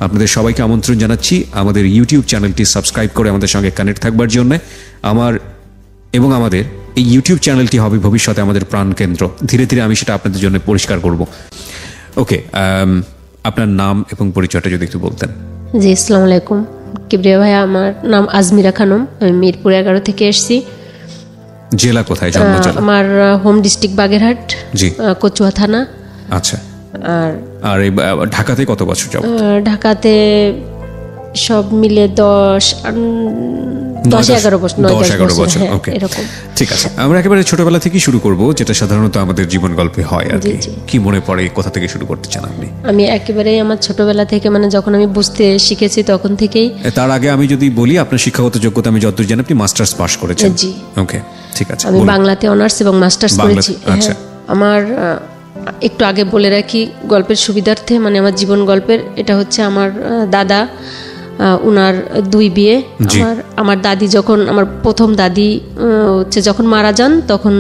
আপনাদের সবাইকে আমন্ত্রণ জানাচ্ছি আমাদের ইউটিউব চ্যানেলটি সাবস্ক্রাইব করে আমাদের সঙ্গে কানেক্ট থাকবার জন্য। আমাদের এই ইউটিউব চ্যানেলটি হবে ভবিষ্যতে আমাদের প্রাণকেন্দ্র। ধীরে ধীরে আমি সেটা আপনাদের জন্য পরিষ্কার করব। ওকে, আপনার নাম এবং পরিচয়টা যদি একটু বলতেন। জি, আসসালামু আলাইকুম কিবরিয়া ভাই। আমার নাম আজমিরা খানম, আমি মিরপুর 11 থেকে এসেছি। জেলা কোথায়? জন্ম জেলা? আমার হোম ডিস্ট্রিক্ট বাগেরহাট, জি, কচুয়া থানা। আচ্ছা। আর এই ঢাকাতে কত বছর যাবত? ঢাকাতে সব মিলে 10-11 বছর। ওকে, ঠিক আছে। আমরা একেবারে ছোটবেলা থেকেই শুরু করব, যেটা সাধারণত আমাদের জীবন গল্পে হয় আর কি মনে পড়ে, কোথা থেকে শুরু করতে চান আপনি? আমি একেবারেই আমার ছোটবেলা থেকে, মানে যখন আমি বুঝতে শিখেছি তখন থেকেই। তার আগে আমি যদি বলি, আপনার শিক্ষাগত যোগ্যতা আমি যতদূর জানি আপনি মাস্টার্স পাস করেছেন। জি, ওকে, ঠিক আছে। আমি বাংলাতে অনার্স এবং মাস্টার্স করেছি। আচ্ছা। আমার একটু আগে বলে রাখি গল্পের সুবিধার্থে, মানে আমার জীবন গল্পের, এটা হচ্ছে আমার দাদা, উনার 2 বিয়ে। আমার দাদি যখন, আমার প্রথম দাদি হচ্ছে যখন মারা যান, তখন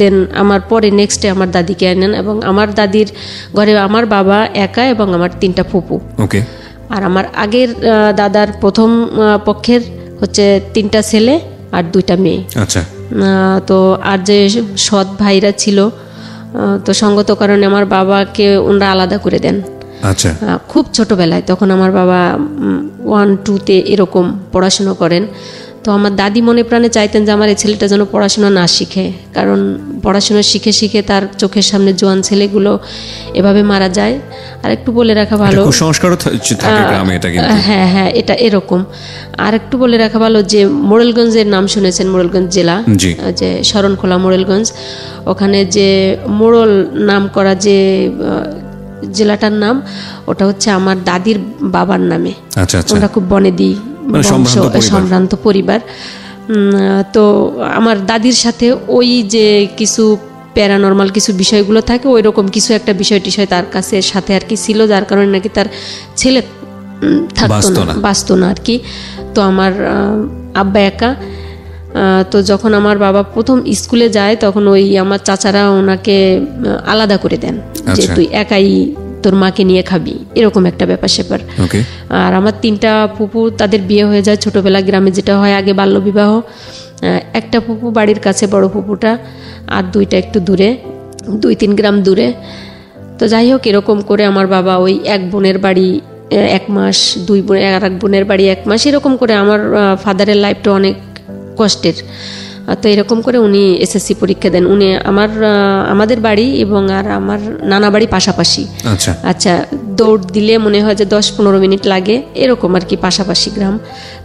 দেন আমার পরে নেক্সটে আমার দাদিকে আনেন, এবং আমার দাদির ঘরে আমার বাবা একা এবং আমার 3টা ফুপু। ওকে। আর আমার আগের দাদার প্রথম পক্ষের হচ্ছে 3টা ছেলে আর 2টা মেয়ে। আচ্ছা। তো আর যে সৎ ভাইরা ছিল, তো সঙ্গত কারণে আমার বাবাকে ওনারা আলাদা করে দেন। আচ্ছা। খুব ছোটবেলায়, তখন আমার বাবা 1-2-তে এরকম পড়াশুনো করেন। তো আমার দাদি মনে প্রাণে চাইতেন যে আমার এই ছেলেটা যেন পড়াশোনা না শিখে, কারণ পড়াশোনা শিখে শিখে তার চোখের সামনে জোয়ান ছেলেগুলো এভাবে মারা যায়। আর একটু বলে রাখা ভালো, হ্যাঁ, এটা এরকম। আর একটু বলে রাখা ভালো যে মোড়েলগঞ্জের নাম শুনেছেন, মোড়েলগঞ্জ জেলা, যে শরণখোলা মোড়েলগঞ্জ, ওখানে যে মোড়ল নাম করা যে জেলাটার নাম, ওটা হচ্ছে আমার দাদির বাবার নামে। ওটা খুব বনেদি সম্ভ্রান্ত পরিবার। তো আমার দাদির সাথে ওই যে কিছু প্যারানর্মাল কিছু বিষয়গুলো থাকে, ওই রকম কিছু একটা বিষয় টিষয় তার কাছে সাথে আর কি ছিল, যার কারণে নাকি তার ছেলে বাঁচত না আর কি। তো আমার আব্বা একা। তো যখন আমার বাবা প্রথম স্কুলে যায়, তখন ওই আমার চাচারা ওনাকে আলাদা করে দেন, যে তুই একাই তোর মাকে নিয়ে খাবি, এরকম একটা ব্যাপার স্যাপার। আর আমার 3টা ফুপু, তাদের বিয়ে হয়ে যায় ছোটবেলা, গ্রামে যেটা হয় আগে বাল্যবিবাহ। একটা ফুপু বাড়ির কাছে, বড় ফুপুটা, আর 2টা একটু দূরে, 2-3 গ্রাম দূরে। তো যাই হোক, এরকম করে আমার বাবা ওই এক বোনের বাড়ি 1 মাস, 2 বোন, আর এক বোনের বাড়ি 1 মাস, এরকম করে আমার ফাদারের লাইফটা অনেক কষ্টের। তো এরকম করে উনি এসএসসি পরীক্ষা দেন। উনি আমাদের বাড়ি এবং আর আমার নানা বাড়ি পাশাপাশি। আচ্ছা, দৌড় দিলে মনে হয় যে 10-15 মিনিট লাগে, এরকম আর কি, পাশাপাশি গ্রাম।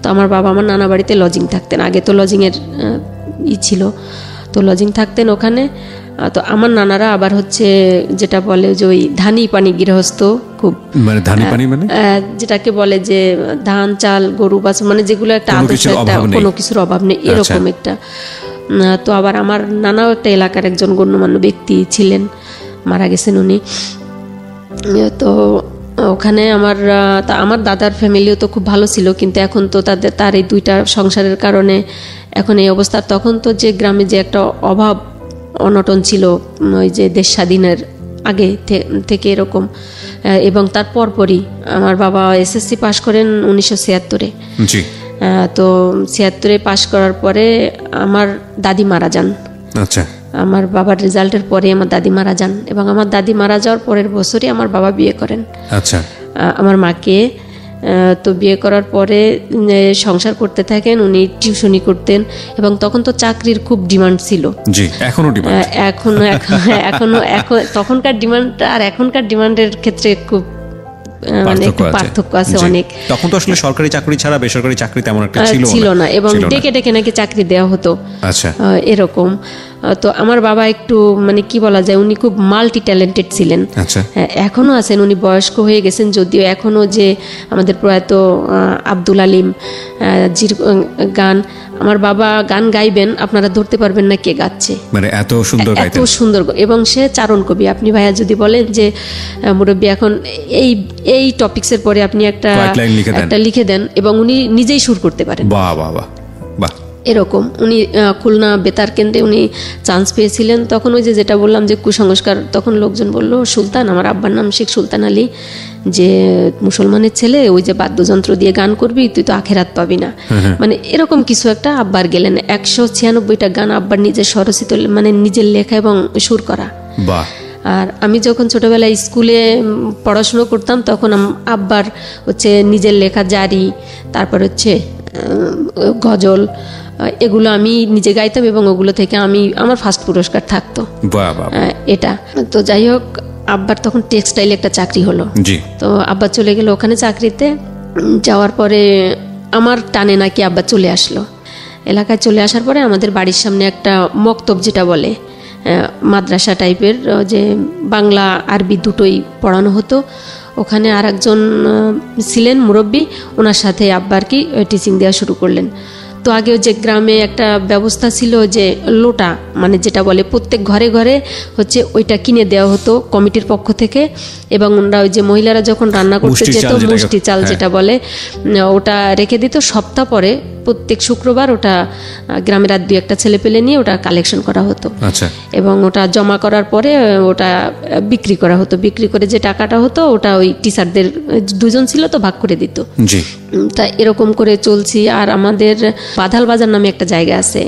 তো আমার বাবা আমার নানা বাড়িতে লজিং থাকতেন, আগে তো লজিংয়ের ছিল, তো লজিং থাকতেন ওখানে। তো আমার নানারা আবার হচ্ছে যেটা বলে যে ওই ধানি পানি গৃহস্থ, খুব যেটাকে বলে যে ধান চাল গরু বাছ, মানে যেগুলো একটা আদর্শ, একটা কোনো কিছুর অভাব নেই, এরকম একটা। তো আবার আমার নানাও একটা এলাকার একজন গণ্যমান্য ব্যক্তি ছিলেন, মারা গেছেন উনি। তো ওখানে আমার দাদার ফ্যামিলিও তো খুব ভালো ছিল, কিন্তু এখন তো তার এই 2টা সংসারের কারণে এখন এই অবস্থা। তখন তো যে গ্রামে যে একটা অভাব অনটন ছিল, ওই যে দেশ স্বাধীনের আগে থেকে এরকম, এবং তার পরপরই আমার বাবা এসএসসি পাশ করেন 1976-এ। তো 76-এ পাশ করার পরে আমার দাদি মারা যান। আচ্ছা। আমার বাবার রেজাল্টের পরে আমার দাদি মারা যান, এবং আমার দাদি মারা যাওয়ার পরের বছরই আমার বাবা বিয়ে করেন। আচ্ছা। আমার মাকে। তো বিয়ে করার পরে সংসার করতে থাকেন, উনি টিউশনি করতেন, এবং তখন তো চাকরির খুব ডিমান্ড ছিল। জি, এখনো ডিমান্ড, এখনো তখনকার ডিমান্ড আর এখনকার ডিমান্ডের ক্ষেত্রে খুব পার্থক্য আছে অনেক। তখন তো আসলে সরকারি চাকরি ছাড়া বেসরকারি চাকরি তেমন একটা ছিল না, এবং ডেকে ডেকে নাকি চাকরি দেওয়া হতো। আচ্ছা, এরকম। তো আমার বাবা একটু, মানে কি বলা যায়, উনি খুব মাল্টি ট্যালেন্টেড ছিলেন। এখনো আছেন, উনি বয়স্ক হয়ে গেছেন যদিও, এখনো যে আমাদের প্রয়াত আব্দুল আলিম জির গান, আমার বাবা গান গাইবেন, আপনারা ধরতে পারবেন না কে গাচ্ছে, মানে এত সুন্দর গাইতেন, এত সুন্দর। এবং সে চারণ কবি। আপনি ভাইয়া যদি বলেন যে মুরব্বী এখন এই টপিকসের পরে আপনি একটা লিখে দেন, এবং উনি নিজেই সুর করতে পারেন। বাহ বাহ বাহ বাহ। এরকম উনি খুলনা বেতার কেন্দ্রে উনি চান্স পেয়েছিলেন। তখন ওই যেটা বললাম যে কুসংস্কার, তখন লোকজন বলল সুলতান, আমার আব্বার নাম শেখ সুলতান আলী, যে মুসলমানের ছেলে ওই যে বাদ্যযন্ত্র দিয়ে গান করবি, তুই তো আখেরাত পাবি না, মানে এরকম কিছু একটা। আব্বার গেলেন 196টা গান আব্বার নিজের স্বরচিত, মানে নিজের লেখা এবং সুর করা। বাহ। আর আমি যখন ছোটবেলায় স্কুলে পড়াশুনো করতাম তখন আব্বার হচ্ছে নিজের লেখা জারি, তারপর হচ্ছে গজল, এগুলো আমি নিজে গাইতাম এবং ওগুলো থেকে আমার ফার্স্ট পুরস্কার থাকতো। এটা তো যাই হোক, আব্বার তখন টেক্সটাইলে একটা চাকরি হলো। তো আব্বা চলে গেল ওখানে চাকরিতে। যাওয়ার পরে আমার টানে নাকি আব্বা চলে আসলো এলাকায়। চলে আসার পরে আমাদের বাড়ির সামনে একটা মক্তব, যেটা বলে মাদ্রাসা টাইপের, যে বাংলা আরবি দুটোই পড়ানো হতো, ওখানে আর একজন ছিলেন মুরব্বী, ওনার সাথে আব্বা আর কি টিচিং দেওয়া শুরু করলেন। তো আগেও যে গ্রামে একটা ব্যবস্থা ছিল যে লোটা, মানে যেটা বলে প্রত্যেক ঘরে ঘরে হচ্ছে ওইটা কিনে দেওয়া হতো কমিটির পক্ষ থেকে, এবং ওরা ওই যে মহিলারা যখন রান্না করতে যেত, মুষ্টি চাল যেটা বলে, ওটা রেখে দিত। সপ্তাহ পরে প্রত্যেক শুক্রবার ওটা গ্রামের আর 2-1টা ছেলে পেলে নিয়ে ওটা কালেকশন করা হতো, এবং ওটা জমা করার পরে ওটা বিক্রি করা হতো। বিক্রি করে যে টাকাটা হতো ওটা ওই টিচারদের, 2জন ছিল তো, ভাগ করে দিত। তা এরকম করে চলছি। আর আমাদের বাধাল বাজার নামে একটা জায়গা আছে,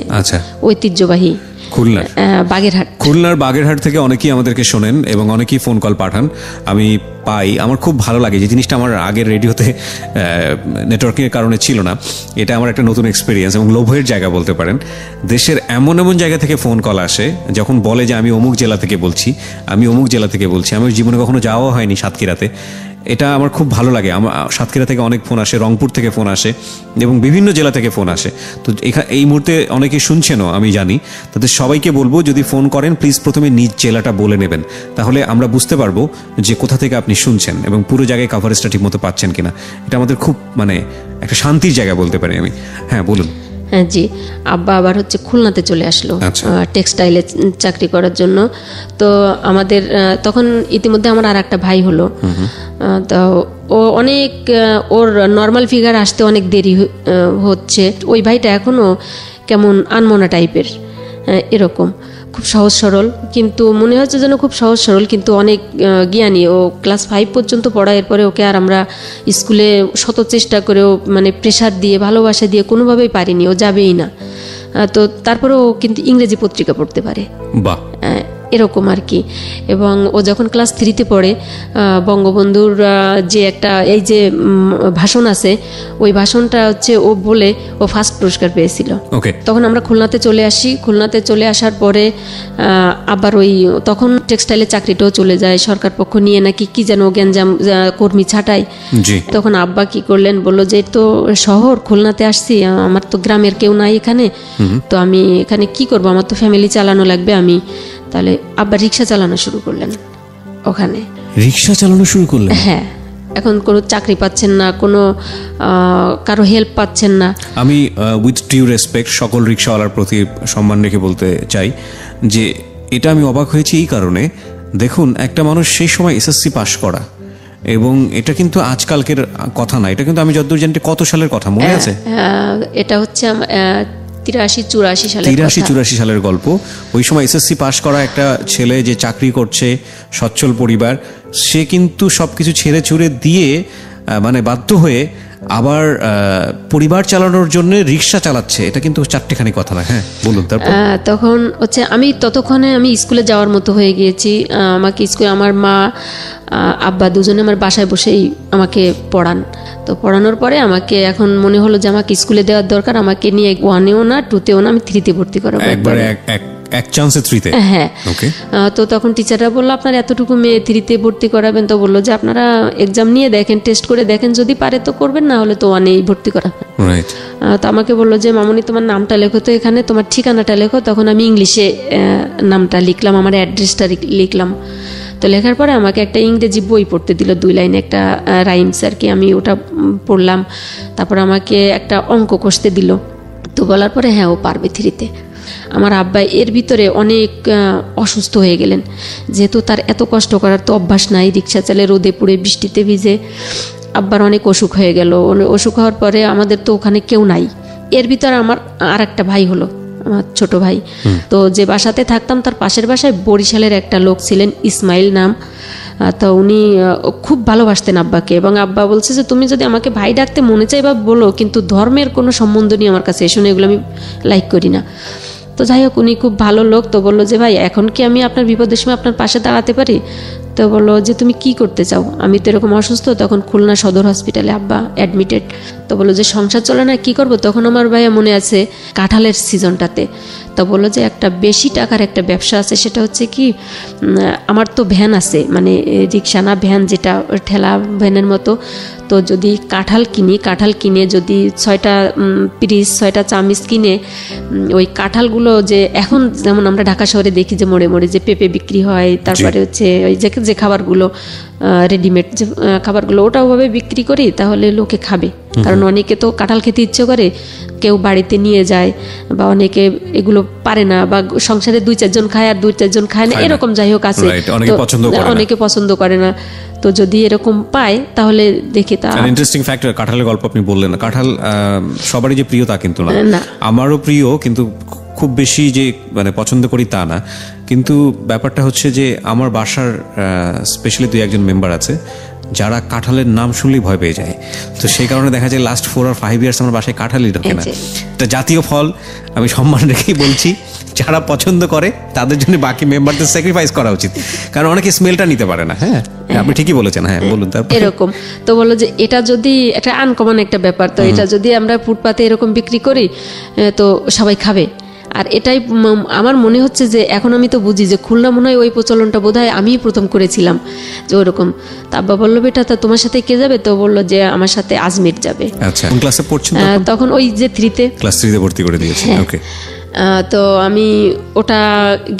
ঐতিহ্যবাহী খুলনার বাগেরহাট থেকে অনেকেই আমাদেরকে শোনেন এবং অনেকেই ফোন কল পাঠান, আমি পাই। আমার খুব ভালো লাগে যে জিনিসটা আমার আগের রেডিওতে নেটওয়ার্কিংয়ের কারণে ছিল না। এটা আমার একটা নতুন এক্সপিরিয়েন্স এবং লোভের জায়গা বলতে পারেন। দেশের এমন এমন জায়গা থেকে ফোন কল আসে যখন বলে যে আমি অমুক জেলা থেকে বলছি, আমি অমুক জেলা থেকে বলছি। আমার জীবনে কখনো যাওয়া হয়নি সাতক্ষীরাতে, এটা আমার খুব ভালো লাগে। আমার সাতক্ষীরা থেকে অনেক ফোন আসে, রংপুর থেকে ফোন আসে এবং বিভিন্ন জেলা থেকে ফোন আসে। তো এই মুহূর্তে অনেকে শুনছেনও আমি জানি, তাদের সবাইকে বলবো যদি ফোন করেন প্লিজ প্রথমে নিজ জেলাটা বলে নেবেন, তাহলে আমরা বুঝতে পারবো যে কোথা থেকে আপনি শুনছেন এবং পুরো জায়গায় কাভারেজটা ঠিক মতো পাচ্ছেন কিনা। এটা আমাদের খুব মানে একটা শান্তির জায়গা বলতে পারি আমি। হ্যাঁ বলুন। হ্যাঁ জি, আব্বা আবার হচ্ছে খুলনাতে চলে আসলো টেক্সটাইলে চাকরি করার জন্য। তো আমাদের তখন ইতিমধ্যে আমার আর একটা ভাই হলো। তো ও অনেক, ওর নর্মাল ফিগার আসতে অনেক দেরি হচ্ছে। ওই ভাইটা এখনও কেমন আনমনা টাইপের, এরকম খুব সহজ সরল, কিন্তু মনে হচ্ছে যেন খুব সহজ সরল, কিন্তু অনেক জ্ঞানী। ও ক্লাস 5 পর্যন্ত পড়া, এরপরে ওকে আর আমরা স্কুলে শত চেষ্টা করেও মানে প্রেশার দিয়ে ভালোবাসা দিয়ে কোনোভাবেই পারিনি, ও যাবেই না। তো তারপরে ও কিন্তু ইংরেজি পত্রিকা পড়তে পারে, বাহ, এরকম আর কি। এবং ও যখন ক্লাস 3-তে পড়ে, বঙ্গবন্ধুর যে একটা এই যে ভাষণ আছে, ওই ভাষণটা হচ্ছে ও বলে ও ফার্স্ট পুরস্কার পেয়েছিল। তখন আমরা খুলনাতে চলে আসি। খুলনাতে চলে আসার পরে আবার ওই তখন টেক্সটাইলের চাকরিটাও চলে যায়, সরকার পক্ষ নিয়ে নাকি কি যেন গ্যাঞ্জাম কর্মী ছাঁটায়। তখন আব্বা কি করলেন, বললো যে তো শহর, খুলনাতে আসছি, আমার তো গ্রামের কেউ নাই এখানে, তো আমি এখানে কি করব, আমার তো ফ্যামিলি চালানো লাগবে। আমি তাহলে আব্বা রিক্সা চালানো শুরু করলেন ওখানে। রিক্সা চালানো শুরু করলেন? হ্যাঁ, এখন কোনো চাকরি পাচ্ছেন না, কোনো কারো হেল্প পাচ্ছেন না। আমি উইথ ডিউ রেসপেক্ট সকল রিক্সাওয়ালার প্রতি সম্মান রেখে বলতে চাই যে এটা আমি অবাক হয়েছি এই কারণে, দেখুন একটা মানুষ সেই সময় এসএসসি পাস করা, এবং এটা কিন্তু আজকালকের কথা না, এটা কিন্তু আমি যতদূর জানি কত সালের কথা মনে আছে? এটা হচ্ছে 83-84 সালের গল্প। ওই সময় এসএসসি পাস করা একটা ছেলে যে চাকরি করছে, সচ্ছল পরিবার, সে কিন্তু সবকিছু ছেড়ে ছুড়ে দিয়ে মানে বাধ্য হয়ে আবার পরিবার চালানোর জন্য রিক্সা চালাচ্ছে। এটা কিন্তু 4টেখানি কথা না। হ্যাঁ বলুন। তারপর তখন হচ্ছে আমি ততক্ষণে আমি স্কুলে যাওয়ার মতো হয়ে গিয়েছি। আমাকে স্কুলে আমার মা আব্বা দুজনে আমার বাসায় বসেই আমাকে পড়ান। তো পড়ানোর পরে আমাকে এখন মনে হলো যে আমাকে স্কুলে দেওয়ার দরকার, আমাকে নিয়ে 1-এও না 2-তেও না, আমি 3-তে ভর্তি করাবো একবারে, এক চান্সে 3-তে। হ্যাঁ। তো তখন টিচাররা বললো আপনার এতটুকু মেয়ে 3-তে ভর্তি করাবেন, তো বললো যে আপনারা এক্সাম নিয়ে দেখেন, টেস্ট করে দেখেন, যদি পারে তো করবেন, না হলে তো 1-এই ভর্তি করাবেন। তো আমাকে বললো যে মামুনি তোমার নামটা লেখো তো এখানে, তোমার ঠিকানাটা লেখো। তখন আমি ইংলিশে নামটা লিখলাম, আমার অ্যাড্রেসটা লিখলাম। তো লেখার পরে আমাকে একটা ইংরেজি বই পড়তে দিল, 2 লাইনে একটা রাইমস আর কি, আমি ওটা পড়লাম। তারপর আমাকে একটা অঙ্ক কষতে দিল। তো বলার পরে হ্যাঁ ও পারবে 3-তে। আমার আব্বা এর ভিতরে অনেক অসুস্থ হয়ে গেলেন, যেহেতু তার এত কষ্ট করার তো অভ্যাস নাই, রিক্সা চালে রোদে পুড়ে বৃষ্টিতে ভিজে আব্বার অনেক অসুখ হয়ে গেল। অসুখ হওয়ার পরে আমাদের তো ওখানে কেউ নাই, এর ভিতরে আমার আর একটা ভাই হলো, আমার ছোট ভাই। তো যে বাসাতে থাকতাম তার পাশের বাসায় বরিশালের একটা লোক ছিলেন, ইসমাইল নাম। তো উনি খুব ভালোবাসতেন আব্বাকে, এবং আব্বা বলছে যে তুমি যদি আমাকে ভাই ডাকতে মনে চাই বা বলো, কিন্তু ধর্মের কোনো সম্বন্ধ নেই আমার কাছে, শুনে এগুলো আমি লাইক করি না। তো যাই হোক, উনি খুব ভালো লোক। তো বললো যে ভাই এখন কি আমি আপনার বিপদের সময় আপনার পাশে দাঁড়াতে পারি? তো বললো যে তুমি কি করতে চাও? আমি তো এরকম অসুস্থ, তখন খুলনা সদর হসপিটালে আব্বা অ্যাডমিটেড। তো বললো যে সংসার চলে না, কি করব? তখন আমার ভাইয়া মনে আছে কাঁঠালের সিজনটাতে। তো বললো যে একটা বেশি টাকার একটা ব্যবসা আছে, সেটা হচ্ছে কি, আমার তো ভ্যান আছে, মানে রিক্সা না ভ্যান, যেটা ঠেলা ভ্যানের মতো। তো যদি কাঁঠাল কিনে যদি 6টা পিস 6টা চামিচ কিনে, ওই কাঁঠালগুলো যে এখন যেমন আমরা ঢাকা শহরে দেখি যে মোড়ে মোড়ে যে পেঁপে বিক্রি হয়, তারপরে হচ্ছে ওই যে খাবারগুলো রেডিমেড যে খাবারগুলো, ওটা ওভাবে বিক্রি করি, তাহলে লোকে খাবে। কারণ অনেকে তো কাঁঠাল খেতে ইচ্ছে করে, কেউ বাড়িতে নিয়ে যায়, বা অনেকে এগুলো পারে না, বা সংসারে 2-4 জন খায় আর 2-4 জন খায় না, এরকম যাই হোক আছে, অনেকে পছন্দ করে না। তো যদি এরকম পায় তাহলে দেখি। তা ইন্টারেস্টিং ফ্যাক্টর, কাঁঠালের গল্প আপনি বললেন না, কাঁঠাল সবারই যে প্রিয় তা কিন্তু না, আমারও প্রিয়, কিন্তু খুব বেশি যে মানে পছন্দ করি তা না। কিন্তু ব্যাপারটা হচ্ছে যে আমার বাসার স্পেশালি 2-1 জন মেম্বার আছে যারা কাঁঠালের নাম শুনলেই ভয় পেয়ে যায়। তো সেই কারণে দেখা যায় লাস্ট 4 or 5 ইয়ার্স আমার বাসায় কাঁঠালই ঢোকে না। এটা জাতীয় ফল, আমি সম্মান রেখেই বলছি, যারা পছন্দ করে তাদের জন্য বাকি মেম্বারদের স্যাক্রিফাইস করা উচিত, কারণ অনেকে স্মেলটা নিতে পারে না। হ্যাঁ, আপনি ঠিকই বলেছেন। হ্যাঁ, বলুন। তারপর এরকম তো বললো যে এটা যদি একটা আনকমন একটা ব্যাপার, তো এটা যদি আমরা ফুটপাতে এরকম বিক্রি করি তো সবাই খাবে। আর এটাই আমার মনে হচ্ছে যে এখন আমি তো বুঝি যে খুলনা মনে হয় ওই প্রচলনটা বোধহয় আমিই প্রথম করেছিলাম, যে ওরকম। তা আব্বা বললো বেটা তা তোমার সাথে কে যাবে? তো বললো যে আমার সাথে আজমির যাবে। আচ্ছা, কোন ক্লাসে পড়ছেন তখন? ওই যে 3-তে, ক্লাস 3-তে ভর্তি করে দিয়েছে। ওকে। তো আমি ওটা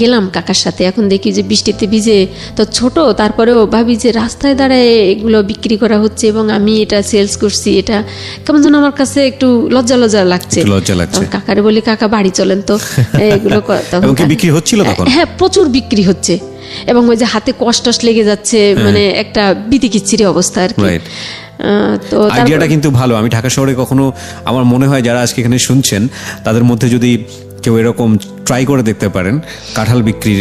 গেলাম কাকার সাথে। এখন দেখি যে বৃষ্টিতে ভিজে, তো ছোট, তারপরেও ভাবি যে রাস্তায় দাঁড়ায় এগুলো বিক্রি করা hচ্ছে এবং আমি এটা সেলস করছি, এটা কেমন যেন আমার কাছে একটু লজ্জা লাগছে। কাকারে বলি কাকা বাড়ি চলেন তো, এগুলো তখন বিক্রি হচ্ছিল তখন? হ্যাঁ, প্রচুর বিক্রি হচ্ছে, এবং ওই যে হাতে কষ্ট লেগে যাচ্ছে, মানে একটা বিতিকিচ্ছিরি অবস্থা আর কি। তো আইডিয়াটা কিন্তু ভালো। আমি ঢাকা শহরে কখনো, আমার মনে হয় যারা আজকে এখানে শুনছেন তাদের মধ্যে যদি কেউ এরকম ট্রাই করে দেখতে পারেন কাঁঠাল বিক্রির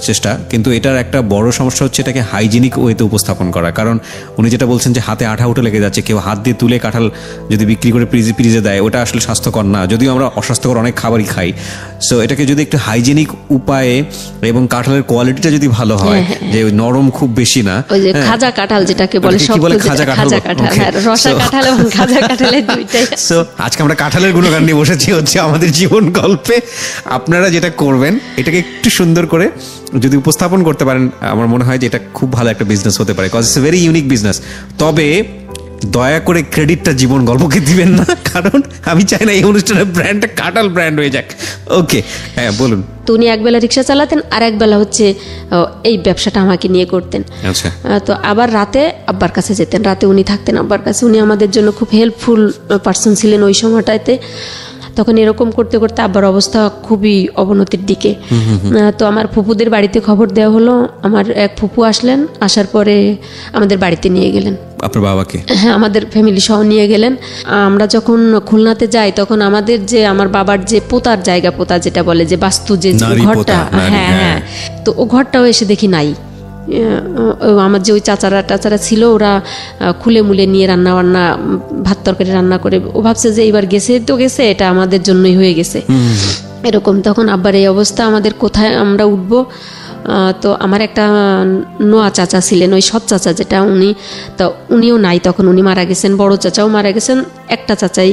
চেষ্টা। কিন্তু এটার একটা বড় সমস্যা হচ্ছে এটাকে হাইজিনিক ওয়েতে উপস্থাপন করা। কারণ উনি যেটা বলছেন যে হাতে আঠা উঠে লেগে যাচ্ছে, কেউ হাত দিয়ে তুলে কাঁঠাল যদি বিক্রি করে ফ্রিজে দেয়, ওটা আসলে স্বাস্থ্যকর না, যদিও আমরা অস্বাস্থ্যকর অনেক খাবারই খাই। সো এটাকে যদি একটু হাইজিনিক উপায়ে, এবং কাঁঠালের কোয়ালিটিটা যদি ভালো হয়, যে নরম খুব বেশি না, ওই যে খাজা কাঁঠাল যেটাকে বলে, খাজা কাঁঠাল, রসা কাঁঠাল এবং খাজা কাঁঠালের দুইটাই। সো আজকে আমরা কাঁঠালের গুণগান নিয়ে বসেছি হচ্ছে আমাদের জীবন গল্পে। আপনারা যেটা করবেন এটাকে একটু সুন্দর করে যদি উপস্থাপন করতে পারেন, আমার মনে হয় যে এটা খুব ভালো একটা বিজনেস হতে পারে, cause it's a very unique business. তবে দয়া করে ক্রেডিটটা জীবন গল্পকে দিবেন না, কারণ আমি চাই না এই অনুষ্ঠানের ব্র্যান্ডটা কাঁঠাল ব্র্যান্ড হয়ে যাক। ওকে, হ্যাঁ বলুন। তো উনি একবেলা রিক্সা চালাতেন, আর একবেলা হচ্ছে এই ব্যবসাটা আমাকে নিয়ে করতেন। আচ্ছা। তো আবার রাতে আব্বার কাছে যেতেন, রাতে উনি থাকতেন আব্বার কাছে। উনি আমাদের জন্য খুব হেল্পফুল পার্সন ছিলেন ওই সময়টাতে। তখন এরকম করতে করতে আব্বার অবস্থা খুবই অবনতির দিকে। তো আমার ফুপুদের বাড়িতে খবর দেওয়া হলো। আমার এক ফুপু আসলেন, আসার পরে আমাদের বাড়িতে নিয়ে গেলেন। আপনার বাবাকে? হ্যাঁ, আমাদের ফ্যামিলি সহ নিয়ে গেলেন। আমরা যখন খুলনাতে যাই তখন আমাদের যে আমার বাবার যে পোতার জায়গা, পোতা যেটা বলে, যে বাস্তু যে ঘরটা, হ্যাঁ, তো ও ঘরটাও এসে দেখি নাই। আমার যে ওই চাচারা ছিল, ওরা খুলে মুলে নিয়ে রান্না ভাত তরকারি রান্না করে, ও ভাবছে যে এবার গেছে তো গেছে, এটা আমাদের জন্যই হয়ে গেছে এরকম। তখন আব্বার এই অবস্থা, আমাদের কোথায় আমরা উঠবো? তো আমার একটা নোয়া চাচা ছিলেন, ওই সৎ চাচা যেটা, উনিও নাই তখন, উনি মারা গেছেন। বড় চাচাও মারা গেছেন, একটা চাচাই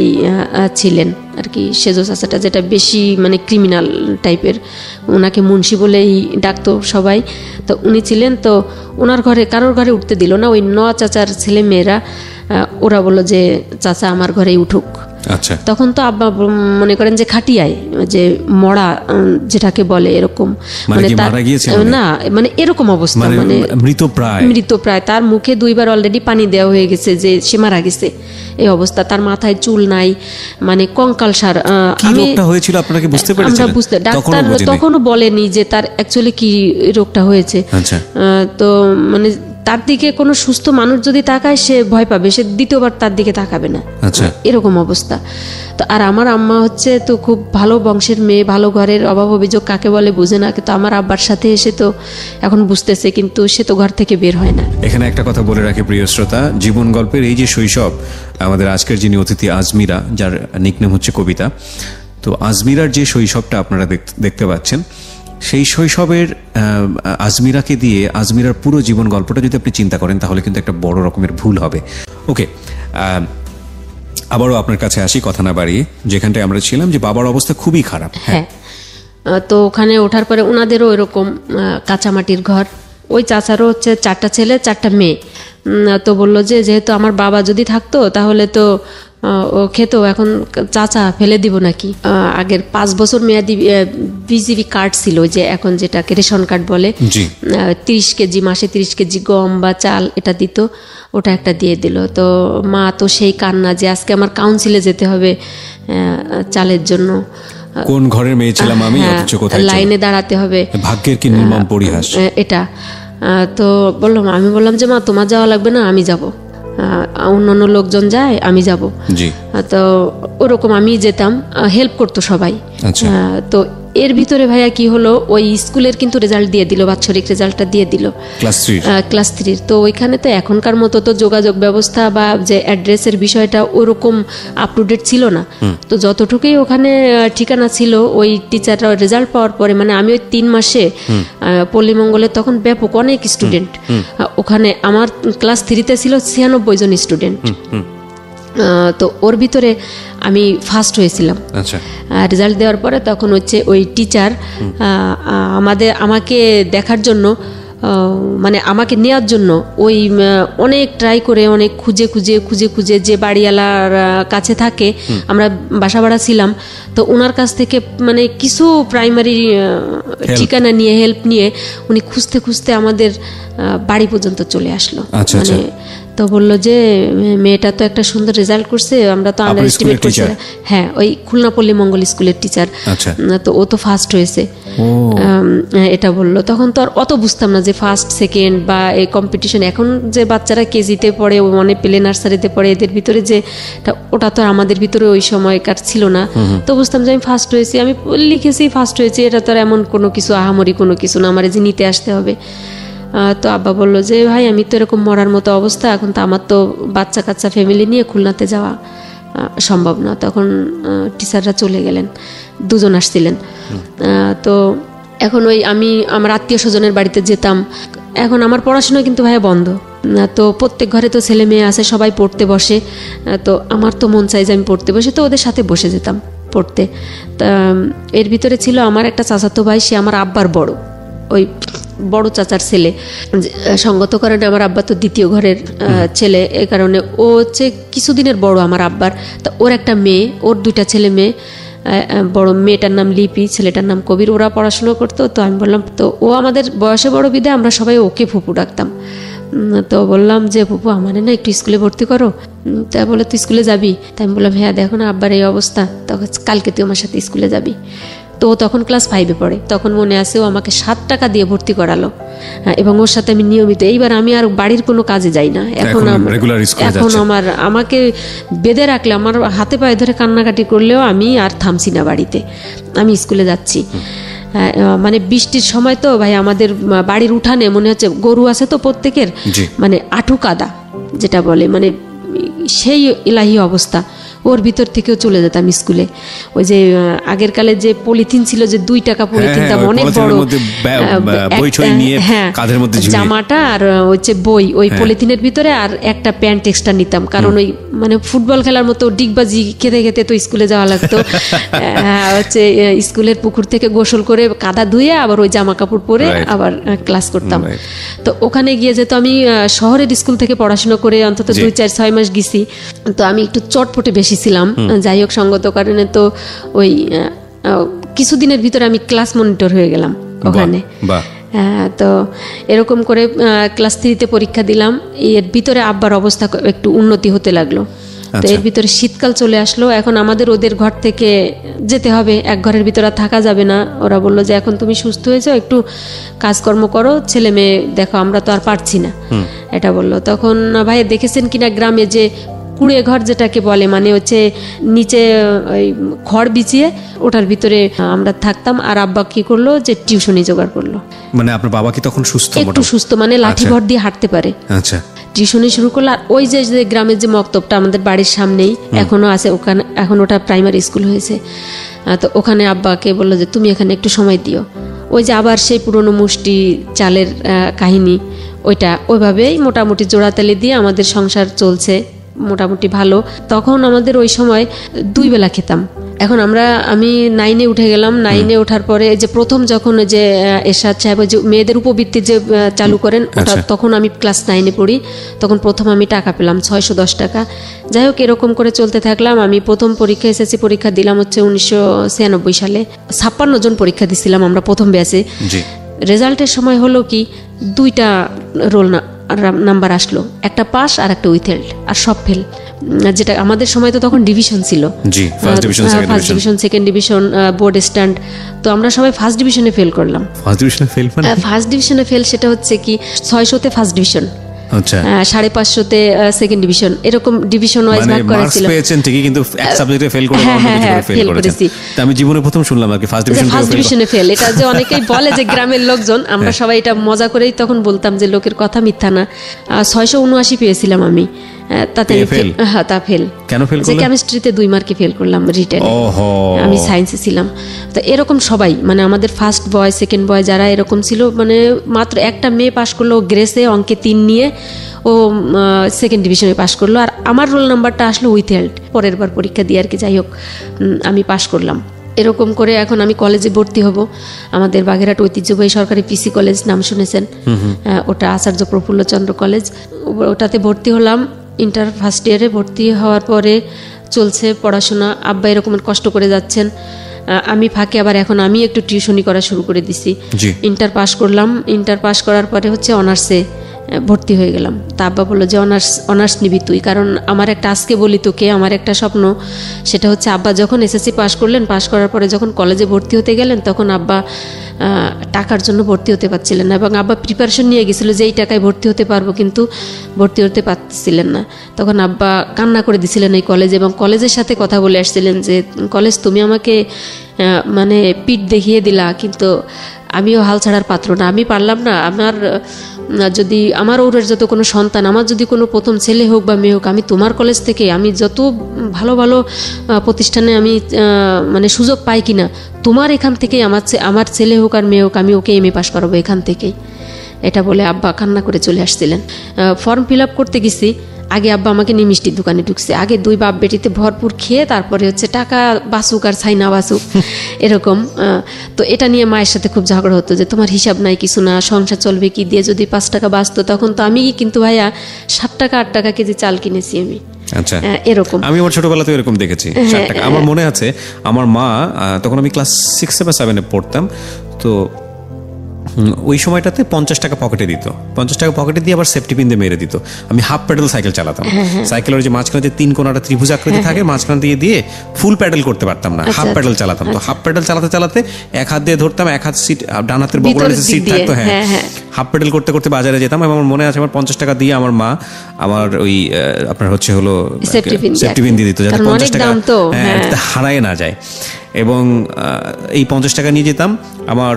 ছিলেন আর কি, সেজো চাচাটা, যেটা বেশি মানে ক্রিমিনাল টাইপের, ওনাকে মুন্সি বলেই ডাকতো সবাই। তো উনি ছিলেন। তো ওনার ঘরে কারোর ঘরে উঠতে দিল না। ওই নোয়া চাচার ছেলে মেয়েরা, ওরা বললো যে চাচা আমার ঘরেই উঠুক। আচ্ছা। তখন তো আব্বা মনে করেন যে খাটিয়ায়, যে মরা যেটাকে বলে, এরকম মানে না, মানে এরকম অবস্থা, মানে মৃতপ্রায়। তার মুখে 2বার অলরেডি পানি দেওয়া হয়ে গেছে, যে সে মারা গেছে এই অবস্থা। তার মাথায় চুল নাই, মানে কঙ্কালসার। হয়েছিল আপনাকে বুঝতে পেরেছেন? আমরা বুঝতে, ডাক্তার তখনও বলেনি যে তার অ্যাকচুয়ালি কি রোগটা হয়েছে। আচ্ছা। তো মানে তার দিকে কোনো সুস্থ মানুষ যদি তাকায় সে ভয় পাবে, সে দ্বিতীয়বার তার দিকে তাকাবে না। আচ্ছা, এরকম অবস্থা। তো আর আমার আম্মা হচ্ছে তো খুব ভালো বংশের মেয়ে, ভালো ঘরের, অভাব অভিযোগ কাকে বলে বুঝে না, কিন্তু আমার আব্বার সাথে এসে তো এখন বুঝতেছে, কিন্তু সে তো ঘর থেকে বের হয় না। এখানে একটা কথা বলে রাখি প্রিয় শ্রোতা, জীবন গল্পের এই যে শৈশব, আমাদের আজকের যিনি অতিথি আজমিরা, যার নিকনেম হচ্ছে কবিতা, তো আজমিরার যে শৈশবটা আপনারা দেখতে পাচ্ছেন, সেই শৈশবের আজমিরাকে দিয়ে আজমিরার পুরো জীবন গল্পটা যদি আপনি চিন্তা করেন তাহলে কিন্তু একটা বড় রকমের ভুল হবে। ওকে, আবারও আপনার কাছে আসি কথা না বাড়িয়ে, যেখানটায় আমরা ছিলাম যে বাবার অবস্থা খুবই খারাপ। হ্যাঁ, তো ওখানে ওঠার পরে ওনাদেরও এরকম কাঁচামাটির ঘর, ওই চাচারও হচ্ছে 4টা ছেলে 4টা মেয়ে। তো বললো যে যেহেতু আমার বাবা যদি থাকতো তাহলে তো ও খেত, এখন চাচা ফেলে দিব নাকি। আগের 5 বছর মেয়াদি বিজিবি কার্ড ছিল, যে এখন যেটাকে রেশন কার্ড বলে, 30 কেজি মাসে 30 কেজি গম বা চাল এটা দিত, ওটা একটা দিয়ে দিল। তো মা তো সেই কান্না যে আজকে আমার কাউন্সিলে যেতে হবে চালের জন্য, কোন ঘরের মেয়ে ছিলাম আমি, অথচ কোথায় লাইনে দাঁড়াতে হবে, ভাগ্যের কি নির্মম পরিহাস এটা। তো আমি বললাম যে মা তোমার যাওয়া লাগবে না, আমি যাব, অন্যান্য লোকজন যায় আমি যাব। তো ওরকম আমি যেতাম, হেল্প করতো সবাই। তো এর ভিতরে ভাইয়া কি হলো, ওই স্কুলের কিন্তু রেজাল্ট দিয়ে দিল, বাৎসরিক রেজাল্টটা দিয়ে দিল ক্লাস 3। তো ওইখানে তো এখনকার মতো তো যোগাযোগ ব্যবস্থা বা যে অ্যাড্রেসের বিষয়টা ওরকম আপ টু ডেট ছিল না। তো যতটুকুই ওখানে ঠিকানা ছিল, ওই টিচাররা রেজাল্ট পাওয়ার পরে, মানে আমি ওই 3 মাসে পল্লীমঙ্গলে তখন ব্যাপক অনেক স্টুডেন্ট, ওখানে আমার ক্লাস 3-তে ছিল 96 জন স্টুডেন্ট। তো ওর ভিতরে আমি ফার্স্ট হয়েছিলাম। রেজাল্ট দেওয়ার পরে তখন হচ্ছে ওই টিচার আমাকে দেখার জন্য, মানে আমাকে নেওয়ার জন্য ওই অনেক ট্রাই করে, অনেক খুঁজে খুঁজে যে বাড়িওয়ালার কাছে থাকে, আমরা বাসা ভাড়া ছিলাম, তো ওনার কাছ থেকে মানে কিছু প্রাইমারি ঠিকানা নিয়ে, হেল্প নিয়ে, উনি খুঁজতে খুঁজতে আমাদের বাড়ি পর্যন্ত চলে আসলো। মানে তো বললো যে মেয়েটা তো একটা সুন্দর রেজাল্ট করছে, আমরা তো আন্ডার এস্টিমেট করছি। হ্যাঁ, ওই খুলনা পল্লী মঙ্গল স্কুলের টিচার, তো ও তো ফার্স্ট হয়েছে, এটা বললো। তখন তো আর অত বুঝতাম না যে ফার্স্ট সেকেন্ড বা এই কম্পিটিশন। এখন যে বাচ্চারা কেজিতে পড়ে, মানে প্লে নার্সারিতে পড়ে, এদের ভিতরে যে ওটা তো আমাদের ভিতরে ওই সময়কার ছিল না। তো বুঝতাম যে আমি ফার্স্ট হয়েছি, আমি লিখেছি ফার্স্ট হয়েছি, এটা তো আর এমন কোনো কিছু আহামরি কোনো কিছু না, আমার যে নিতে আসতে হবে। তো আব্বা বললো যে ভাই আমি তো এরকম মরার মতো অবস্থা, এখন তো আমার তো বাচ্চা কাচ্চা ফ্যামিলি নিয়ে খুলনাতে যাওয়া সম্ভব না। তখন টিচাররা চলে গেলেন, 2 জন আসছিলেন। তো এখন ওই আমি আমার আত্মীয় স্বজনের বাড়িতে যেতাম। এখন আমার পড়াশোনা কিন্তু ভাইয়া বন্ধ, তো প্রত্যেক ঘরে তো ছেলে মেয়ে আছে, সবাই পড়তে বসে। তো আমার তো মন চাই যে আমি পড়তে বসে, তো ওদের সাথে বসে যেতাম পড়তে। তা এর ভিতরে ছিল আমার একটা চাচাতো ভাই, সে আমার আব্বার বড়, ওই বড় চাচার ছেলে। সঙ্গত কারণে আমার আব্বা তো দ্বিতীয় ঘরের ছেলে, এই কারণে ও হচ্ছে কিছুদিনের বড় আমার আব্বার। তো ওর একটা মেয়ে, ওর 2টা ছেলে মেয়ে, বড় মেয়েটার নাম লিপি, ছেলেটার নাম কবির, ওরা পড়াশুনো করতো। তো আমি বললাম, তো ও আমাদের বয়সে বড় বিদায় আমরা সবাই ওকে ফুপু ডাকতাম। তো বললাম যে ফুপু আমারে না একটু স্কুলে ভর্তি করো। তা বলে তুই স্কুলে যাবি? তাই আমি বললাম হ্যাঁ, দেখো না আব্বার এই অবস্থা, তখন কালকে তুই আমার সাথে স্কুলে যাবি। তো তখন ক্লাস 5-এ পড়ে। তখন মনে আছে ও আমাকে 7 টাকা দিয়ে ভর্তি করালো, এবং ওর সাথে আমি নিয়মিত। এইবার আমি আর বাড়ির কোনো কাজে যাই না, এখন আমাকে বেঁধে রাখলে, আমার হাতে পায়ে ধরে কান্নাকাটি করলেও আমি আর থামছি না বাড়িতে, আমি স্কুলে যাচ্ছি। মানে বৃষ্টির সময় তো ভাই আমাদের বাড়ির উঠানে মনে হচ্ছে গরু আছে তো প্রত্যেকের, মানে আঁঠু কাদা যেটা বলে, মানে সেই ইলাহি অবস্থা। ওর ভিতর থেকেও চলে যেতাম স্কুলে। ওই যে আগের কালে যে পলিথিন ছিল, যে 2 টাকা পলিথিন, দাম অনেক বড়, হ্যাঁ, জামাটা আর হচ্ছে বই, ওই পলিথিনের ভিতরে আর একটা প্যান্ট এক্সট্রা নিতাম, কারণ ওই মানে ফুটবল খেলার মতো ডিগবাজি খেতে খেতে তো স্কুলে যাওয়া লাগতো। হচ্ছে স্কুলের পুকুর থেকে গোসল করে কাদা ধুয়ে আবার ওই জামা কাপড় পরে আবার ক্লাস করতাম। তো ওখানে গিয়ে যেহেতু আমি শহরের স্কুল থেকে পড়াশোনা করে অন্তত 2-4-6 মাস গেছি, তো আমি একটু চটপটে বেশি ছিলাম। যাই হোক, সঙ্গত কারণে তো ওই কিছুদিনের ভিতরে আমি ক্লাস মনিটর হয়ে গেলাম ওখানে। তো এরকম করে ক্লাস 3-তে পরীক্ষা দিলাম। এর ভিতরে আব্বার অবস্থা একটু উন্নতি হতে লাগলো। তো এর ভিতরে শীতকাল চলে আসলো, এখন আমাদের ওদের ঘর থেকে যেতে হবে, এক ঘরের ভিতরে থাকা যাবে না। ওরা বললো যে এখন তুমি সুস্থ হয়েছো, একটু কাজকর্ম করো, ছেলে মেয়ে দেখো, আমরা তো আর পারছি না, এটা বললো। তখন ভাই দেখেছেন কিনা গ্রামে যে কুড়ে ঘর যেটাকে বলে, মানে হচ্ছে নিচে ওই খড় বিছিয়ে ওটার ভিতরে আমরা থাকতাম। আর আব্বা কি করলো যে টিউশনি জোগাড় করলো। মানে আপনার বাবা কি তখন সুস্থ? একটু সুস্থ, মানে লাঠি ভর দিয়ে হাঁটতে পারে। আচ্ছা, টিউশনি শুরু করলো। আর ওই যে গ্রামের যে মক্তবটা আমাদের বাড়ির সামনেই এখনো আছে, ওখানে এখন ওটা প্রাইমারি স্কুল হয়েছে। তো ওখানে আব্বাকে বললো যে তুমি এখানে একটু সময় দিও। ওই যে আবার সেই পুরনো মুষ্টি চালের কাহিনী, ওইটা ওইভাবেই মোটামুটি জোড়াতালি দিয়ে আমাদের সংসার চলছে মোটামুটি ভালো। তখন আমাদের ওই সময় 2 বেলা খেতাম। এখন আমি 9-এ উঠে গেলাম। 9-এ ওঠার পরে যে প্রথম যখন যে এরশাদ সাহেব যে মেয়েদের উপবৃত্তি যে চালু করেন, ওটা তখন আমি ক্লাস 9-এ পড়ি। তখন প্রথম আমি টাকা পেলাম 610 টাকা। যাই হোক, এরকম করে চলতে থাকলাম। আমি প্রথম পরীক্ষা এসএসসি পরীক্ষা দিলাম হচ্ছে 1996 সালে। 56 জন পরীক্ষা দিছিলাম আমরা প্রথম ব্যাচে। রেজাল্টের সময় হলো কি 2টা রোল নাম্বার আসলো, একটা পাস আর একটা উইথহেল্ড, আর সব ফেল। যেটা আমাদের সময় তো তখন ডিভিশন ছিল, first division, second division, board stand. তো আমরা সবাই ফার্স্ট ডিভিশনে ফেল করলাম। ফার্স্ট ডিভিশনে ফেল সেটা হচ্ছে কি 600-তে ফার্স্ট ডিভিশন, 550-তে সেকেন্ড ডিভিশন, এরকম ডিভিশন ওয়াইজ ভাগ করা ছিল। মার্কস পেয়েছেন ঠিকই, কিন্তু এক সাবজেক্টে ফেল করে অন্য কিছুতে ফেল করেছেন। আমি জীবনে প্রথম শুনলাম আর কি ফার্স্ট ডিভিশনে ফেল। এটা যে অনেকেই বলে যে গ্রামের লোকজন, আমরা সবাই এটা মজা করেই তখন বলতাম যে লোকের কথা মিথ্যা না। 679 পেয়েছিলাম আমি, তাতে তা ফেল। কেন ফেল করলেন? কেমিস্ট্রিতে 2 মার্কে ফেল করলাম রিটেনে, আমি সায়েন্সে ছিলাম। তো এরকম সবাই, মানে আমাদের ফার্স্ট বয় সেকেন্ড বয় যারা এরকম ছিল, মানে মাত্র একটা মেয়ে পাশ করলো গ্রেসে, অঙ্কে 3 নিয়ে, ও সেকেন্ড ডিভিশনে পাশ করলো। আর আমার রোল নাম্বারটা আসলো উইথহেল্ড, পরের বার পরীক্ষা দিয়ে আর কি। যাই হোক, আমি পাশ করলাম। এরকম করে এখন আমি কলেজে ভর্তি হব। আমাদের বাগেরহাট ঐতিহ্যবাহী সরকারি পিসি কলেজ, নাম শুনেছেন? ওটা আচার্য প্রফুল্লচন্দ্র কলেজ, ওটাতে ভর্তি হলাম। ইন্টার ফার্স্ট ইয়ারে ভর্তি হওয়ার পরে চলছে পড়াশোনা। আব্বা এরকম কষ্ট করে যাচ্ছেন, আমি ফাঁকে আবার এখন আমি একটু টিউশনি করা শুরু করে দিছি। ইন্টার পাস করলাম। ইন্টার পাস করার পরে হচ্ছে অনার্সে ভর্তি হয়ে গেলাম। তা আব্বা বললো যে অনার্স নিবি তুই, কারণ আমার একটা, আজকে বলি তোকে, আমার একটা স্বপ্ন। সেটা হচ্ছে আব্বা যখন এসএসসি পাস করলেন, পাস করার পরে যখন কলেজে ভর্তি হতে গেলেন, তখন আব্বা টাকার জন্য ভর্তি হতে পারছিলেন না, এবং আব্বা প্রিপারেশন নিয়ে গেছিলো যে এই টাকায় ভর্তি হতে পারবো, কিন্তু ভর্তি হতে পারছিলেন না। তখন আব্বা কান্না করে দিছিলেন এই কলেজে, এবং কলেজের সাথে কথা বলে আসছিলেন যে কলেজ তুমি আমাকে মানে পিঠ দেখিয়ে দিলা, কিন্তু আমিও হাল ছাড়ার পাত্র না, আমি পারলাম না। যদি আমার ওরের যত কোনো সন্তান, আমার যদি কোনো প্রথম ছেলে হোক বা মেয়ে হোক, আমি তোমার কলেজ থেকে আমি যত ভালো ভালো প্রতিষ্ঠানে আমি মানে সুযোগ পাই কিনা, তোমার এখান থেকেই আমার ছেলে হোক আর মেয়ে হোক, আমি ওকে এমএ পাস করাবো এখান থেকেই। এটা বলে আব্বা কান্না করে চলে আসছিলেন। ফর্ম ফিল আপ করতে গেছি, আগে আব্বা আমাকে নিয়ে মিষ্টির দোকানে ঢুকছে। আগে 2 বাপ বেটিতে ভরপুর খেয়ে তারপরে হচ্ছে টাকা বাসুক আর ছাই না বাসুক এরকম। তো এটা নিয়ে মায়ের সাথে খুব ঝগড়া হতো যে তোমার হিসাব নাই কিছু না, সংসার চলবে কি দিয়ে, যদি 5 টাকা বাঁচতো। তখন তো আমি কিন্তু ভাইয়া 7 টাকা 8 টাকা কেজি চাল কিনেছি আমি। আচ্ছা, এরকম আমি আমার ছোটবেলাতে এরকম দেখেছি 7 টাকা। আমার মনে আছে আমার মা, তখন আমি ক্লাস 6 বা 7-এ পড়তাম, তো ওই সময়টাতে 50 টাকা পকেটে দিত। 50 টাকা পকেটে দিয়ে আবার সেফটি পিন দিয়ে মেরে দিত। আমি হাফ প্যাডেল সাইকেল চালাতাম। সাইকেলের যে মাঝখানে যে 3 কোণাটা ত্রিভুজ আকৃতি থাকে, মাঝখান দিয়ে ফুল প্যাডেল করতে পারতাম না, হাফ প্যাডেল চালাতাম। তো হাফ প্যাডেল চালাতে চালাতে এক হাত দিয়ে ধরতাম, এক হাত সিট, ডান হাতের বগলের যে সিট থাকতো, হাফ প্যাডেল করতে করতে বাজারে যেতাম। এবং আমার মনে আছে আমার 50 টাকা দিয়ে আমার মা আমার ওই আপনার হচ্ছে হলো সেফটি পিন দিয়ে দিত, যাতে 50 টাকা হারায় না যায়। এবং এই 50 টাকা নিয়ে যেতাম। আমার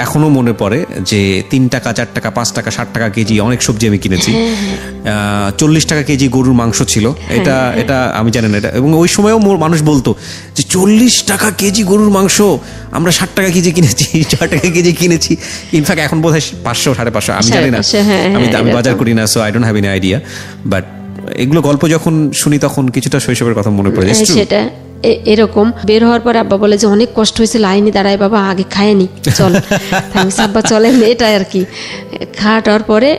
এখনো মনে পড়ে যে 3 টাকা 4 টাকা 5 টাকা 60 টাকা কেজি অনেক সবজি আমি কিনেছি। 40 টাকা কেজি গরুর মাংস ছিল, এটা আমি জানি না এটা। এবং ওই সময়ও মানুষ বলতো যে 40 টাকা কেজি গরুর মাংস আমরা 60 টাকা কেজি কিনেছি, 4 টাকা কেজি কিনেছি। ইনফ্যাক্ট এখন বোধহয় 500 550, আমি জানি না, আমি বাজার করি না, so I don't have any idea. But এগুলো গল্প যখন শুনি তখন কিছুটা শৈশবের কথা মনে পড়ে যায়। সেটা এরকম বের হওয়ার পরে আব্বা বলে যে অনেক কষ্ট হয়েছে, লাইনে দাঁড়ায় বাবা, আগে খায়নি, চল। আব্বা চলেন, এটা আর কি। খাওয়াটার পরে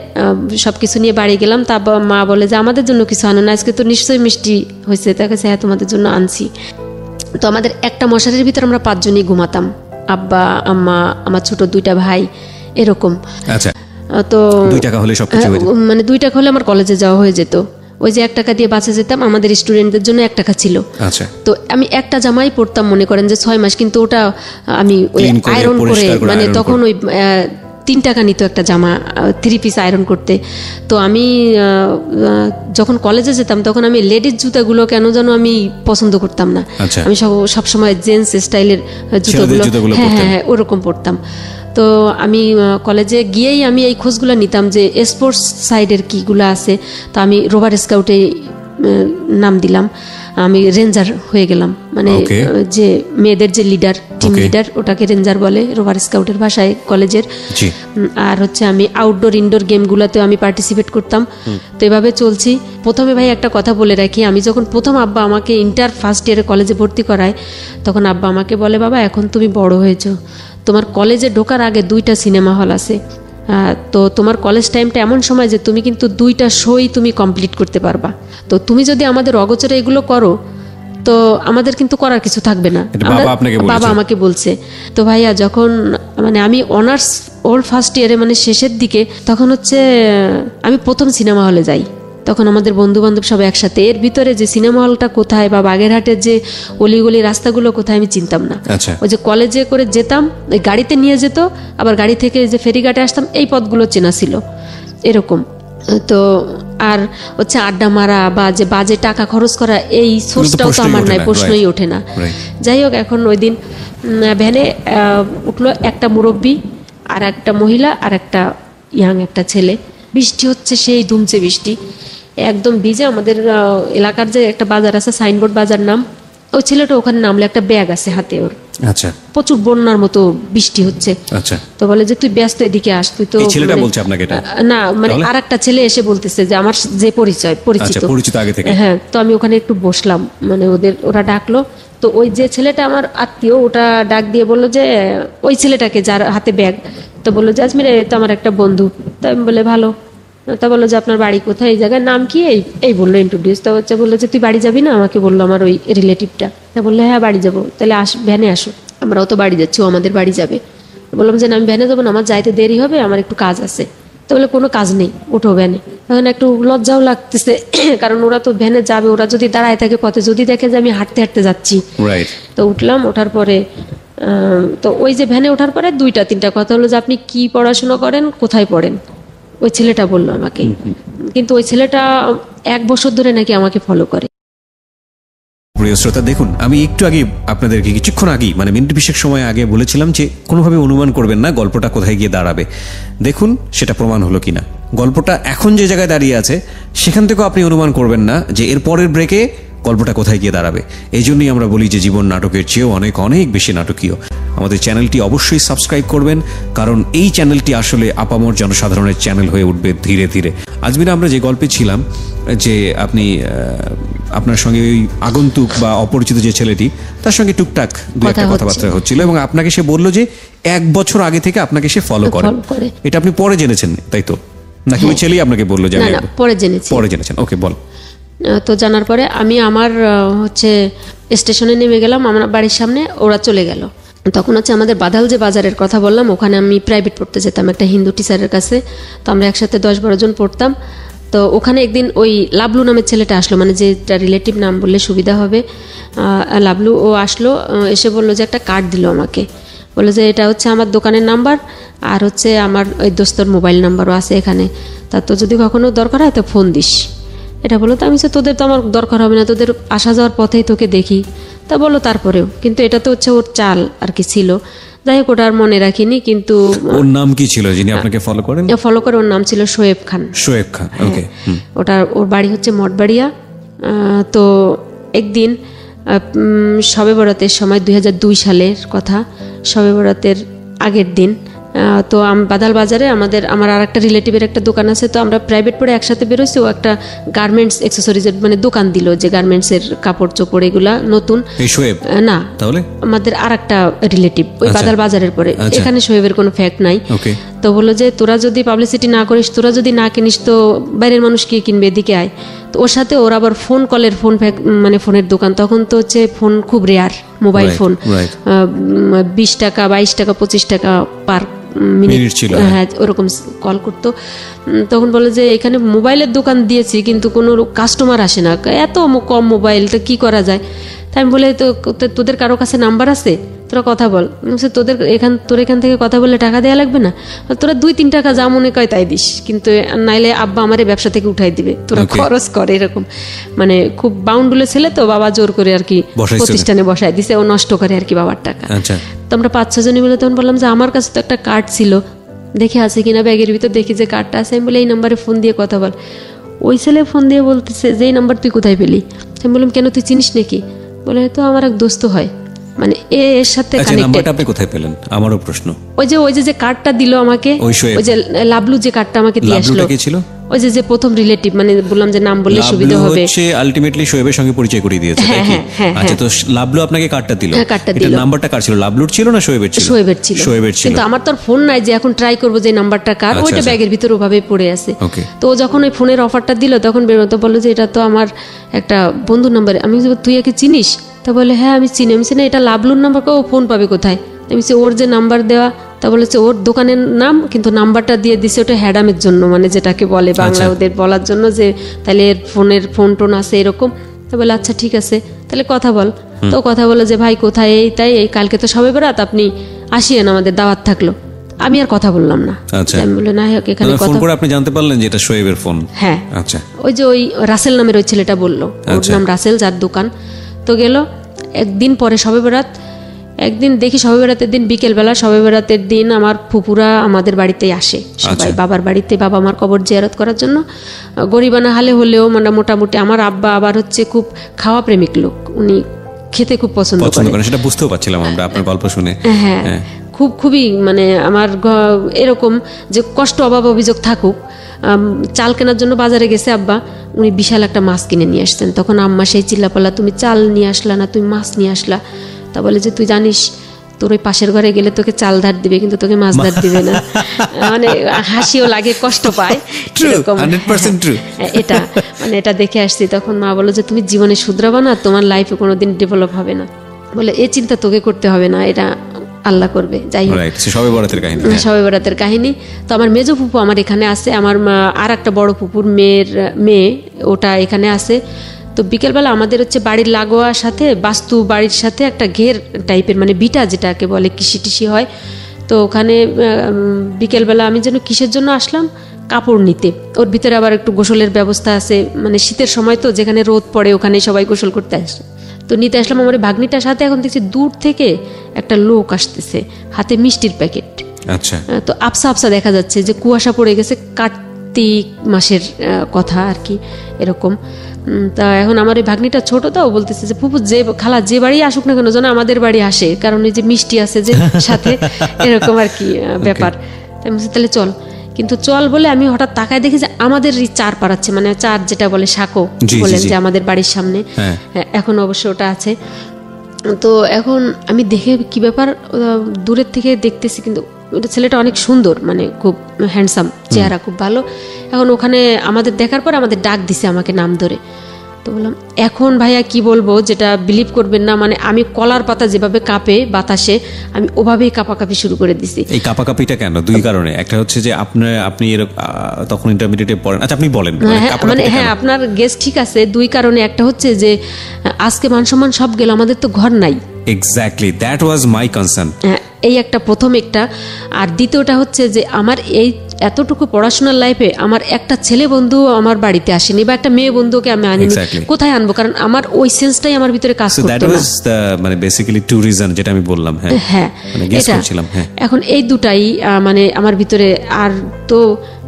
সবকিছু নিয়ে বাড়ি গেলাম। তা আব্বা মা বলে যে আমাদের জন্য কিছু আনো না, আজকে তো নিশ্চয়ই মিষ্টি হয়েছে। তাকে হ্যাঁ তোমাদের জন্য আনছি। তো আমাদের একটা মশারির ভিতরে আমরা 5 জনই ঘুমাতাম, আব্বা আম্মা আমার ছোট 2টা ভাই এরকম। আচ্ছা, তো 2 টাকা হলে সবকিছু, মানে 2 টাকা হলে আমার কলেজে যাওয়া হয়ে যেত। ওই যে 1 টাকা দিয়ে বাসে যেতাম, আমাদের স্টুডেন্টদের জন্য 1 টাকা ছিল। আচ্ছা, তো আমি একটা জামাই পরতাম মনে করেন যে 6 মাস, কিন্তু ওটা আমি ওই আয়রন করে, মানে তখন ওই 3 টাকা নিত একটা জামা 3 পিস আয়রন করতে। তো আমি যখন কলেজে যেতাম তখন আমি লেডিস জুতাগুলো কেন যেন আমি পছন্দ করতাম না। আমি সবসময় জেন্টস স্টাইলের জুতোগুলো হ্যাঁ ওরকম পরতাম। তো আমি কলেজে গিয়েই আমি এই খোঁজগুলো নিতাম যে স্পোর্টস সাইডের কীগুলো আছে। তো আমি রোভার স্কাউটে নাম দিলাম, আমি রেঞ্জার হয়ে গেলাম, মানে যে মেয়েদের যে লিডার, টিম লিডার, ওটাকে রেঞ্জার বলে রোভার স্কাউটের ভাষায় কলেজের। আর হচ্ছে আমি আউটডোর ইনডোর গেমগুলোতে আমি পার্টিসিপেট করতাম। তো এভাবে চলছি। প্রথমে ভাই একটা কথা বলে রাখি, আমি যখন প্রথম আব্বা আমাকে ইন্টার ফার্স্ট ইয়ারে কলেজে ভর্তি করায়, তখন আব্বা আমাকে বলে, বাবা এখন তুমি বড় হয়েছো, তোমার কলেজে ঢোকার আগে 2টা সিনেমা হল আছে, তো তোমার কলেজ টাইমটা এমন সময় যে তুমি কিন্তু 2টা শোই তুমি কমপ্লিট করতে পারবা। তো তুমি যদি আমাদের অগোচরে এগুলো করো তো আমাদের কিন্তু করার কিছু থাকবে না। বাবা আমাকে বলছে। তো ভাইয়া যখন মানে আমি অনার্স ওল্ড ফার্স্ট ইয়ারে মানে শেষের দিকে, তখন হচ্ছে আমি প্রথম সিনেমা হলে যাই। তখন আমাদের বন্ধু বান্ধব সব একসাথে, এর ভিতরে যে সিনেমা হলটা কোথায় বা বাগেরহাটের যে অলিগলি রাস্তাগুলো কোথায় আমি চিনতাম না। ওই যে কলেজে করে যেতাম, ওই গাড়িতে নিয়ে যেত, আবার গাড়ি থেকে যে ফেরিঘাটে আসতাম, এই পথগুলো চেনা ছিল এরকম। তো আর হচ্ছে আড্ডা মারা বা যে বাজে টাকা খরচ করা, এই সোর্সটাও তো আমার নাই, প্রশ্নই ওঠে না। যাই হোক, এখন ওই দিন ভ্যানে উঠলো একটা মুরব্বী আর একটা মহিলা আর একটা ইয়াং একটা ছেলে। বৃষ্টি হচ্ছে, সেই ধুমছে বৃষ্টি, একদম ভিজে। আমাদের এলাকার যে একটা বাজার আছে, সাইনবোর্ড বাজার নাম, ওই ছেলেটা ওখানে নামলে একটা ব্যাগ আছে হাতে ওর। আচ্ছা, প্রচুর বন্যার মতো বৃষ্টি হচ্ছে। আচ্ছা, তো বলে যে তুই ব্যস্ত, এদিকে আস। তুই তো ছেলেটা বলছে আপনাকে এটা না, মানে আরেকটা ছেলে এসে বলতেছে যে আমার যে পরিচিত আগে থেকে। হ্যাঁ, তো আমি ওখানে একটু বসলাম, মানে ওরা ডাকলো। তো ওই যে ছেলেটা আমার আত্মীয়, ওটা ডাক দিয়ে বললো যে ওই ছেলেটাকে যার হাতে ব্যাগ, তো বললো যে আজমির তো আমার একটা বন্ধু। তো আমি বলে ভালো। তা বললো যে আপনার বাড়ি কোথায়, এই জায়গার নাম কি, এই বললো ইন্ট্রোডিউস। তা হচ্ছে বললো যে তুই বাড়ি যাবি না, আমাকে বললো আমার ওই রিলেটিভটা। তা বললো হ্যাঁ বাড়ি যাবো। তাহলে ভ্যানে আসো, আমরাও তো বাড়ি যাচ্ছি, ও আমাদের বাড়ি যাবে। বললাম যে না, আমি ভ্যানে যাবো না, আমার যাইতে দেরি হবে, আমার একটু কাজ আছে। তো বলে কোনো কাজ নেই, ওঠো ভ্যানে। এখন একটু লজ্জাও লাগতেছে, কারণ ওরা তো ভ্যানে যাবে, ওরা যদি দাঁড়ায় থাকে পথে, যদি দেখে যে আমি হাঁটতে হাঁটতে যাচ্ছি। তো উঠলাম, ওঠার পরে তো ওই যে ভ্যানে ওঠার পরে 2-3টা কথা হলো যে আপনি কি পড়াশোনা করেন, কোথায় পড়েন, ওই ছেলেটা বললো আমাকে। কিন্তু ওই ছেলেটা 1 বছর ধরে নাকি আমাকে ফলো করে। প্রিয় শ্রোতা, দেখুন, আমি একটু আগে আপনাদেরকে কিছুক্ষণ আগে, মানে মিনিট 20 সময় আগে বলেছিলাম যে কোনোভাবে অনুমান করবেন না গল্পটা কোথায় গিয়ে দাঁড়াবে। দেখুন সেটা প্রমাণ হলো কিনা। গল্পটা এখন যে জায়গায় দাঁড়িয়ে আছে সেখান থেকেও আপনি অনুমান করবেন না যে এর পরের ব্রেকে গল্পটা কোথায় গিয়ে দাঁড়াবে। এই জন্যই আমরা বলি যে জীবন নাটকের চেয়েও অনেক অনেক বেশি নাটকীয়। আমাদের চ্যানেলটি অবশ্যই সাবস্ক্রাইব করবেন, কারণ এই চ্যানেলটি আসলে আপামর জনসাধারণের চ্যানেল হয়ে উঠবে ধীরে ধীরে। আজমিরা, আমরা যে গল্পে ছিলাম যে আপনি আপনার সঙ্গে ওই আগন্তুক বা অপরিচিত যে ছেলেটি, তার সঙ্গে টুকটাক 2-1টা কথাবার্তা হচ্ছিল এবং আপনাকে সে বলল যে 1 বছর আগে থেকে আপনাকে সে ফলো করে। এটা আপনি পরে জেনেছেন তাই তো, নাকি ওই ছেলেই আপনাকে বললো? যে পরে জেনেছেন। ওকে, বল। তো জানার পরে আমি আমার হচ্ছে স্টেশনে নেমে গেলাম, আমার বাড়ির সামনে, ওরা চলে গেল। তখন হচ্ছে আমাদের বাদাল যে বাজারের কথা বললাম, ওখানে আমি প্রাইভেট পড়তে যেতাম একটা হিন্দু টিচারের কাছে। তো আমরা একসাথে 10-12 জন পড়তাম। তো ওখানে একদিন ওই লাবলু নামের ছেলেটা আসলো, মানে যেটা রিলেটিভ নাম বললে সুবিধা হবে, লাবলু। ও আসলো, এসে বললো যে একটা কার্ড দিল আমাকে, বললো যে এটা হচ্ছে আমার দোকানের নাম্বার, আর হচ্ছে আমার ওই দোস্তর মোবাইল নাম্বারও আছে এখানে, তা তো যদি কখনো দরকার হয় তো ফোন দিস। এটা বলো। তো আমি যে তোদের তো আমার দরকার হবে না, তোদের আসা যাওয়ার পথেই তোকে দেখি। তা বললো তারপরেও, কিন্তু এটা তো হচ্ছে ওর চাল আর কি ছিল। যাই হোক, ওটা আর মনে রাখিনি। কিন্তু ওর নাম কি ছিল যিনি আপনাকে ফলো করেন? ফলো করে ওর নাম ছিল শোয়েব খান। ওকে। ওর বাড়ি হচ্ছে মঠবাড়িয়া। তো একদিন শবে বরাতের সময়, 2002 সালের কথা, শবে বরাতের আগের দিন, তো বাদাল বাজারে আমার আর একটা রিলেটিভের একটা দোকান আছে। তো আমরা প্রাইভেট পড়ে একসাথে বেরোইছি। ও একটা গার্মেন্টস অ্যাক্সেসরিজের মানে দোকান দিল, যে গার্মেন্টসের কাপড় চোপড় এগুলা নতুন। না, তাহলে আমাদের আর একটা রিলেটিভ ওই বাদাল বাজারের পরে, এখানে শোয়েবের কোনো ফ্যাক্ট নাই। তো বললো যে তোরা যদি পাবলিসিটি না করিস, তোরা যদি না কিনিস তো বাইরের মানুষ কি কিনবে, এদিকে আয়। তো ওর সাথে ওর আবার মানে ফোনের দোকান, তখন তো হচ্ছে ফোন খুব রেয়ার, মোবাইল ফোন 20 টাকা 22 টাকা 25 টাকা পার মিনিট ছিল, হ্যাঁ ওরকম কল করতো। তখন বলে যে এখানে মোবাইলের দোকান দিয়েছি কিন্তু কোনো কাস্টমার আসে না, এত কম মোবাইলটা কি করা যায়। তাই আমি বলে তো তোদের কারো কাছে নাম্বার আছে, তোরা কথা বল। তোর এখান থেকে কথা বললে টাকা দেওয়া লাগবে না, তোরা 2-3 টাকা যা মনে কয় তাই দিস, কিন্তু নাইলে আব্বা আমারে ব্যবসা থেকে উঠাই দিবে, তোরা খরচ করে। এরকম মানে খুব বাউন্ডুলে ছেলে তো, বাবা জোর করে আর কি প্রতিষ্ঠানে বসায় দিছে, ও নষ্ট করে আর কি বাবার টাকা। তো আমরা 5-6 জনে মিলে তখন বললাম যে আমার কাছে তো একটা কার্ড ছিল, দেখে আছে কিনা ব্যাগের ভিতর, দেখি যে কার্ডটা আছে। আমি বলে এই নাম্বারে ফোন দিয়ে কথা বল। ওই ছেলে ফোন দিয়ে বলতেছে যে এই নাম্বার তুই কোথায় পেলি? আমি বললাম কেন, তুই চিনিস নাকি? বলে তো আমার এক দোস্ত হয়, মানে এর সাথে কানেক্টেড। আপনি কোথায় পেলেন? আমারও প্রশ্ন। ওই যে কার্ডটা দিল আমাকে, ওই যে লাবলু যে কার্ডটা আমাকে দিয়ে আসলো, ওই যে প্রথম রিলেটিভ, মানে বললাম যে নাম বললে সুবিধা হবে, সে আলটিমেটলি শোয়েবের সঙ্গে পরিচয় করিয়ে দিয়েছে। আচ্ছা, তো লাবলু আপনাকে কার্ডটা দিল, এটা নাম্বারটা কার ছিল? লাবলুর ছিল না শোয়েবের ছিল? শোয়েবের ছিল, কিন্তু আমার তো ফোন নাই যে এখন ট্রাই করবো যে নাম্বারটা কার, ওইটা ব্যাগের ভিতর ওভাবে পড়ে আছে। তো যখন ওই ফোনের অফারটা দিল তখন বেরোতে বললো যে এটা তো আমার একটা বন্ধুর নাম্বার। আমি তুই একে চিনিস? তা বলে হ্যাঁ আমি চিনি। আমি চিনি, এটা লাবলুর নাম্বার, ও ফোন পাবে কোথায়? আমি ওর যে নাম্বার দেওয়া, তা বলেছে ওর দোকানের নাম, কিন্তু নাম্বারটা দিয়ে দিছে ওটা হ্যাডামের জন্য, মানে যেটাকে বলে বাংলা ওদের বলার জন্য যে তাহলে এর ফোন টোন আছে এরকম। তা বলে আচ্ছা ঠিক আছে তাহলে কথা বল। তো কথা বলে যে ভাই কোথায়, এই তাই, এই কালকে তো সবে বরাত, আপনি আসিয়েন, আমাদের দাওয়াত থাকলো। আমি আর কথা বললাম না। আমি বলে না এখানে কথা করে আপনি জানতে পারলেন যে এটা শোয়েবের ফোন? হ্যাঁ। আচ্ছা, ওই যে ওই রাসেল নামের ওই ছেলেটা বললো, ওর নাম রাসেল, যার দোকান। তো গেল একদিন পরে সবে বরাত, একদিন দেখি সবে বরাতের দিন বিকেলবেলা, সবে বরাতের দিন আমার ফুপুরা আমাদের বাড়িতেই আসে সবাই, বাবার বাড়িতে, বাবা আমার কবর জিয়ারত করার জন্য। গরিবানা হালে হলেও মানে মোটামুটি, আমার আব্বা আবার হচ্ছে খুব খাওয়া প্রেমিক লোক, উনি খেতে খুব পছন্দ করেন, সেটা বুঝতেও পারছিলাম আমরা আপনার গল্প শুনে। হ্যাঁ, খুবই মানে আমার এরকম যে কষ্ট অভাব অভিযোগ থাকুক, চাল কেনার জন্য বাজারে গেছে আব্বা, উনি বিশাল একটা মাছ কিনে নিয়ে আসছেন। তখন আম্মা সেই চিল্লাপাল্লা, তুমি চাল নিয়ে আসলা না, তুমি মাছ নিয়ে আসলা। তা বলে যে তুই জানিস তোর ওই পাশের ঘরে গেলে তোকে চাল ধার দিবে কিন্তু তোকে মাছ ধার দিবে না। মানে হাসিও লাগে, কষ্ট পায়, এটা মানে এটা দেখে আসছি। তখন মা বললো যে তুমি জীবনে শুধরাবা না, তোমার লাইফে কোনোদিন ডেভেলপ হবে না, বলে এই চিন্তা তোকে করতে হবে না, এটা আল্লাহ করবে। যাই হোক, সবে বরাতের কাহিনী। তো আমার মেজো ফুপু আমার এখানে আছে, আমার আর একটা বড় ফুপুর মেয়ে ওটা এখানে আছে। তো বিকেলবেলা আমাদের হচ্ছে বাড়ির লাগোয়ার সাথে, বাস্তু বাড়ির সাথে একটা ঘের টাইপের, মানে বিটা যেটাকে বলে, কৃষি টিসি হয়। তো ওখানে বিকেলবেলা আমি যেন কিসের জন্য আসলাম, কাপড় নিতে। ওর ভিতরে আবার একটু গোসলের ব্যবস্থা আছে, মানে শীতের সময় তো যেখানে রোদ পড়ে ওখানে সবাই গোসল করতে আসে। তো নিতে আসলাম আমার ভাগ্নিটার সাথে। এখন দেখছি দূর থেকে একটা লোক আসতেছে, হাতে মিষ্টির প্যাকেট। আচ্ছা, তো আবসা আবসা দেখা যাচ্ছে যে কুয়াশা পড়ে গেছে, কার্তিক মাসের কথা আর কি এরকম। তা এখন আমার এই ভাগ্নিটা ছোট, তো বলতেছে যে ফুপু যে খালা যে বাড়ি আসুক না কেন যেন আমাদের বাড়ি আসে, কারণ এই যে মিষ্টি আছে যে সাথে, এরকম আর কি ব্যাপার। তাহলে চল, কিন্তু চল বলে আমি হঠাৎ তাকায় দেখি যে আমাদের চার পাড়াচ্ছে, মানে চার যেটা বলে সাঁকো বলেন যে আমাদের বাড়ির সামনে, এখন অবশ্য ওটা আছে। তো এখন আমি দেখে কি ব্যাপার, দূরের থেকে দেখতেছি, কিন্তু ছেলেটা অনেক সুন্দর, মানে খুব হ্যান্ডসাম, চেহারা খুব ভালো। এখন ওখানে আমাদের দেখার পর আমাদের ডাক দিছে আমাকে নাম ধরে। তো বললাম এখন ভাইয়া কি বলবো, যেটা বিলিভ করবেন না, মানে আমি কলার পাতা যেভাবে কাঁপে বাতাসে, আমি ওভাবেই কাঁপাকাঁপি শুরু করে দিছি। এই কাঁপাকাঁপিটা কেন? দুই কারণে। একটা হচ্ছে যে আপনি তখন ইন্টারমিডিয়েটে পড়েন। আচ্ছা, আপনি বলেন। মানে হ্যাঁ, আপনার গেস ঠিক আছে। দুই কারণে। একটা হচ্ছে যে আজকে মান সম্মান সব গেল, আমাদের তো ঘর নাই। Exactly, that was my concern. এই একটা প্রথম একটা। আর দ্বিতীয়টা হচ্ছে যে আমার এই এতটুকু পড়াশোনার লাইফে আমার একটা ছেলে বন্ধু আমার বাড়িতে আসেনি, বা একটা মেয়ে বন্ধুকে আমি আনিনি। কোথায় আনবো? কারণ আমার ওই সেন্সটাই আমার ভিতরে কাজ করতো না। মানে বেসিক্যালি টু রিজন যেটা আমি বললাম। হ্যাঁ, এটা এখন এই দুটাই মানে আমার ভিতরে। আর তো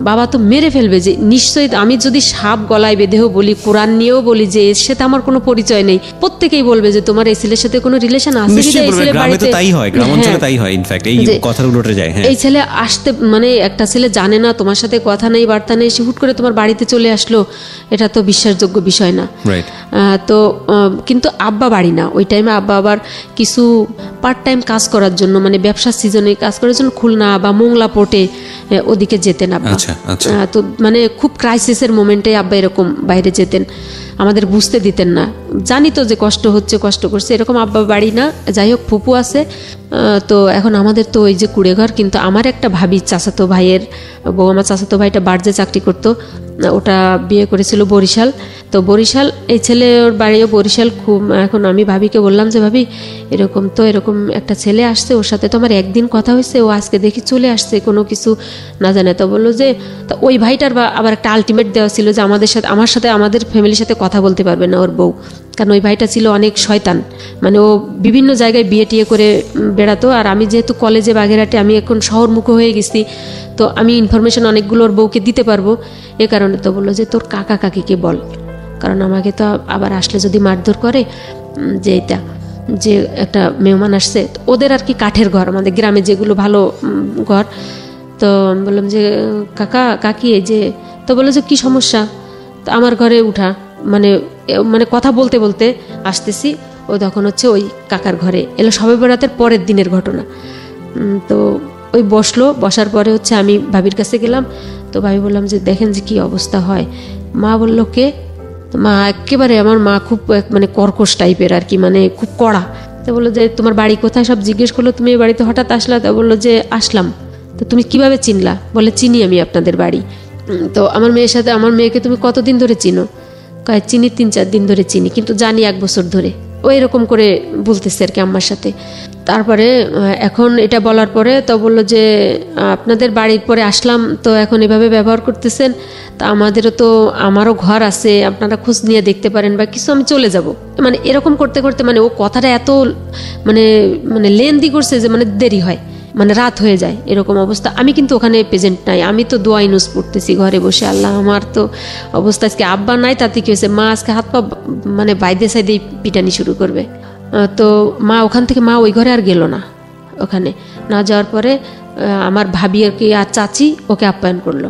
বাবা তো মেরে ফেলবে যে নিশ্চয়ই, আমি যদি সাপ গলায় বেঁধেও বলি, কোরআন নিয়েও বলি যে এর সাথে আমার কোনো পরিচয় নেই, প্রত্যেকেই বলবে যে তোমার এই ছেলের সাথে কোনো রিলেশন আছে কি? এই ছেলে বাড়িতে তাই হয়, গ্রামাঞ্চলে তাই হয়। ইনফ্যাক্ট এই কথাগুলো উঠে যায়। এই ছেলে আসতে, মানে একটা ছেলে জানে না তোমার সাথে কথা নেই বার্তা নেই, সে হুট করে তোমার বাড়িতে চলে আসলো, এটা তো বিশ্বাসযোগ্য বিষয় না। তো কিন্তু আব্বা বাড়ি না ওই টাইমে, আব্বা আবার কিছু পার্ট টাইম কাজ করার জন্য, মানে ব্যবসার সিজনে কাজ করার জন্য খুলনা বা মোংলা পোর্টে ওদিকে যেতেন আব্বা। আচ্ছা, আচ্ছা। তো মানে খুব ক্রাইসিসের মোমেন্টে আব্বা এরকম বাইরে যেতেন, আমাদের বুঝতে দিতেন না। জানি তো যে কষ্ট হচ্ছে, কষ্ট করছে, এরকম আব্বা বাড়ি না। যাই হোক, ফুপু আছে। তো এখন আমাদের তো ওই যে কুড়ে ঘর, কিন্তু আমার একটা ভাবি চাচাতো ভাইয়ের বউ, আমার চাচাতো ভাইটা বার্জে চাকরি করতো, ওটা বিয়ে করেছিল বরিশাল। তো বরিশাল, এই ছেলে ওর বাড়িও বরিশাল। খুব এখন আমি ভাবিকে বললাম যে ভাবি এরকম একটা ছেলে আসছে, ওর সাথে তো আমার একদিন কথা হয়েছে, ও আজকে দেখি চলে আসছে কোনো কিছু না জানে। তো বললো যে ওই ভাইটার আবার একটা আলটিমেট দেওয়া ছিল যে আমাদের ফ্যামিলির সাথে কথা বলতে পারবে না ওর বউ, কারণ ওই ভাইটা ছিল অনেক শয়তান। মানে ও বিভিন্ন জায়গায় বিয়ে টিয়ে করে বেড়াতো। আর আমি যেহেতু কলেজে বাগেরহাটে, আমি এখন শহরমুখী হয়ে গেছি, তো আমি ইনফরমেশন অনেকগুলো ওর বউকে দিতে পারবো, এ কারণে। তো বললো যে তোর কাকা কাকিকে বল, কারণ আমাকে তো আবার আসলে যদি মারধর করে, যে এটা যে একটা মেহমান আসছে, ওদের আর কি কাঠের ঘর, আমাদের গ্রামে যেগুলো ভালো ঘর। তো বললাম যে কাকা কাকি এই যে, তো বললো যে কী সমস্যা, তো আমার ঘরে উঠা, মানে কথা বলতে বলতে আসতেছি, ও তখন হচ্ছে ওই কাকার ঘরে এলো। শবে বরাতের পরের দিনের ঘটনা। তো ওই বসার পরে হচ্ছে আমি ভাবির কাছে গেলাম। তো ভাবি বললাম যে দেখেন যে কী অবস্থা হয়। মা বলল কে? তো মা একেবারে, আমার মা খুব মানে কর্কশ টাইপের আর কি, মানে খুব কড়া। তো বললো যে তোমার বাড়ি কোথায়, সব জিজ্ঞেস করলো, তুমি এই বাড়িতে হঠাৎ আসলা? তো বললো যে আসলাম। তো তুমি কিভাবে চিনলা? বলে চিনি আমি আপনাদের বাড়ি। তো আমার মেয়েকে তুমি কতদিন ধরে চিনো? কয় চিনি 3-4 দিন ধরে চিনি, কিন্তু জানি 1 বছর ধরে। ও এরকম করে বলতেছে আর কি আম্মার সাথে। তারপরে এখন এটা বলার পরে তো বললো যে আপনাদের বাড়ির পরে আসলাম, তো এখন এভাবে ব্যবহার করতেছেন, তা আমারও ঘর আছে, আপনারা খোঁজ নিয়ে দেখতে পারেন বা কিছু, আমি চলে যাব। মানে এরকম করতে করতে মানে ও কথাটা এত মানে লেন্দি করছে যে মানে দেরি হয়, মানে রাত হয়ে যায়, এরকম অবস্থা। আমি কিন্তু ওখানে প্রেজেন্ট নাই, আমি তো দোয়া ইনুস পড়তেছি ঘরে বসে। আল্লাহ, আমার তো অবস্থা আজকে আব্বা নাই, তাতে কি হয়েছে, মা আজকে হাত পা মানে বাইদে সাইদেই পিটানি শুরু করবে। তো মা ওখান থেকে ওই ঘরে আর গেল না। ওখানে না যাওয়ার পরে আমার ভাবি আর কি আর চাচি ওকে আপ্যায়ন করলো।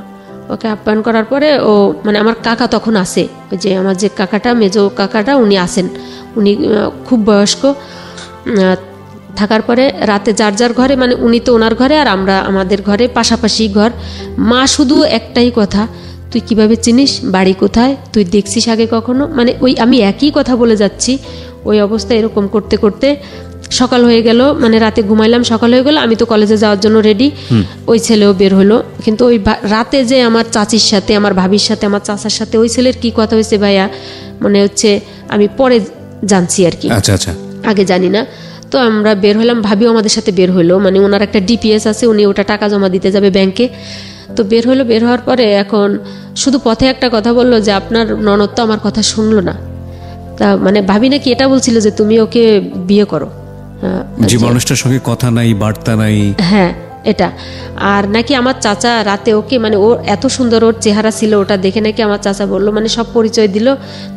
ওকে আপ্যায়ন করার পরে ও মানে আমার কাকা তখন আসে, ওই যে আমার যে কাকাটা, মেজো কাকাটা, উনি আসেন। উনি খুব বয়স্ক। থাকার পরে রাতে যার যার ঘরে, মানে উনি তো ওনার ঘরে আর আমরা আমাদের ঘরে, পাশাপাশি ঘর। মা শুধু একটাই কথা, তুই কিভাবে চিনিস, বাড়ি কোথায়, তুই দেখছিস আগে কখনো? মানে ওই আমি একই কথা বলে যাচ্ছি। ওই অবস্থা এরকম করতে করতে সকাল হয়ে গেল, মানে রাতে ঘুমাইলাম, সকাল হয়ে গেল, আমি তো কলেজে যাওয়ার জন্য রেডি। ওই ছেলেও বের হলো, কিন্তু ওই রাতে যে আমার চাচির সাথে, আমার ভাবির সাথে, আমার চাচার সাথে ওই ছেলের কি কথা হয়েছে ভাইয়া, মানে হচ্ছে আমি পরে জানছি আর কি, আচ্ছা আচ্ছা, আগে জানি না। তো আমরা বের হলাম, ভাবিও আমাদের সাথে বের হলো, মানে ওনার একটা ডিপিএস আছে, উনি ওটা টাকা জমা দিতে যাবে ব্যাংকে। তো বের হওয়ার পরে এখন শুধু পথে একটা কথা বললো যে আপনার ননদ তো আমার কথা শুনলো না। তা মানে ভাবি নাকি এটা বলছিল যে তুমি ওকে বিয়ে করো, যে মানুষটার সঙ্গে কথা নাই, বার্তা নাই। হ্যাঁ, এটা। আর নাকি আমার চাচা রাতে ওকে, মানে ওর এত সুন্দর ওর চেহারা ছিল, ওটা দেখে নাকি আমার চাচা বললো, মানে সব পরিচয় দিল।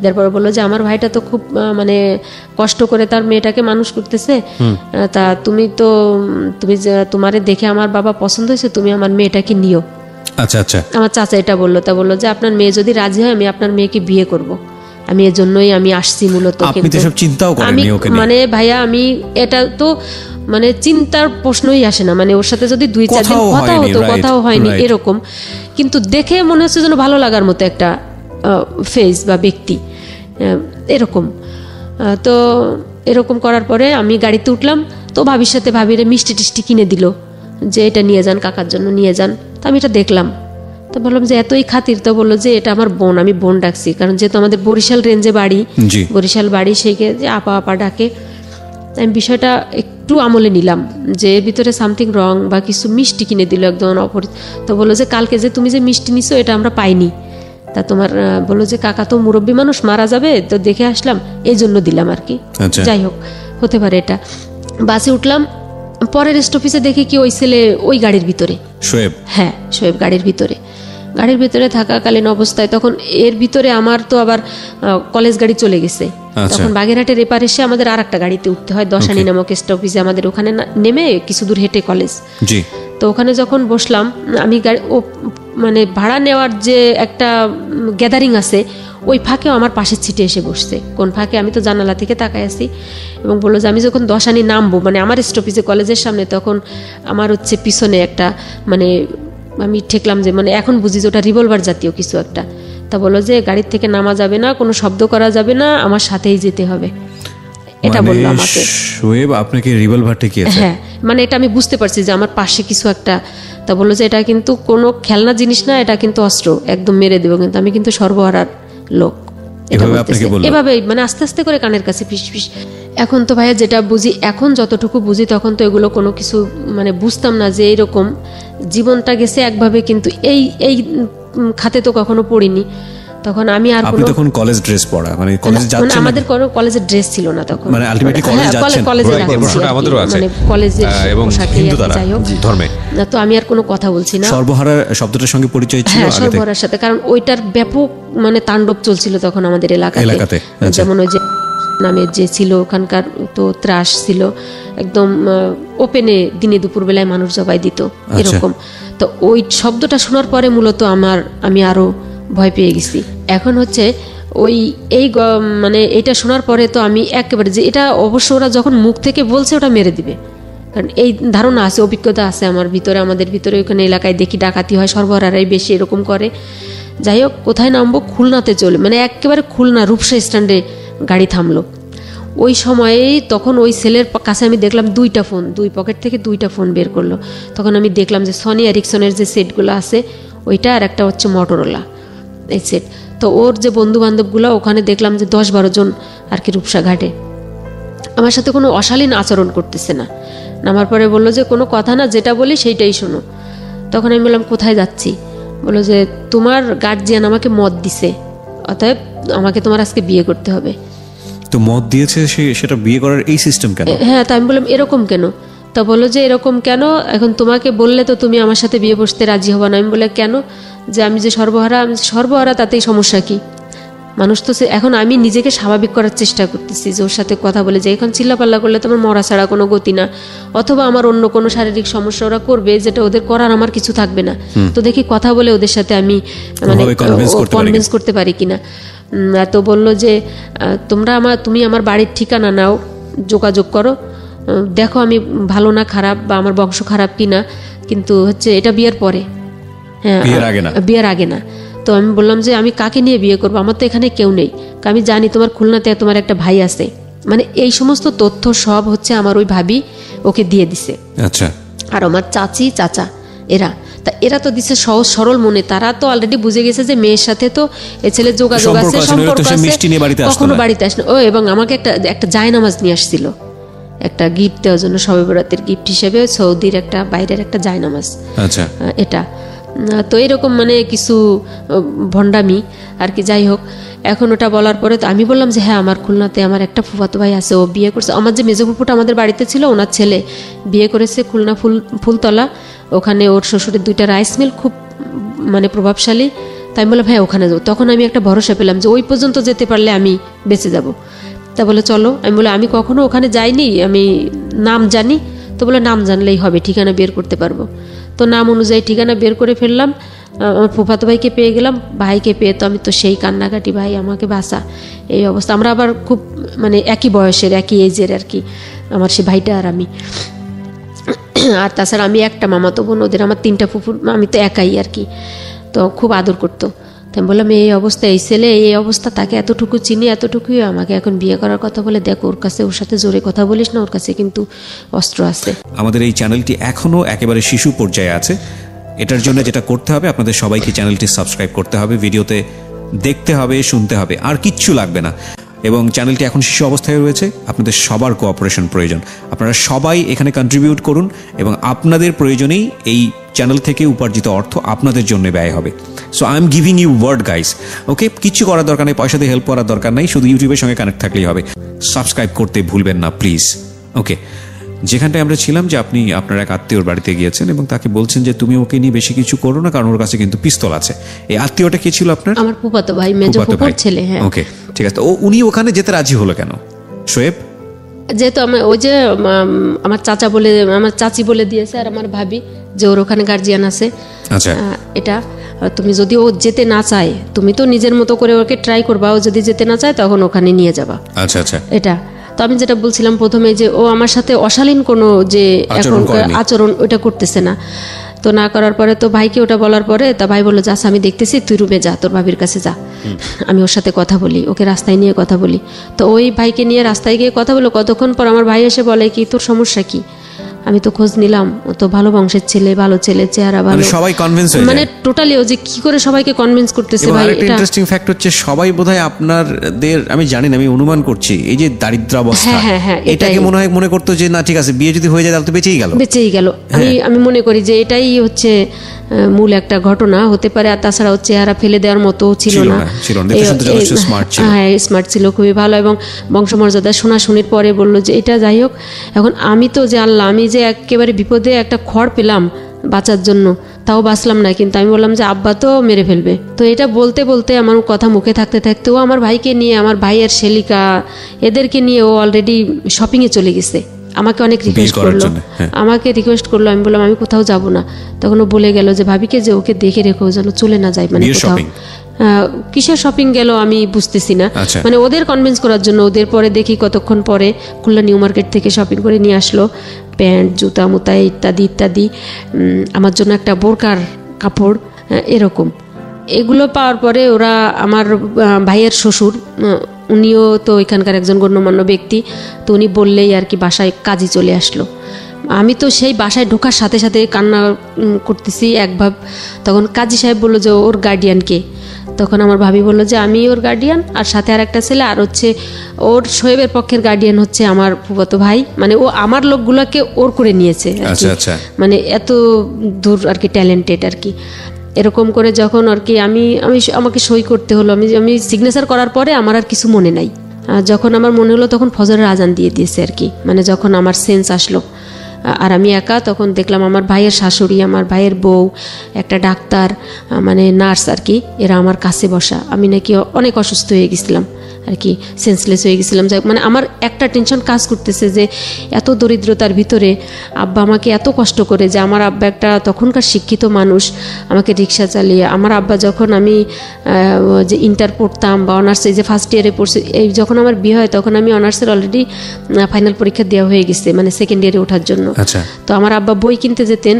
তারপরে বললো যে আমার ভাইটা তো খুব মানে কষ্ট করে তার মেয়েটাকে মানুষ করতেছে, তা তুমি তোমারে দেখে আমার বাবা পছন্দ হয়েছে, তুমি আমার মেয়েটাকে নিও। আচ্ছা আচ্ছা, আমার চাচা এটা বললো। তা বললো যে আপনার মেয়ে যদি রাজি হয়, আমি আপনার মেয়েকে বিয়ে করব। আমি এজন্যই আমি আসছি মূলত। আপনি তো সব চিন্তাও করেননি ওকে নিয়ে? মানে ভাইয়া, আমি এটা তো মানে চিন্তার প্রশ্নই আসে না। মানে ওর সাথে যদি 2-4 দিন কথাও হয়নি এরকম, কিন্তু দেখে মনে হচ্ছে যেন ভালো লাগার মতো একটা ফেস বা ব্যক্তি এরকম। তো এরকম করার পরে আমি গাড়িতে উঠলাম, তো ভাবির সাথে ভাবিরে মিষ্টি টিষ্টি কিনে দিল যে এটা নিয়ে যান, কাকার জন্য নিয়ে যান। তো আমি এটা দেখলাম, তো বললাম যে এতই খাতির। তো বললো যে এটা আমার বোন, আমি বোন ডাকছি, কারণ যেহেতু আমাদের বরিশাল রেঞ্জে বাড়ি, বরিশাল বাড়ি, সেইকে যে আপা আপা ডাকে। আমি বিষয়টা একটু আমলে নিলাম যে এর ভিতরে সামথিং রং, বা কিছু মিষ্টি কিনে দিল একদম অপরিচিত। তো বললো যে কালকে যে তুমি যে মিষ্টি নিছো এটা আমরা পাইনি, তা তোমার বললো যে কাকা তো মুরব্বী মানুষ, মারা যাবে, তো দেখে আসলাম, এই জন্য দিলাম আর কি। যাই হোক, হতে পারে এটা। বাসে উঠলাম, পরের স্টপেজে দেখি কি ওই ছেলে ওই গাড়ির ভিতরে, শোয়েব। হ্যাঁ, শোয়েব গাড়ির ভিতরে থাকাকালীন অবস্থায় তখন এর ভিতরে আমার তো আবার কলেজ গাড়ি চলে গেছে। তখন বাগেরহাটের এপার এসে আমাদের আর একটা গাড়িতে উঠতে হয়, দশানি নামক স্টপেজে, আমাদের ওখানে নেমে কিছু দূর হেঁটে কলেজ। তো ওখানে যখন বসলাম, আমি মানে ভাড়া নেওয়ার যে একটা গ্যাদারিং আছে, ওই ফাঁকেও আমার পাশের সিটে এসে বসছে। কোন ফাঁকে, আমি তো জানালা থেকে তাকাই আছি, এবং বললো যে আমি যখন দশানি নামবো, মানে আমার স্টপেজে কলেজের সামনে, তখন আমার হচ্ছে পিছনে একটা মানে আমি ঠেকলাম যে মানে এখন বুঝি যে ওটা রিভলভার জাতীয় কিছু একটা। তা বললো যে গাড়ির থেকে নামা যাবে না, কোনো শব্দ করা যাবে না, আমার সাথেই যেতে হবে, এটা বললো আমাকে। শোয়েব আপনাকে রিভলভার ঠেকিয়েছে? হ্যাঁ, মানে এটা আমি বুঝতে পারছি যে আমার পাশে কিছু একটা। তা বললো যে এটা কিন্তু কোনো খেলনা জিনিস না, এটা কিন্তু অস্ত্র, একদম মেরে দেবো, কিন্তু আমি কিন্তু সর্বহারার লোক। এভাবে মানে আস্তে আস্তে করে কানের কাছে ফিস ফিস। এখন তো ভাইয়া যেটা বুঝি, এখন যতটুকু বুঝি, তখন তো এগুলো কোনো কিছু মানে বুঝতাম না যে এইরকম জীবনটা গেছে একভাবে, কিন্তু এই এই খাতে তো কখনো পড়িনি। তখন আমি আর আপনি তখন কলেজ ড্রেস পরা, মানে কলেজে যাচ্ছেন? আমাদের কোনো কলেজের ড্রেস ছিল না তখন, মানে আলটিমেটলি কলেজে যাচ্ছেন, কলেজে আমাদেরও আছে, মানে কলেজের এবং হিন্দু দ্বারা যাই হোক ধর্মে। তো আমি আর কোনো কথা বলছি না। সর্বহারা শব্দটার সঙ্গে পরিচয় ছিল? হ্যাঁ, সর্বহারার সাথে, কারণ ওইটার ব্যাপক মানে তাণ্ডব চলছিল তখন আমাদের এলাকাতে। যেমন ওই যে নামে যে ছিল ওখানকার তো ত্রাস ছিল একদম ওপেনে, দিনে দুপুর বেলায় মানুষ জবাই দিত এরকম। তো ওই শব্দটা শোনার পরে মূলত আমি আরো ভয় পেয়ে গেছি। এখন হচ্ছে ওই এই মানে এটা শোনার পরে তো আমি একেবারে যে এটা অবশ্য ওরা যখন মুখ থেকে বলছে ওটা মেরে দিবে, কারণ এই ধারণা আছে, অভিজ্ঞতা আছে আমার ভিতরে, আমাদের ভিতরে। ওখানে এলাকায় দেখি ডাকাতি হয়, সর্বহারারাই বেশি এরকম করে। যাই হোক, কোথায় নামবো? খুলনাতে চলে, মানে একেবারে খুলনা রূপসা স্ট্যান্ডে গাড়ি থামলো। ওই সময়েই তখন ওই সেলের কাছে আমি দেখলাম 2টা ফোন, 2 পকেট থেকে 2টা ফোন বের করলো। তখন আমি দেখলাম যে সনি এরিকসনের যে সেটগুলো আছে ওইটা, আর একটা হচ্ছে মটোরোলা এই সেট। তো ওর যে বন্ধু বান্ধবগুলো ওখানে দেখলাম যে 10-12 জন আর কি রূপসা ঘাটে। আমার সাথে কোনো অশালীন আচরণ করতেছে না। নামার পরে বললো যে কোনো কথা না, যেটা বলি সেইটাই শোনো। তখন আমি বললাম কোথায় যাচ্ছি? বললো যে তোমার গার্জিয়ান আমাকে মদ দিছে, অতএব আমাকে তোমার আজকে বিয়ে করতে হবে। তো মদ দিয়েছে, সেটা বিয়ে করার এই সিস্টেম কেন? হ্যাঁ, তা আমি বললাম এরকম কেন? তা বললো যে এরকম কেন, এখন তোমাকে বললে তো তুমি আমার সাথে বিয়ে বসতে রাজি হবা না। আমি বলে কেন? যে আমি যে সর্বহারা তাতেই সমস্যা কি? মানুষ তো এখন আমি নিজেকে স্বাভাবিক করার চেষ্টা করতেছি যে ওর সাথে কথা বলে, যে এখন চিল্লাপাল্লা করলে তো আমার মরা ছাড়া কোনো গতি না, অথবা আমার অন্য কোনো শারীরিক সমস্যা ওরা করবে যেটা ওদের করার আমার কিছু থাকবে না। তো দেখি কথা বলে ওদের সাথে আমি মানে কনভিন্স করতে পারি কিনা। তো বললো যে তুমি আমার বাড়ির ঠিকানা নাও, যোগাযোগ করো, দেখো আমি ভালো না খারাপ বা আমার বংশ খারাপ কিনা, কিন্তু হচ্ছে এটা বিয়ের পরে, হ্যাঁ বিয়ের আগে না। তো আমি বললাম যে আমি কাকে নিয়ে বিয়ে করবো, আমার তো এখানে কেউ নেই, আমি জানি তোমার খুলনাতে তোমার একটা ভাই আছে। মানে এই সমস্ত তথ্য সব হচ্ছে আমার ওই ভাবি ওকে দিয়ে দিছে। আচ্ছা। আর আমার চাচি চাচা এরা তো দিচ্ছে সহজ সরল মনে, তারা তো অলরেডি বুঝে গেছে যে মেয়ের সাথে তো এ ছেলে যোগাযোগ আছে, সম্পর্ক আছে, কখনো বাড়িতে আসে না। ও এবং আমাকে একটা জায়নামাজ নিয়ে আসছিল, একটা গিফট দেওয়ার জন্য, শবে বরাতের গিফট হিসেবে সৌদির একটা বাইরের একটা জায়নামাজ। আচ্ছা। এটা তো এরকম মানে কিছু ভণ্ডামি আর কি। যাই হোক, এখন ওটা বলার পরে তো আমি বললাম যে হ্যাঁ, আমার খুলনাতে আমার একটা ফুফাতো ভাই আছে, ও বিয়ে করছে। আমার যে মেজো ফুফুটা আমাদের বাড়িতে ছিল, ওনার ছেলে বিয়ে করেছে খুলনা ফুলতলা, ওখানে ওর শ্বশুরের 2টা রাইস মিল খুব মানে প্রভাবশালী। তাই আমি বললাম হ্যাঁ ওখানে যাবো। তখন আমি একটা ভরসা পেলাম যে ওই পর্যন্ত যেতে পারলে আমি বেঁচে যাব। তা বলে চলো। আমি বলে আমি কখনো ওখানে যাইনি, আমি নাম জানি। তো বলে নাম জানলেই হবে, ঠিকানা বের করতে পারবো। তো নাম অনুযায়ী ঠিকানা বের করে ফেললাম, আমার ফুফাতো ভাইকে পেয়ে গেলাম। ভাইকে পেয়ে তো আমি তো সেই কান্নাকাটি, ভাই আমাকে বাঁচা, এই অবস্থা। আমরা আবার খুব মানে একই বয়সের, একই এজের আর কি, আমার সে ভাইটা আর আমি। আর তাছাড়া আমি একটা মামাতো বোন, ওদের আমার 3টা ফুফুর, আমি তো একাই আর কি। তো খুব আদর করতো। তাই বললাম এই অবস্থা, এই ছেলে এই অবস্থা, তাকে এতটুকু চিনি, এতটুকুই আমাকে এখন বিয়ে করার কথা বলে, দেখ ওর কাছে, ওর সাথে জোরে কথা বলিস না, ওর কাছে কিন্তু অস্ত্র আছে। আমাদের এই চ্যানেলটি এখনো একেবারে শিশু পর্যায়ে আছে। এটার জন্য যেটা করতে হবে, আপনাদের সবাইকে চ্যানেলটি সাবস্ক্রাইব করতে হবে, ভিডিওতে দেখতে হবে, শুনতে হবে, আর কিচ্ছু লাগবে না। এবং চ্যানেলটি এখন শিশু অবস্থায় রয়েছে, আপনাদের সবার কোঅপারেশন প্রয়োজন। আপনারা সবাই এখানে কন্ট্রিবিউট করুন এবং আপনাদের প্রয়োজনেই এই চ্যানেল থেকে উপার্জিত অর্থ আপনাদের জন্য ব্যয় হবে। So I am giving you word guys, okay? কিচ্ছু করার দরকার নেই, পয়সা দিয়ে হেল্প করার দরকার নেই, শুধু ইউটিউবের সঙ্গে কানেক্ট থাকলেই হবে। সাবস্ক্রাইব করতে ভুলবেন না প্লিজ, ওকে? যেখানটায় আমরা ছিলাম যে আপনি আপনার এক আত্মীয়র বাড়িতে গিয়েছেন এবং তাকে বলছেন যে তুমি ওকে নিয়ে বেশি কিছু করো না, কারণ ওর কাছে কিন্তু পিস্তল আছে। এই আত্মীয়টা কে ছিল আপনার? আমার ফুফাতো ভাই, মেজো ফুফুর ছেলে। হ্যাঁ, ওকে, ঠিক আছে। উনি ওখানে যেতে রাজি হলো কেন, শোয়েব? যেহেতু ওই যে আমার চাচা বলে, আমার চাচি বলে দিয়েছে, আর আমার ভাবি যে ওর ওখানে গার্জিয়ান আছে। আচ্ছা। এটা তুমি যদি ও যেতে না চায়, তুমি তো নিজের মতো করে ওকে ট্রাই করবা, ও যদি যেতে না চায় তখন ওখানে নিয়ে যাবা। আচ্ছা আচ্ছা। এটা তো আমি যেটা বলছিলাম প্রথমে, যে ও আমার সাথে অশালীন কোনো যে এখন আচরণ ওইটা করতেছে না। তো না করার পরে তো ভাইকে ওটা বলার পরে তা ভাই বললো যে আচ্ছা আমি দেখতেছি, তুই রুমে যা, তোর ভাবির কাছে যা, আমি ওর সাথে কথা বলি, ওকে রাস্তায় নিয়ে কথা বলি। তো ওই ভাইকে নিয়ে রাস্তায় গিয়ে কথা বলো, কতক্ষণ পর আমার ভাই এসে বলে কি তোর সমস্যা কি? আমি তো খোঁজ নিলাম, ও তো ভালো বংশের ছেলে, ভালো ছেলে, চেহারা ভালো, সবাই কনভিন্স হয়ে যায়, মানে টোটালি ও যে কি করে সবাইকে কনভিন্স করতেছে ভাই। এটা ইন্টারেস্টিং ফ্যাক্ট হচ্ছে সবাই বোধহয় আপনাদের, আমি জানি না, আমি অনুমান করছি, এই যে দারিদ্রাবস্থা এটাকে মনে করতো যে না ঠিক আছে বিয়ে যদি হয়ে যায় তাহলে তো বেঁচেই গেল। আমি মনে করি যে এটাই হচ্ছে মূল একটা ঘটনা হতে পারে। আর তাছাড়া ও চেহারা ফেলে দেওয়ার মতো ছিল না, হ্যাঁ স্মার্ট ছিল, খুবই ভালো, এবং বংশমর্যাদা শোনাশুনির পরে বললো যে এটা যাই হোক। এখন আমি তো যে আল্লাহ, আমি যে একেবারে বিপদে একটা খড় পেলাম বাঁচার জন্য, তাও বাঁচলাম না, কিন্তু আমি বললাম যে আব্বা তো মেরে ফেলবে। তো এটা বলতে বলতে আমার কথা মুখে থাকতে থাকতে ও আমার ভাইকে নিয়ে, আমার ভাইয়ের শেলিকা এদেরকে নিয়ে ও অলরেডি শপিংয়ে চলে গেছে। আমাকে অনেক রিকোয়েস্ট করলো, আমি বললাম আমি কোথাও যাব না। তখন ও বলে গেল যে ভাবিকে যে ওকে দেখে রেখো যেন চলে না যায়, মানে কোথাও কিসের শপিং গেল আমি বুঝতেছি না, মানে ওদের কনভিন্স করার জন্য। ওদের পরে দেখি কতক্ষণ পরে খুলনা নিউ মার্কেট থেকে শপিং করে নিয়ে আসলো, প্যান্ট, জুতা মুতা ইত্যাদি ইত্যাদি, আমার জন্য একটা বোরকার কাপড়, এরকম। এগুলো পাওয়ার পরে ওরা, আমার ভাইয়ের শ্বশুর, উনিও তো এখানকার একজন গণ্যমান্য ব্যক্তি, তো উনি বললেই আর কি বাসায় কাজে চলে আসলো। আমি তো সেই বাসায় ঢোকার সাথে সাথে কান্না করতেছি একভাব। তখন কাজী সাহেব বললো যে ওর গার্ডিয়ানকে। তখন আমার ভাবি বললো যে আমি ওর গার্ডিয়ান, আর সাথে আর একটা ছেলে, আর হচ্ছে ওর শোয়েবের পক্ষের গার্ডিয়ান হচ্ছে আমার ফুফাতো ভাই, মানে ও আমার লোকগুলোকে ওর করে নিয়েছে, মানে এত দূর আর কি ট্যালেন্টেড আর কি। এরকম করে যখন আর কি আমাকে সই করতে হলো, আমি সিগনেচার করার পরে আমার আর কিছু মনে নাই। যখন আমার মনে হলো তখন ফজরের আজান দিয়ে দিয়েছে আর কি, মানে যখন আমার সেন্স আসলো আর আমি একা, তখন দেখলাম আমার ভাইয়ের শাশুড়ি, আমার ভাইয়ের বউ, একটা ডাক্তার, মানে নার্স আর কি, এরা আমার কাছে বসা। আমি নাকি অনেক অসুস্থ হয়ে গেছিলাম আর কি, সেন্সলেস হয়ে গেছিলাম। মানে আমার একটা টেনশন কাজ করতেছে যে এত দরিদ্রতার ভিতরে আব্বা আমাকে এত কষ্ট করে, যে আমার আব্বা একটা তখনকার শিক্ষিত মানুষ, আমাকে রিক্সা চালিয়ে, আমার আব্বা যখন আমি যে ইন্টার পড়তাম বা অনার্সে যে ফার্স্ট ইয়ারে পড়ছি, এই যখন আমার বিয়ে হয় তখন আমি অনার্সের অলরেডি ফাইনাল পরীক্ষা দেওয়া হয়ে গেছে, মানে সেকেন্ড ইয়ারে ওঠার জন্য। তো আমার আব্বা বই কিনতে যেতেন,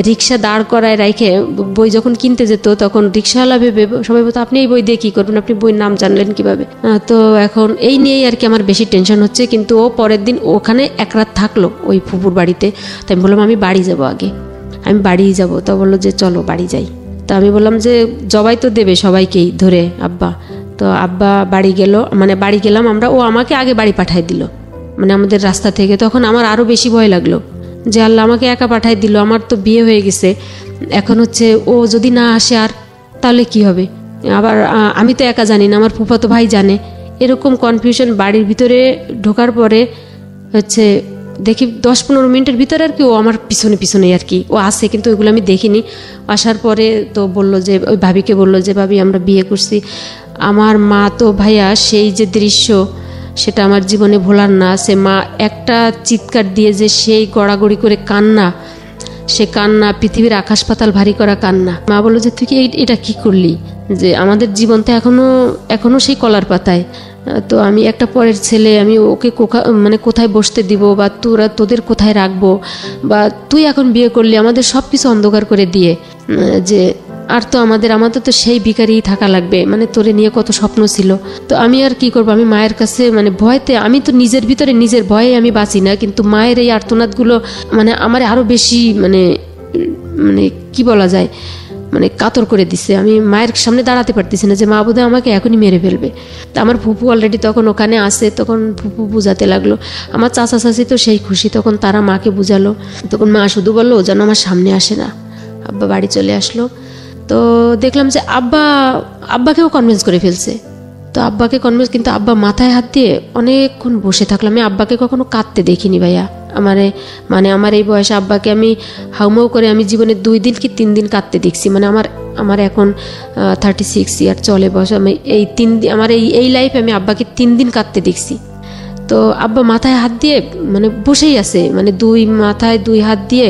রিক্সা দাঁড় করায় রাইখে বই যখন কিনতে যেত তখন রিক্সাওয়ালা ভেবে সবাই বলতো আপনি এই বই দিয়ে কী করবেন, আপনি বইয়ের নাম জানলেন কিভাবে? তো এখন এই নিয়েই আর কি আমার বেশি টেনশন হচ্ছে। কিন্তু ও পরের দিন ওখানে এক রাত থাকলো ওই ফুপুর বাড়িতে। তো আমি বললাম আমি বাড়ি যাব, আগে আমি বাড়িই যাব। তো বললো যে চলো বাড়ি যাই। তো আমি বললাম যে জবাই তো দেবে সবাইকেই ধরে আব্বা। তো আব্বা বাড়ি গেল, মানে বাড়ি গেলাম আমরা, ও আমাকে আগে বাড়ি পাঠাই দিল, মানে আমাদের রাস্তা থেকে। তখন আমার আরও বেশি ভয় লাগলো যে আল্লাহ আমাকে একা পাঠাই দিল, আমার তো বিয়ে হয়ে গেছে, এখন হচ্ছে ও যদি না আসে আর তাহলে কি হবে? আবার আমি তো একা জানি না, আমার ফুফাতো ভাই জানে। এরকম কনফিউশন। বাড়ির ভিতরে ঢোকার পরে হচ্ছে দেখি 10-15 মিনিটের ভিতরে আর কি ও আমার পিছনে আর কি ও আসে, কিন্তু ওইগুলো আমি দেখিনি। আসার পরে তো বললো যে, ওই ভাবিকে বললো যে ভাবি আমরা বিয়ে করছি। আমার মা তো ভাইয়া সেই যে দৃশ্য সেটা আমার জীবনে ভোলার না। সে মা একটা চিৎকার দিয়ে যে সেই গড়াগড়ি করে কান্না, সে কান্না পৃথিবীর আকাশ পাতাল ভারী করা কান্না। মা বললো যে তুই কি এটা কি করলি, যে আমাদের জীবন তো এখনো সেই কলার পাতায়। তো আমি একটা পরের ছেলে, আমি ওকে মানে কোথায় বসতে দিব, বা তোদের কোথায় রাখবো, বা তুই এখন বিয়ে করলি আমাদের সব কিছু অন্ধকার করে দিয়ে, যে আর তো আমাদের তো সেই ভিখারিই থাকা লাগবে, মানে তোরে নিয়ে কত স্বপ্ন ছিল। তো আমি আর কি করবো, আমি মায়ের কাছে মানে ভয়তে, আমি তো নিজের ভিতরে নিজের ভয়ে আমি বাঁচি না, কিন্তু মায়ের এই আর্তনাদগুলো মানে আমার আরো বেশি মানে কি বলা যায়, মানে কাতর করে দিচ্ছে। আমি মায়ের সামনে দাঁড়াতে পারতেছি না, যে মা বোধহয় আমাকে এখনই মেরে ফেলবে। তা আমার ফুপু অলরেডি তখন ওখানে আসে, তখন ফুপু বুঝাতে লাগলো। আমার চাচা চাচি তো সেই খুশি, তখন তারা মাকে বুঝালো। তখন মা শুধু বললো ও যেন আমার সামনে আসে না। আব্বা বাড়ি চলে আসলো। তো দেখলাম যে আব্বাকেও কনভিন্স করে ফেলছে। তো আব্বাকে কনভিন্স, কিন্তু আব্বা মাথায় হাত দিয়ে অনেকক্ষণ বসে থাকলাম। আমি আব্বাকে কখনো কাঁদতে দেখিনি ভাইয়া। আমার এই বয়সে আব্বাকে আমি হাউমাউ করে আমি জীবনে 2 দিন কি 3 দিন কাঁদতে দেখছি। মানে আমার এখন 36 ইয়ার চলে বয়স। আমি এই 3 দিন আমার এই লাইফে আমি আব্বাকে 3 দিন কাঁদতে দেখছি। তো আব্বা মাথায় হাত দিয়ে মানে বসেই আছে, মানে 2 মাথায় 2 হাত দিয়ে।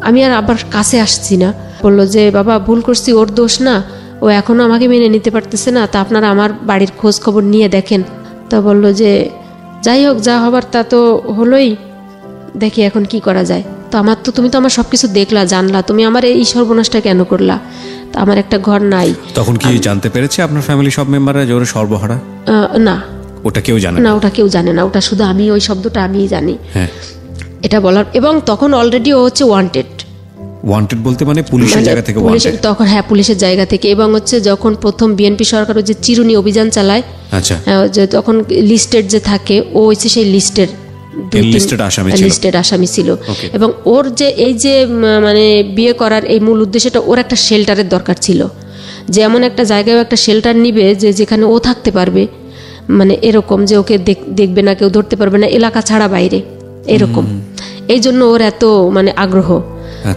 আমি আর আব্বার কাছে আসছি না। বললো যে বাবা ভুল করছি, ওর দোষ না, ও এখনো আমাকে মেনে নিতে পারতেছে না, তা আপনারা আমার বাড়ির খোঁজ খবর নিয়ে দেখেন। তা বললো যে যাই হোক, যা হবার তা তো হলোই, দেখি এখন কি করা যায়। তো তুমি তো আমার সবকিছু দেখলা জানলা, তুমি আমার এই সর্বনাশটা কেন করলা? তো আমার একটা ঘর নাই। তখন কি জানতে পেরেছে আপনার ফ্যামিলি সব মেম্বাররা যে ওরা সর্বহারা? না, ওটা কেউ জানে না, ওটা কেউ জানে না। ওটা শুধু আমি, ওই শব্দটা আমিই জানি। হ্যাঁ, এটা বলার, এবং তখন অলরেডি ও হচ্ছে ওয়ান্টেড বলতে মানে পুলিশের জায়গা থেকে ওয়ান্টেড তখন। হ্যাঁ, পুলিশের জায়গা থেকে। এবং হচ্ছে যখন প্রথম বিএনপি সরকার যে চিরুনি অভিযান চালায়, আচ্ছা, যে তখন লিস্টেড যে থাকে, ও হচ্ছে সেই লিস্টের লিস্টেড আসামি ছিল। এবং ওর যে এই যে মানে বিয়ে করার এই মূল উদ্দেশ্যটা, ওর একটা শেল্টারের দরকার ছিল, যে এমন একটা জায়গায় একটা শেল্টার নিবে যে যেখানে ও থাকতে পারবে, মানে এরকম যে ওকে দেখবে না, কেউ ধরতে পারবে না, এলাকা ছাড়া বাইরে, এরকম। এই জন্য ওর এত মানে আগ্রহ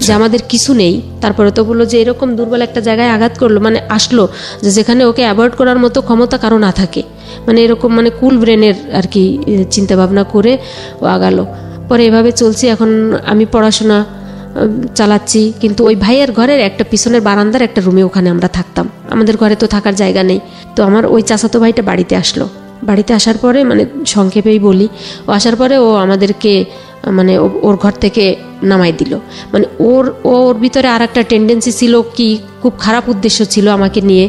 যে আমাদের কিছু নেই, তারপরে তো বললো যে এরকম দুর্বল একটা জায়গায় আঘাত করলো, মানে আসলো যে যেখানে ওকে অ্যাভয়েড করার মতো ক্ষমতা কারো না থাকে, মানে এরকম মানে কুল ব্রেনের আর কি চিন্তা ভাবনা করে ও আগালো। পরে এভাবে চলছি। এখন আমি পড়াশোনা চালাচ্ছি, কিন্তু ওই ভাইয়ের ঘরের একটা পিছনের বারান্দার একটা রুমে ওখানে আমরা থাকতাম, আমাদের ঘরে তো থাকার জায়গা নেই। তো আমার ওই চাচাতো ভাইটা বাড়িতে আসলো। বাড়িতে আসার পরে, মানে সংক্ষেপেই বলি, ও আসার পরে ও আমাদেরকে মানে ওর ঘর থেকে নামাই দিল। মানে ওর ভিতরে আর একটা টেন্ডেন্সি ছিল, কি খুব খারাপ উদ্দেশ্য ছিল আমাকে নিয়ে,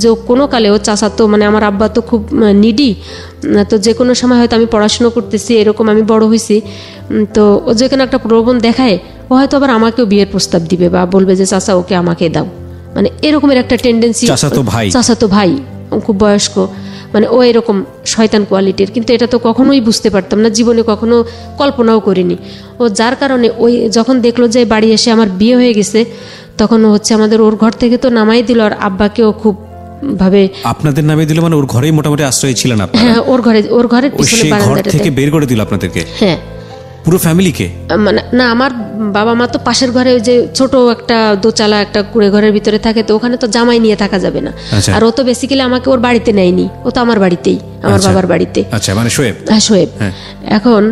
যে কোনো কালে ও চাচাতো, মানে আমার আব্বা তো খুব নিডি, তো যে কোনো সময় হয়তো আমি পড়াশুনো করতেছি, এরকম আমি বড় হয়েছি, তো ও যে কোনো একটা প্রলোভন দেখায়, ও হয়তো আবার আমাকেও বিয়ের প্রস্তাব দিবে বা বলবে যে চাচা ওকে আমাকে দাও, মানে এরকমের একটা টেন্ডেন্সি। চাচাতো ভাই খুব বয়স্ক, মানে ও এরকম শয়তান কোয়ালিটির। কিন্তু এটা তো কখনোই বুঝতে পারতাম না, জীবনে কখনো কল্পনাও করিনি। ও যার কারণে ওই যখন দেখলো যে বাড়ি এসে আমার বিয়ে হয়ে গেছে, তখন হচ্ছে আমাদের ওর ঘর থেকে তো নামাই দিল। আর আব্বাকেও খুব ভাবে আপনাদের নামে দিল, মানে ওর ঘরেই মোটামুটি আশ্রয় ছিলেন আপনারা? হ্যাঁ, ওর ঘরের পিছনে বারান্দাতে থেকে বের করে দিল আপনাদেরকে? হ্যাঁ, পুরো ফ্যামিলিকে? মানে না, আমার বাবা মা তো পাশের ঘরে, ওই যে ছোট একটা দোচালা একটা কুড়ে ঘরের ভিতরে থাকে, তো ওখানে তো জামাই নিয়ে থাকা যাবে না। আর ও তো বেসিক্যালি আমাকে ওর বাড়িতে নেয়নি, ও তো আমার বাড়িতেই, আমার বাবার বাড়িতে। আচ্ছা, মানে শোয়েব? হ্যাঁ, শোয়েব। এখন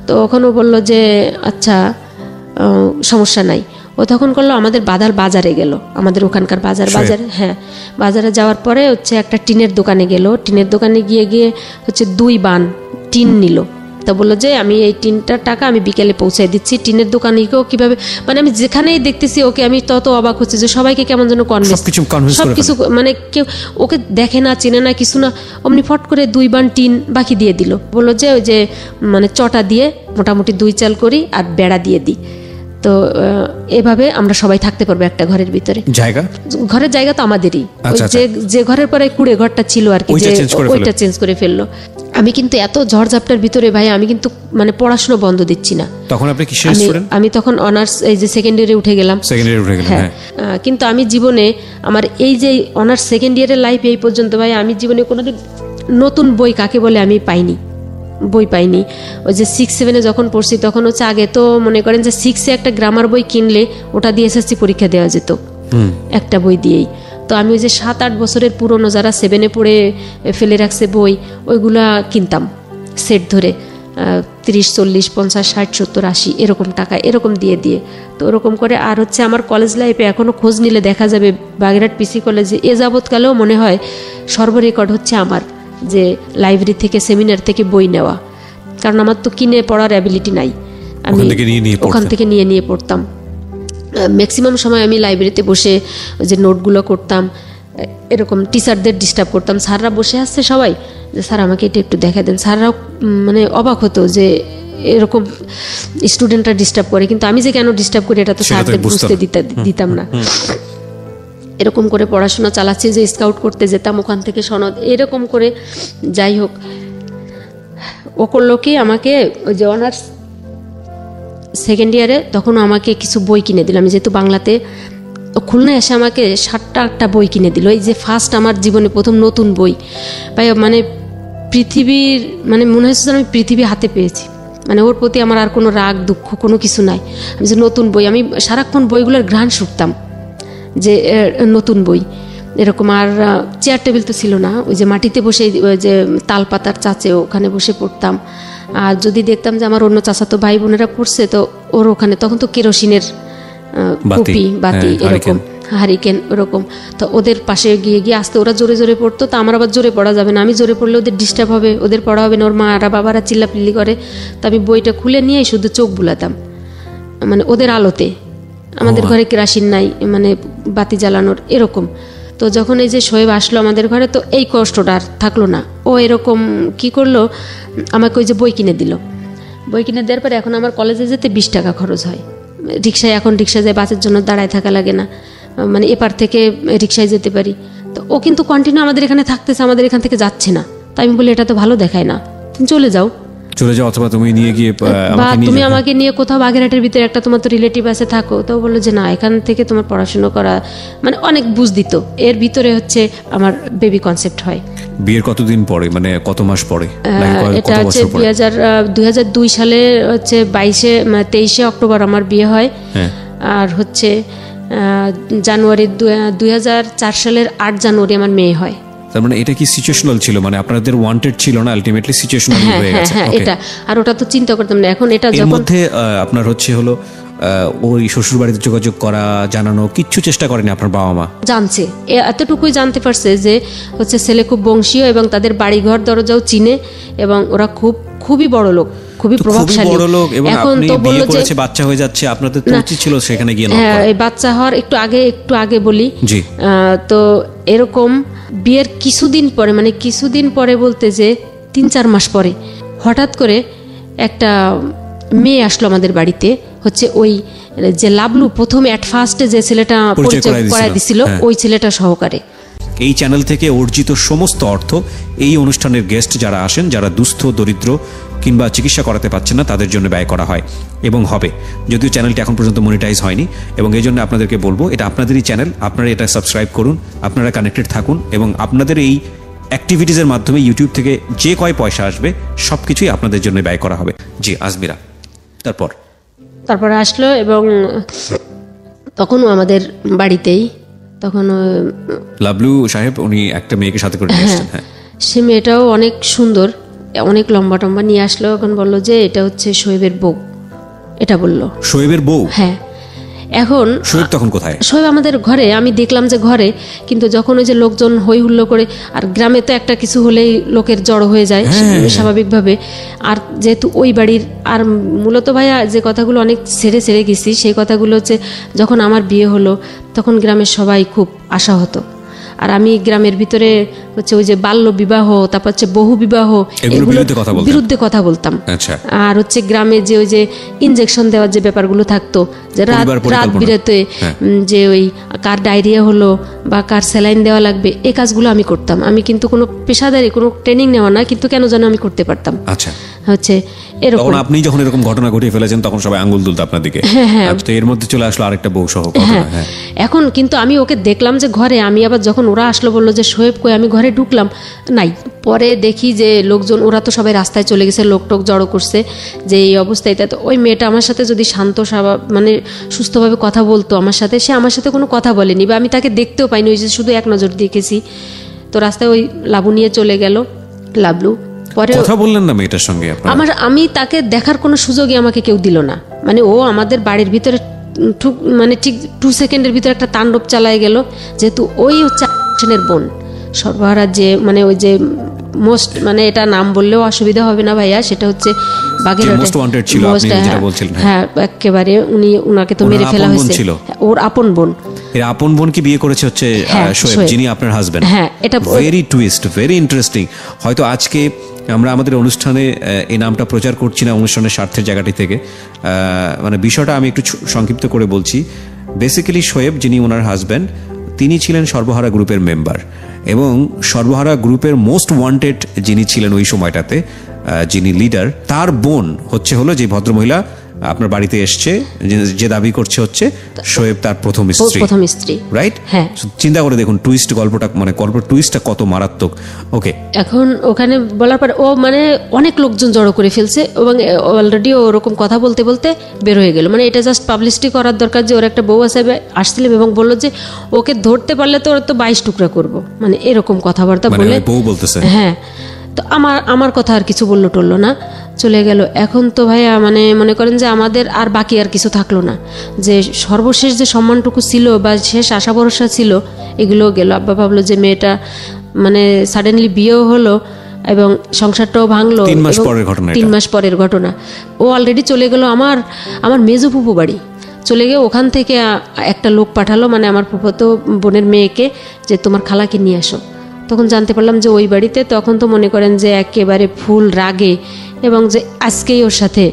তো ওখানে বললো যে আচ্ছা সমস্যা নাই। ও তখন করলো, আমাদের বাজারে গেল, আমাদের ওখানকার বাজারে। হ্যাঁ, বাজারে যাওয়ার পরে হচ্ছে একটা টিনের দোকানে গেল। টিনের দোকানে গিয়ে হচ্ছে 2 বান টিন নিল। তা বললো যে আমি এই টিনটার টাকা আমি বিকেলে পৌঁছায় দিচ্ছি। টিনের দোকানিকেও কিভাবে, মানে আমি যেখানেই দেখতেছি ওকে, আমি তত অবাক হচ্ছে যে সবাইকে কেমন যেন সবকিছু, মানে কেউ ওকে দেখে না, চেনে না, কিছু না, অমনি ফট করে 2 বান টিন বাকি দিয়ে দিল। বললো যে ওই যে মানে চটা দিয়ে মোটামুটি 2 চাল করি আর বেড়া দিয়ে দিই, তো এভাবে আমরা সবাই থাকতে পারবো একটা ঘরের ভিতরে। ঘরের জায়গা তো আমাদেরই, যে ঘরের পরে কুড়ে ঘরটা ছিল আর কি, ওইটা চেঞ্জ করে ফেললো। আমি কিন্তু এত ঝড়ঝাপটার ভিতরে ভাই, আমি কিন্তু মানে পড়াশোনা বন্ধ দিচ্ছি না। তখন আপনি কিসের স্টুডেন্ট? আমি তখন অনার্স, এই যে সেকেন্ড ইয়ারে উঠে গেলাম। হ্যাঁ, কিন্তু আমি জীবনে আমার এই যে অনার্স সেকেন্ড ইয়ারের লাইফ এই পর্যন্ত ভাই, আমি জীবনে কোনোদিন নতুন বই কাকে বলে আমি বই পাইনি। ওই যে 6-7 যখন পড়ছি, তখন হচ্ছে আগে তো মনে করেন যে 6-এ একটা গ্রামার বই কিনলে ওটা দিয়ে এসএসসি পরীক্ষা দেওয়া যেত, একটা বই দিয়েই। তো আমি ওই যে 7-8 বছরের পুরনো যারা 7-এ পড়ে ফেলে রাখছে বই, ওইগুলা কিনতাম সেট ধরে 30, 40, 50, 60, 70, 80 এরকম টাকা এরকম দিয়ে। তো ওরকম করে। আর হচ্ছে আমার কলেজ লাইফে এখনও খোঁজ নিলে দেখা যাবে বাগেরহাট পিসি কলেজে এ যাবৎকালেও মনে হয় সর্বরেকর্ড হচ্ছে আমার, যে লাইব্রেরি থেকে সেমিনার থেকে বই নেওয়া। কারণ আমার তো কিনে পড়ার অ্যাবিলিটি নাই, আমি ওখান থেকে নিয়ে পড়তাম। ম্যাক্সিমাম সময় আমি লাইব্রেরিতে বসে যে নোটগুলো করতাম, এরকম টিচারদের ডিস্টার্ব করতাম। স্যাররা বসে আসছে সবাই, যে স্যার আমাকে এটা একটু দেখা দেন। স্যাররাও মানে অবাক হতো যে এরকম স্টুডেন্টরা ডিস্টার্ব করে, কিন্তু আমি যে কেন ডিস্টার্ব করি এটা তো স্যারদের বুঝতে দিতাম না। এরকম করে পড়াশোনা চালাচ্ছি। যে স্কাউট করতে যেতাম, ওখান থেকে সনদ, এরকম করে। যাই হোক, ও করলো কি, আমাকে ওই যে অনার্স সেকেন্ড ইয়ারে তখন আমাকে কিছু বই কিনে দিল। আমি যেহেতু বাংলাতে, খুলনায় এসে আমাকে 7টা বই কিনে দিল। এই যে ফার্স্ট আমার জীবনে প্রথম নতুন বই ভাই, মানে পৃথিবীর, মানে মনে হচ্ছে আমি পৃথিবী হাতে পেয়েছি। মানে ওর প্রতি আমার আর কোনো রাগ দুঃখ কোনো কিছু নাই। আমি যে নতুন বই, আমি সারাক্ষণ বইগুলোর ঘ্রাণ শুকতাম, যে নতুন বই এরকম। আর চেয়ার টেবিল তো ছিল না, ওই যে মাটিতে বসে, ওই যে তাল পাতার চাচে ওখানে বসে পড়তাম। আর যদি দেখতাম যে আমার অন্য চাচাতো ভাই বোনেরা পড়ছে, তো ওর ওখানে তখন তো কেরোসিনের বাতি এরকম হারিকেন ওরকম, তো ওদের পাশে গিয়ে আসতে, ওরা জোরে জোরে পড়তো, তো আমার আবার জোরে পড়া যাবে না, আমি জোরে পড়লে ওদের ডিস্টার্ব হবে, ওদের পড়া হবে না, ওর মারা বাবারা চিল্লাপিল্লি করে। তো আমি বইটা খুলে নিয়ে শুধু চোখ বুলাতাম, মানে ওদের আলোতে, আমাদের ঘরে কেরাসিন নাই, মানে বাতি জ্বালানোর এরকম। তো যখন এই যে শোয়েব আসলো আমাদের ঘরে, তো এই কষ্টটা আর থাকলো না। ও এরকম কি করলো, আমাকে ওই যে বই কিনে দিল। বই কিনে দেওয়ার পরে এখন আমার কলেজে যেতে 20 টাকা খরচ হয় রিক্সায়। এখন রিক্সায় যায়, বাসের জন্য দাঁড়ায় থাকা লাগে না, মানে এপার থেকে রিক্সায় যেতে পারি। তো ও কিন্তু কন্টিনিউ আমাদের এখানে থাকতেছে, আমাদের এখান থেকে যাচ্ছে না। তাই আমি বলি এটা তো ভালো দেখায় না, তুমি চলে যাও অথবা তুমি নিয়ে গিয়ে বা তুমি আমাকে নিয়ে কোথাও বাগেরহাটের ভিতরে একটা তোমার তো রিলেটিভ আছে থাকো। তো বললো যে না, এখান থেকে তোমার পড়াশোনা করা, মানে অনেক বুঝ দিত। এর ভিতরে হচ্ছে আমার বেবি কনসেপ্ট হয়। বিয়ের কতদিন পরে, মানে কত মাস পরে? এটা হচ্ছে 2002 সালে হচ্ছে 23শে অক্টোবর আমার বিয়ে হয়। আর হচ্ছে জানুয়ারি 2004 সালের 8 জানুয়ারি আমার মেয়ে হয়। তার মানে এটা কি সিচুয়েশনাল ছিল, মানে আপনাদের ওয়ান্টেড ছিল না, আলটিমেটলি সিচুয়েশনাল হয়ে গেছে? হ্যাঁ, এটা আর ওটা তো চিন্তা করতাম না। এখন এটা এর মধ্যে আপনার হলো ওই শ্বশুর বাড়িতে যোগাযোগ করা, জানানো, কিচ্ছু চেষ্টা করেনি আপনার বাবা মা? জানছে, এতটুকুই জানতে পারছে যে হচ্ছে ছেলে খুব বংশীয় এবং তাদের বাড়িঘর দরজাও চিনে এবং ওরা খুবই বড় লোক, খুবই প্রভাবশালী। এখন তো বললো যে বাচ্চা হয়ে যাচ্ছে, আপনাদের তো উচিত ছিল সেখানে গিয়ে। হ্যাঁ, এই বাচ্চা হওয়ার একটু আগে বলি। তো এরকম বিয়ের কিছুদিন পরে বলতে যে 3-4 মাস পরে হঠাৎ করে একটা মেয়ে আসলো আমাদের বাড়িতে। হচ্ছে ওই যে লাবলু প্রথমে অ্যাট ফার্স্টে যে ছেলেটা পরিচয় করায় দিছিল, ওই ছেলেটা সহকারে। এই চ্যানেল থেকে অর্জিত সমস্ত অর্থ এই অনুষ্ঠানের গেস্ট যারা আসেন, যারা দুস্থ, দরিদ্র কিংবা চিকিৎসা করাতে পারছেন না, তাদের জন্য ব্যয় করা হয় এবং হবে। যদিও চ্যানেলটি এখন পর্যন্ত মনিটাইজ হয়নি, এবং এই জন্য আপনাদেরকে বলবো এটা আপনাদেরই চ্যানেল, আপনারা এটা সাবস্ক্রাইব করুন, আপনারা কানেক্টেড থাকুন, এবং আপনাদের এই অ্যাক্টিভিটিসের মাধ্যমে ইউটিউব থেকে যে কয় পয়সা আসবে সবকিছুই আপনাদের জন্য ব্যয় করা হবে। জি আজমিরা, তারপর আসলো এবং তখনও আমাদের বাড়িতেই, তখন লাবলু সাহেব উনি একটা মেয়েকে সাথে করে নিয়ে আসছেন। হ্যাঁ, সে মেয়েটাও অনেক সুন্দর, অনেক লম্বা টম্বা নিয়ে আসলো। এখন বললো যে এটা হচ্ছে শোয়েবের বউ, এটা বললো। শোয়েবের বউ? হ্যাঁ। এখন শোয়েব তখন কোথায়? শোয়েব আমাদের ঘরে, আমি দেখলাম যে ঘরে, কিন্তু যখন ওই যে লোকজন হই হুল্লো করে, আর গ্রামে তো একটা কিছু হলেই লোকের জড়ো হয়ে যায় স্বাভাবিকভাবে। আর যেহেতু ওই বাড়ির, আর মূলত ভাইয়া যে কথাগুলো অনেক ছেড়ে গেছি, সেই কথাগুলো হচ্ছে যখন আমার বিয়ে হলো তখন গ্রামের সবাই খুব আশাহত। আর আমি গ্রামের ভিতরে হচ্ছে ওই যে বাল্য বিবাহ, তারপর হচ্ছে বহু বিবাহ, এগুলোর বিরুদ্ধে কথা বলতাম। আর হচ্ছে গ্রামে যে ওই যে ইনজেকশন দেওয়ার যে ব্যাপারগুলো থাকতো, যে রাত বিরাতে যে ওই কার ডায়রিয়া হলো বা কার স্যালাইন দেওয়া লাগবে, এই কাজগুলো আমি করতাম। আমি কিন্তু কোনো পেশাদারি, কোনো ট্রেনিং নেওয়া না, কিন্তু কেন যেন আমি করতে পারতাম। হচ্ছে এরকম। আপনি যখন এরকম ঘটনা ঘটিয়ে ফেলেছেন তখন সবাই আঙ্গুল তুলতো আপনার দিকে। হ্যাঁ, তো এর মধ্যে চলে আসলো আরেকটা বউ সহ। এখন কিন্তু আমি ওকে দেখলাম যে ঘরে, আমি আবার যখন ওরা আসলো বললো যে শোয়েব কই, আমি ঘরে ঢুকলাম, নাই। পরে দেখি যে লোকজন, ওরা তো সবাই রাস্তায় চলে গেছে, লোকটোক জড়ো করছে যে এই অবস্থায়। তো ওই মেয়েটা আমার সাথে যদি শান্ত স্বভাব, মানে সুস্থভাবে কথা বলতো আমার সাথে, সে আমার সাথে কোনো কথা বলেনি, বা আমি তাকে দেখতেও পাইনি, ওই যে শুধু এক নজর দেখেছি। তো রাস্তায় ওই লাবু নিয়ে চলে গেল, লাবলু। পরে কথা বললেন না মেয়েটার সঙ্গে? আমি তাকে দেখার কোনো সুযোগই আমাকে কেউ দিল না। মানে ও আমাদের বাড়ির ভিতরে ঠিক 2 সেকেন্ডের ভিতরে একটা তাণ্ডব চালায় গেল। যেহেতু ওই হচ্ছে বোন সর্বহারা, যে মানে ওই যে মোস্ট, মানে এটা নাম বললেও অসুবিধা হবে না ভাইয়া, সেটা হচ্ছে হ্যাঁ, একেবারে উনাকে তো মেরে ফেলা হয়েছে। ওর আপন বোন। এর আপন বোন কি বিয়ে করেছে হচ্ছে শোয়েব, যিনি আপনার হাজবেন্ড? হ্যাঁ, এটা ভেরি টুইস্ট, ভেরি ইন্টারেস্টিং। হয়তো আজকে আমরা আমাদের অনুষ্ঠানে এই নামটা প্রচার করছি না অনুষ্ঠানের স্বার্থের জায়গাটি থেকে, মানে বিষয়টা আমি একটু সংক্ষিপ্ত করে বলছি। বেসিক্যালি শোয়েব, যিনি ওনার হাজব্যান্ড, তিনি ছিলেন সর্বহারা গ্রুপের মেম্বার, এবং সর্বহারা গ্রুপের মোস্ট ওয়ান্টেড যিনি ছিলেন ওই সময়টাতে, যিনি লিডার, তার বোন হলো যে ভদ্রমহিলা আপনার বাড়িতে এসছে, যে দাবি করছে হচ্ছে শোয়েব তার প্রথম স্ত্রী, রাইট? হ্যাঁ। চিন্তা করে দেখুন টুইস্ট, গল্পটা মানে টুইস্টটা কত মারাত্মক। ওকে, এখন ওখানে বলার পর ও মানে অনেক লোকজন জড়ো করে ফেলছে, এবং অলরেডি ওরকম কথা বলতে বলতে বের হয়ে গেল। মানে এটা জাস্ট পাবলিসিটি করার দরকার যে ওর একটা বউ আছে, আসছিলাম, এবং বললো যে ওকে ধরতে পারলে তো ওর তো 22 টুকরা করবো, মানে এরকম কথাবার্তা বলে বউ বলতেছে। হ্যাঁ, তো আমার কথা আর কিছু বললো টললো না, চলে গেল। এখন তো ভাইয়া মানে মনে করেন যে আমাদের আর বাকি আর কিছু থাকলো না, যে সর্বশেষ যে সম্মানটুকু ছিল বা শেষ আশা ভরসা ছিল, এগুলো গেল। আব্বা ভাবলো যে মেয়েটা মানে সাডেনলি বিয়েও হলো, এবং সংসারটাও ভাঙলো। 3 মাস পরের ঘটনা, 3 মাস পরের ঘটনা। ও অলরেডি চলে গেল আমার মেজো ফুপু বাড়ি, চলে গিয়ে ওখান থেকে একটা লোক পাঠালো, মানে আমার ফুফাতো বোনের মেয়েকে, যে তোমার খালাকে নিয়ে আসো। তখন জানতে পারলাম যে ওই বাড়িতে, তখন তো মনে করেন যে একেবারে ফুল রাগে, এবং যে আজকেই ওর সাথে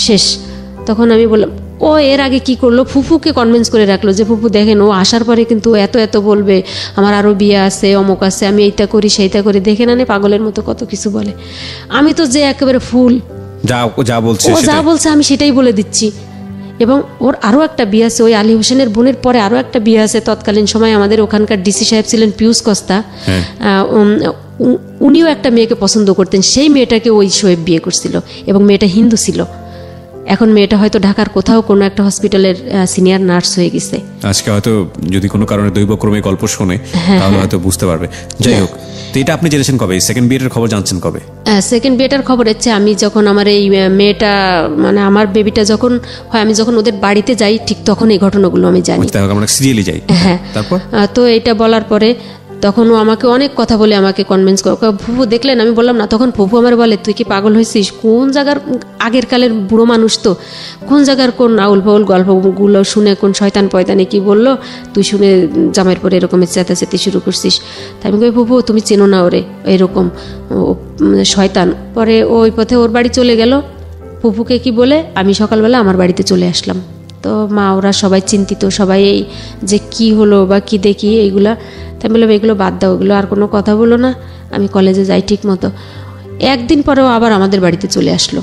শেষ। তখন আমি বললাম, ও এর আগে কি করলো, ফুফুকে কনভিন্স করে রাখলো যে ফুফু দেখেন ও আসার পরে কিন্তু এত এত বলবে, আমার আরও বিয়ে আছে, অমুক আছে, আমি এইটা করি সেইটা করি, দেখে না পাগলের মতো কত কিছু বলে। আমি তো যে একেবারে ফুল, যা বলছে আমি সেটাই বলে দিচ্ছি। এবং ওর আরও একটা বিয়ে আছে, ওই আলী হোসেনের বোনের পরে আরও একটা বিয়ে আছে। তৎকালীন সময় আমাদের ওখানকার ডিসি সাহেব ছিলেন পিউস কস্তা, উনিও একটা মেয়েকে পছন্দ করতেন, সেই মেয়েটাকে ওই শোয়েব বিয়ে করছিল, এবং মেয়েটা হিন্দু ছিল। এখন মেয়েটা হয়তো ঢাকার কোথাও কোনো একটা হসপিটালের সিনিয়র নার্স হয়ে গেছে। আজকে হয়তো যদি কোনো কারণে দৈবক্রমে গল্প শোনে তাহলে হয়তো বুঝতে পারবে। যাই হোক, তো এটা আপনি জেনেছেন কবে? সেকেন্ড বিয়েটার খবর জানছেন কবে? সেকেন্ড বিয়েটার খবর হচ্ছে আমি যখন আমার এই মেয়েটা, মানে আমার বেবিটা যখন হয়, আমি যখন ওদের বাড়িতে যাই ঠিক তখন এই ঘটনাগুলো আমি জানি। আমরা সিরিয়ালি যাই। হ্যাঁ, তারপর তো এটা বলার পরে তখন ও আমাকে অনেক কথা বলে আমাকে কনভিন্স করে, ফুফু দেখলেন, আমি বললাম না। তখন ফুফু আমার বলে, তুই কি পাগল হয়েছিস? কোন জায়গার আগের কালের বুড়ো মানুষ, তো কোন জায়গার কোন আউল ফাউল গল্পগুলো শুনে কোন শয়তান পয়তানি কি বললো, তুই শুনে জামাইয়ের পরে এরকমের চেঁচাচেঁতি শুরু করছিস। তাই আমি কই, ফুফু তুমি চেনো না ওরে, এরকম শয়তান। পরে ওই পথে ওর বাড়ি চলে গেল, ফুফুকে কি বলে আমি সকালবেলা আমার বাড়িতে চলে আসলাম। তো মা ওরা সবাই চিন্তিত, সবাই এই যে কি হলো বা কি দেখি এইগুলা। তাই বললাম এগুলো বাদ দাও, ওগুলো আর কোনো কথা বলো না, আমি কলেজে যাই ঠিক মতো। একদিন পরেও আবার আমাদের বাড়িতে চলে আসলো।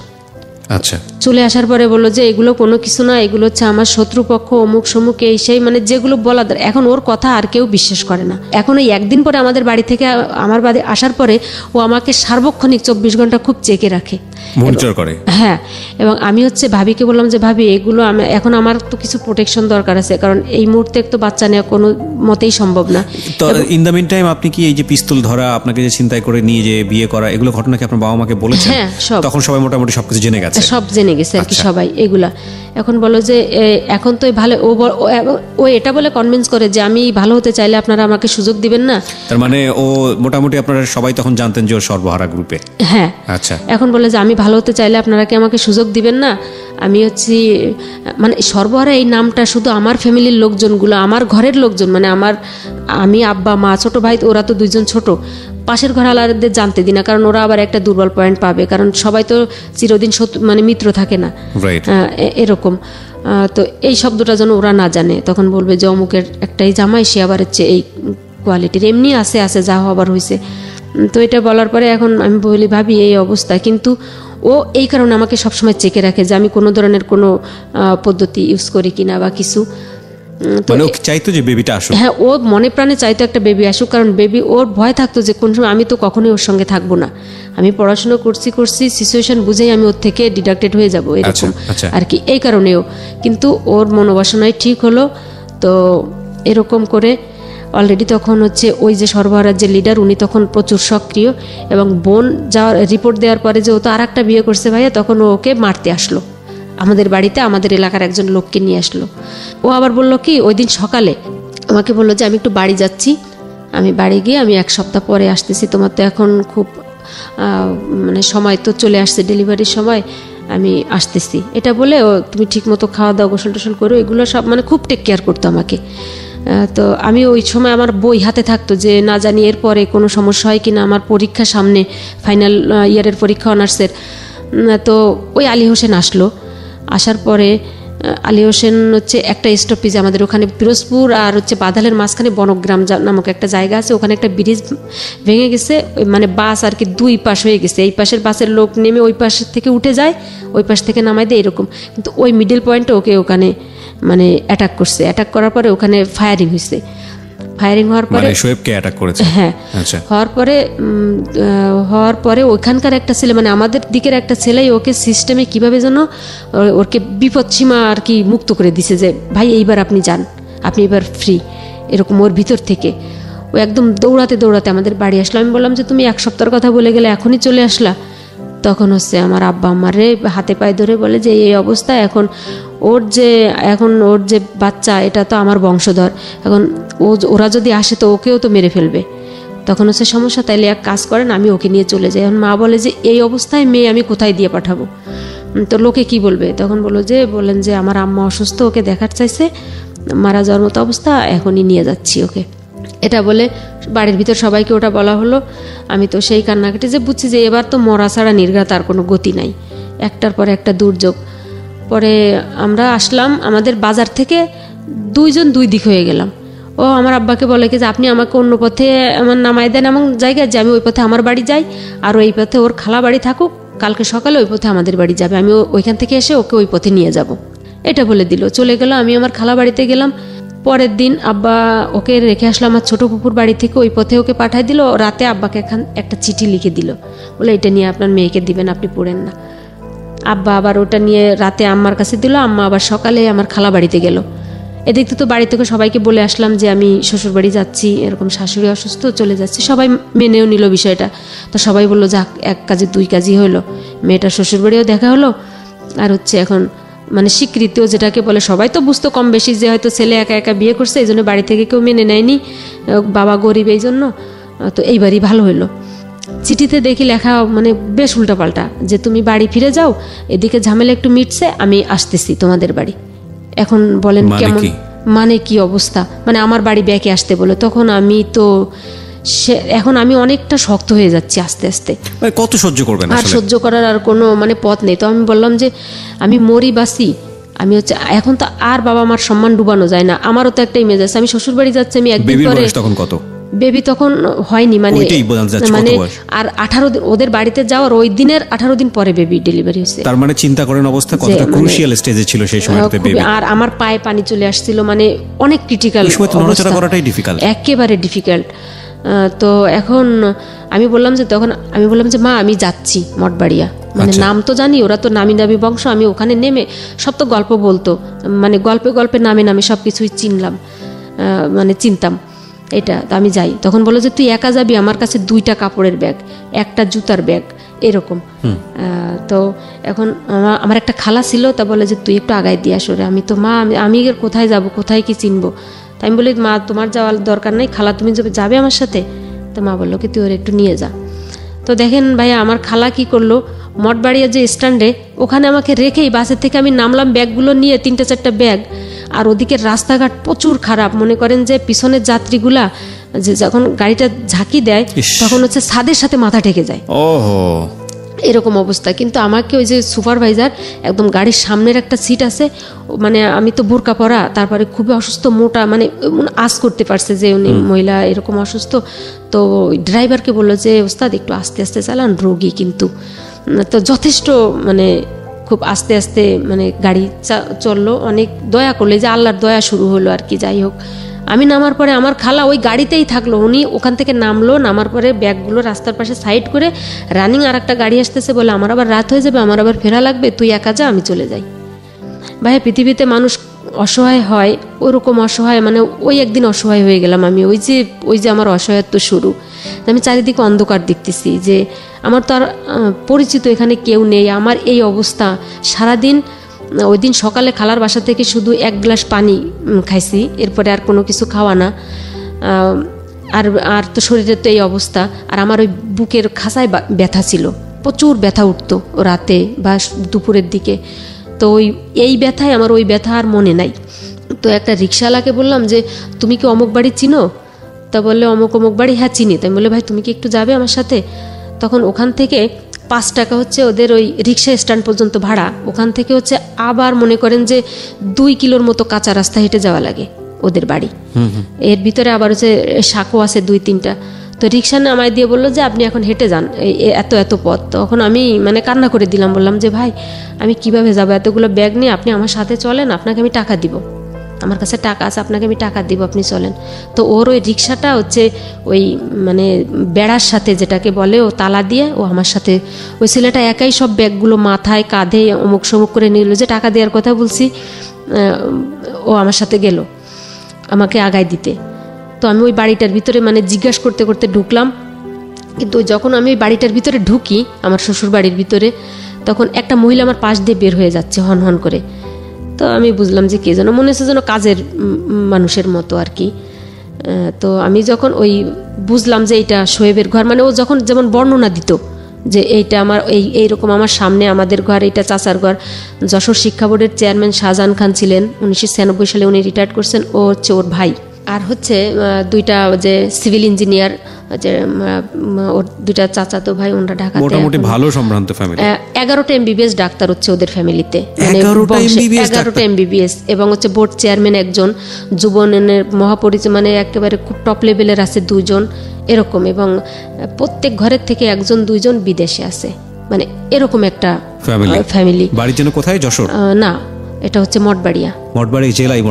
আচ্ছা, চলে আসার পরে বললো যে এগুলো কোনো কিছু না, এগুলো হচ্ছে আমার শত্রুপক্ষ, অমুক সমুক এই সেই, মানে যেগুলো বলা। এখন ওর কথা আর কেউ বিশ্বাস করে না। এখন এই একদিন পরে আমাদের বাড়ি থেকে আমার বাড়ি আসার পরে ও আমাকে সার্বক্ষণিক 24 ঘন্টা খুব চেকে রাখে, মনিটর করে। হ্যাঁ, এবং আমি হচ্ছে ভাবিকে বললাম যে ভাবি এগুলো এখন আমার তো কিছু প্রোটেকশন দরকার আছে, কারণ এই মুহূর্তে তো বাচ্চা নেওয়া কোনো মতেই সম্ভব না। তো ইন দ্য মিন টাইম আপনি কি এই যে পিস্তল ধরা, আপনাকে যে ছিনতাই করে নিয়ে যে বিয়ে করা, এগুলো ঘটনা কি আপনার বাবা মাকে বলেছেন? হ্যাঁ, সব। তখন সবাই মোটামুটি সবকিছু জেনে গেছে, সব জেনে গেছে আর কি সবাই এগুলা। এখন বলো যে এখন তো ভালো, ও এটা বলে কনভিন্স করে যে আমি ভালো হতে চাইলে আপনারা আমাকে সুযোগ দিবেন না। তার মানে ও মোটামুটি আপনারা সবাই তখন জানতেন যে ও সর্বহারা গ্রুপে। হ্যাঁ, আচ্ছা। এখন বলে যে আমি ভালো হতে চাইলে আপনারা কি আমাকে সুযোগ দিবেন না। আমি হচ্ছি, মানে সর্বহারা এই নামটা শুধু আমার ফ্যামিলির লোকজনগুলো, আমার ঘরের লোকজন, মানে আমি আব্বা মা ছোট ভাই, ওরা তো 2 জন ছোট, পাশের ঘর আলাদাদের জানতে দিই না, কারণ ওরা আবার একটা দুর্বল পয়েন্ট পাবে, কারণ সবাই তো চিরদিন মানে মিত্র থাকে না, এরকম। তো এই শব্দটা যেন ওরা না জানে। তখন বলবে যে অমুকের একটাই জামাই, সে আবার হচ্ছে এই কোয়ালিটির, এমনি আছে যা হবার হয়েছে। তো এটা বলার পরে এখন আমি বলি ভাবি এই অবস্থা, কিন্তু ও এই কারণে আমাকে সবসময় চেকে রাখে যে আমি কোনো ধরনের কোনো পদ্ধতি ইউজ করি কিনা বা কিছু। মানে ও চাইতো যে বেবিটা আসুক। হ্যাঁ, ও মনে প্রাণে চাইতো একটা বেবি আসুক, কারণ বেবি, ওর ভয় থাকতো যে কোন সময় আমি তো কখনোই ওর সঙ্গে থাকবো না, আমি পড়াশোনা করছি সিচুয়েশন বুঝেই আমি ওর থেকে ডিডাক্টেড হয়ে যাবো, এরকম আর কি। এই কারণেও কিন্তু ওর মনোবাসনায় ঠিক হলো। তো এরকম করে অলরেডি তখন হচ্ছে ওই যে সর্বহারার যে লিডার, উনি তখন প্রচুর সক্রিয়, এবং বোন যাওয়ার রিপোর্ট দেওয়ার পরে যে ও তো আর একটা বিয়ে করছে ভাইয়া, তখন ওকে মারতে আসলো আমাদের বাড়িতে, আমাদের এলাকার একজন লোককে নিয়ে আসলো। ও আবার বললো কি, ওই দিন সকালে আমাকে বললো যে আমি একটু বাড়ি যাচ্ছি, আমি বাড়ি গিয়ে আমি 1 সপ্তাহ পরে আসতেছি, তোমার তো এখন খুব মানে সময় তো চলে আসছে, ডেলিভারির সময়, আমি আসতেছি। এটা বলে ও তুমি ঠিক মতো খাওয়া দাওয়া, গোসল টোসল করো, এগুলো সব মানে খুব টেক কেয়ার করতো আমাকে। তো আমি ওই সময় আমার বই হাতে থাকতো, যে না জানি এরপরে কোনো সমস্যা হয় কিনা, আমার পরীক্ষা সামনে, ফাইনাল ইয়ারের পরীক্ষা অনার্সের। তো ওই আলী হোসেন আসলো, আসার পরে আলী হোসেন হচ্ছে একটা স্টপেজ আমাদের ওখানে পিরোজপুর আর হচ্ছে বাদালের মাঝখানে বনগ্রাম নামক একটা জায়গা আছে, ওখানে একটা ব্রিজ ভেঙে গেছে, মানে বাস আর কি 2 পাশ হয়ে গেছে, এই পাশের বাসের লোক নেমে ওই পাশ থেকে উঠে যায়, ওই পাশ থেকে নামাই দেয় এরকম। কিন্তু ওই মিডল পয়েন্টে ওকে ওখানে মানে অ্যাটাক করছে, অ্যাটাক করার পরে ওখানে ফায়ারিং হয়েছে, ফায়ারিং হওয়ার পরে শোয়েবকে অ্যাটাক করেছে। হ্যাঁ, হওয়ার পরে ওখানকার একটা ছেলে, মানে আমাদের দিকের একটা ছেলেই ওকে সিস্টেমে কিভাবে যেন ওকে বিপদসীমা আর কি মুক্ত করে দিছে, যে ভাই এইবার আপনি যান, আপনি এবার ফ্রি, এরকম ওর ভিতর থেকে। ও একদম দৌড়াতে দৌড়াতে আমাদের বাড়ি আসলো। আমি বললাম যে তুমি 1 সপ্তাহের কথা বলে গেলে এখনই চলে আসলা। তখন হচ্ছে আমার আব্বা আমারে হাতে পায়ে ধরে বলে যে এই অবস্থা, এখন ওর যে বাচ্চা, এটা তো আমার বংশধর, এখন ওরা যদি আসে তো ওকেও তো মেরে ফেলবে, তখন হচ্ছে সমস্যা, তাইলে এক কাজ করেন আমি ওকে নিয়ে চলে যাই। এখন মা বলে যে এই অবস্থায় মেয়ে আমি কোথায় দিয়ে পাঠাবো, তো লোকে কি বলবে। তখন বলেন যে আমার আম্মা অসুস্থ, ওকে দেখার চাইছে, মারা যাওয়ার মতো অবস্থা, এখনই নিয়ে যাচ্ছি ওকে। এটা বলে বাড়ির ভিতর সবাইকে ওটা বলা হলো। আমি তো সেই কান্নাকাটি যে বুঝছি যে এবার তো মরা ছাড়া নির্ঘাত আর কোনো গতি নাই, একটার পর একটা দুর্যোগ। পরে আমরা আসলাম, আমাদের বাজার থেকে দুইজন দুই দিক হয়ে গেলাম। ও আমার আব্বাকে বলে কি যে আপনি আমাকে অন্য পথে আমার নামাই দেন এমন জায়গায়, যে আমি ওই পথে আমার বাড়ি যাই, আর ওই পথে ওর খালা বাড়ি থাকুক, কালকে সকালে ওই পথে আমাদের বাড়ি যাবে, আমি ওইখান থেকে এসে ওকে ওই পথে নিয়ে যাব। এটা বলে দিল, চলে গেল। আমি আমার খালা বাড়িতে গেলাম। পরের দিন আব্বা ওকে রেখে আসলো আমার ছোট পুকুর বাড়ি থেকে, ওই পথে ওকে পাঠাই দিল। রাতে আব্বাকে একটা চিঠি লিখে দিল, বলে এটা নিয়ে আপনার মেয়েকে দিবেন, আপনি পড়েন না। আব্বা আবার ওটা নিয়ে রাতে আম্মার কাছে দিল, আম্মা আবার সকালে আমার খালা বাড়িতে গেল। এদিক তো বাড়ি থেকে সবাইকে বলে আসলাম যে আমি শ্বশুর বাড়ি যাচ্ছি, এরকম শাশুড়ি অসুস্থ, চলে যাচ্ছি। সবাই মেনেও নিল বিষয়টা। তো সবাই বললো যাক, এক কাজে দুই কাজই হলো, মেয়েটার শ্বশুর বাড়িও দেখা হলো, আর হচ্ছে এখন মানে স্বীকৃতিও যেটাকে বলে। সবাই তো বুঝতো কম বেশি যে হয়তো ছেলে একা একা বিয়ে করছে, এই জন্য বাড়ি থেকে কেউ মেনে নেয়নি, বাবা গরিব এই জন্য। তো এইবারই ভালো হলো। চিঠিতে দেখি লেখা মানে বেশ উল্টাপাল্টা, যে তুমি বাড়ি ফিরে যাও, এদিকে ঝামেলা একটু মিটছে, আমি আসতেছি তোমাদের বাড়ি। এখন বলেন কেমন মানে কি অবস্থা, মানে আমার বাড়ি ব্যাকে আসতে বলে। তখন আমি তো এখন আমি অনেকটা শক্ত হয়ে যাচ্ছি আস্তে আস্তে। কত সহ্য করবেন, আর সহ্য করার আর কোনো মানে পথ নেই। তো আমি বললাম যে আমি মরি বাসি, আমি হচ্ছে এখন তো আর বাবা মার সম্মান ডুবানো যায় না, আমারও তো একটা ইমেজ আছে। আমি শ্বশুর বাড়ি যাচ্ছি, আমি একদিন পরে, তখন কত বেবি তখন হয়নি, মানে আর 18 দিন ওদের বাড়িতে যাওয়ার ওই দিনের 18 দিন পরে বেবি ডেলিভারি হয়েছে। তার মানে চিন্তা করেন অবস্থা কতটা ক্রুশিয়াল স্টেজে ছিল সেই সময়টাতে বেবি। আর আমার পায়ে পানি চলে আসছিল, মানে অনেক ক্রিটিক্যাল অবস্থা, করাটাই ডিফিকাল্ট, একেবারে ডিফিকাল্ট। তো এখন আমি বললাম যে মা আমি যাচ্ছি মঠবাড়িয়া, মানে নাম তো জানি, ওরা তো নামি দামি বংশ। আমি ওখানে নেমে সব তো গল্প বলতো, মানে গল্পে গল্পে নামে নামে সব কিছুই চিনতাম এটা। তো আমি যাই। তখন বলো যে তুই একা যাবি, আমার কাছে 2টা কাপড়ের ব্যাগ, একটা জুতার ব্যাগ, এরকম। তো এখন আমার একটা খালা ছিল, তা বলে যে তুই একটু আগায় দিয়ে আসো রে। আমি তো মা আমি কোথায় যাব, কোথায় কি চিনবো। তাই আমি বলি মা তোমার যাওয়ার দরকার নেই, খালা তুমি যাবে আমার সাথে। তো মা বললো কি তুই ওর একটু নিয়ে যা। তো দেখেন ভাইয়া আমার খালা কি করলো, মঠবাড়িয়া যে স্ট্যান্ডে ওখানে আমাকে রেখেই বাসের থেকে আমি নামলাম, ব্যাগগুলো নিয়ে 3-4টা ব্যাগ। আর ওদিকে রাস্তাঘাট প্রচুর খারাপ, মনে করেন যে পিছনের যাত্রীগুলা যে যখন গাড়িটা ঝাঁকি দেয় তখন হচ্ছে ছাদের সাথে মাথা ঠেকে যায়, এরকম অবস্থা। কিন্তু আমাকে ওই যে সুপারভাইজার একদম গাড়ির সামনের একটা সিট আছে, মানে আমি তো বোরকা পরা, তারপরে খুবই অসুস্থ, মোটা, মানে আজ করতে পারছে যে উনি মহিলা এরকম অসুস্থ। তো ড্রাইভারকে বললো যে ওস্তাদ একটু আস্তে আস্তে চালান, রোগী কিন্তু। তো যথেষ্ট মানে খুব আস্তে আস্তে মানে গাড়ি চললো, অনেক দয়া করলে, যে আল্লাহর দয়া শুরু হলো আর কি। যাই হোক, আমি নামার পরে আমার খালা ওই গাড়িতেই থাকলো, উনি ওখান থেকে নামার পরে ব্যাগগুলো রাস্তার পাশে সাইড করে রানিং আর একটা গাড়ি আসতেছে, বলে আমার আবার রাত হয়ে যাবে, আমার আবার ফেরা লাগবে, তুই একা যা, আমি চলে যাই। ভাইয়া পৃথিবীতে মানুষ অসহায় হয়, ওরকম অসহায়, মানে ওই একদিন অসহায় হয়ে গেলাম আমি। ওই যে আমার অসহায়ত্ব শুরু, আমি চারিদিকে অন্ধকার দেখতেছি, যে আমার তো আর পরিচিত এখানে কেউ নেই, আমার এই অবস্থা। সারাদিন ওই দিন সকালে খালার বাসা থেকে শুধু 1 গ্লাস পানি খাইছি, এরপরে আর কোনো কিছু খাওয়া না। আর তো শরীরের তো এই অবস্থা। আর আমার ওই বুকের খাসায় ব্যথা ছিল, প্রচুর ব্যথা উঠতো রাতে বা দুপুরের দিকে। তো এই ব্যথায় আমার ওই ব্যথা আর মনে নাই। তো একটা রিক্সাওয়ালাকে বললাম যে তুমি কি অমুক বাড়ি চিনো? তা বললে অমুক বাড়ি, হ্যাঁ চিনি। তাই বললে ভাই তুমি কি একটু যাবে আমার সাথে? তখন ওখান থেকে 5 টাকা হচ্ছে ওদের ওই রিক্সা স্ট্যান্ড পর্যন্ত ভাড়া, ওখান থেকে হচ্ছে আবার মনে করেন যে 2 কিলোর মতো কাঁচা রাস্তা হেঁটে যাওয়া লাগে ওদের বাড়ি। এর ভিতরে আবার হচ্ছে শাকও আছে 2-3টা। তো রিক্সা নামায় দিয়ে বললো যে আপনি এখন হেঁটে যান এত পথ। তখন আমি মানে কান্না করে দিলাম, বললাম যে ভাই আমি কিভাবে যাবো এতগুলো ব্যাগ নিয়ে, আপনি আমার সাথে চলেন, আপনাকে আমি টাকা দিব, আমার কাছে টাকা আছে, আপনাকে আমি টাকা দিব, আপনি চলেন। তো ওর ওই রিক্সাটা হচ্ছে ওই মানে বেড়ার সাথে যেটাকে বলে, ও তালা দিয়ে ও আমার সাথে, ওই ছেলেটা একাই সব ব্যাগগুলো মাথায় কাঁধে অমুক সমুক করে নিল, যে টাকা দেওয়ার কথা বলছি, ও আমার সাথে গেল আমাকে আগায় দিতে। তো আমি ওই বাড়িটার ভিতরে মানে জিজ্ঞাসা করতে করতে ঢুকলাম। কিন্তু যখন আমি ওই বাড়িটার ভিতরে ঢুকি, আমার শ্বশুর বাড়ির ভিতরে, তখন একটা মহিলা আমার পাশ দিয়ে বের হয়ে যাচ্ছে হন হন করে। তো আমি বুঝলাম যে কে যেন, মনে হচ্ছে যেন কাজের মানুষের মতো আর কি। তো আমি যখন ওই বুঝলাম যে এইটা শোয়েবের ঘর, মানে ও যখন যেমন বর্ণনা দিত যে এইটা আমার এইরকম আমার সামনে আমাদের ঘর, এইটা চাচার ঘর। যশোর শিক্ষা বোর্ডের চেয়ারম্যান শাহজাহান খান ছিলেন, 1996 সালে উনি রিটায়ার্ড করছেন, ও হচ্ছে ওর ভাই। আর হচ্ছে দুইটা যে সিভিল ইঞ্জিনিয়ার, যে ওর দুইটা চাচাতো ভাই, ওনারা ঢাকাতে। মোটামুটি ভালো সম্ভ্রান্ত ফ্যামিলি। 11টা MBBS ডাক্তার হচ্ছে ওদের ফ্যামিলিতে, 11টা MBBS, এবং হচ্ছে বোর্ড চেয়ারম্যান একজন, যুব উন্নয়নের মহাপরিচয় মানে একেবারে খুব টপ লেভেলের আছে 2 জন এরকম, এবং প্রত্যেক ঘরের থেকে 1-2 জন বিদেশে আছে, মানে এরকম একটা ফ্যামিলি। বাড়ির জন্য কোথায়? যশোর না, এটা হচ্ছে মঠবাড়িয়া জেলায়,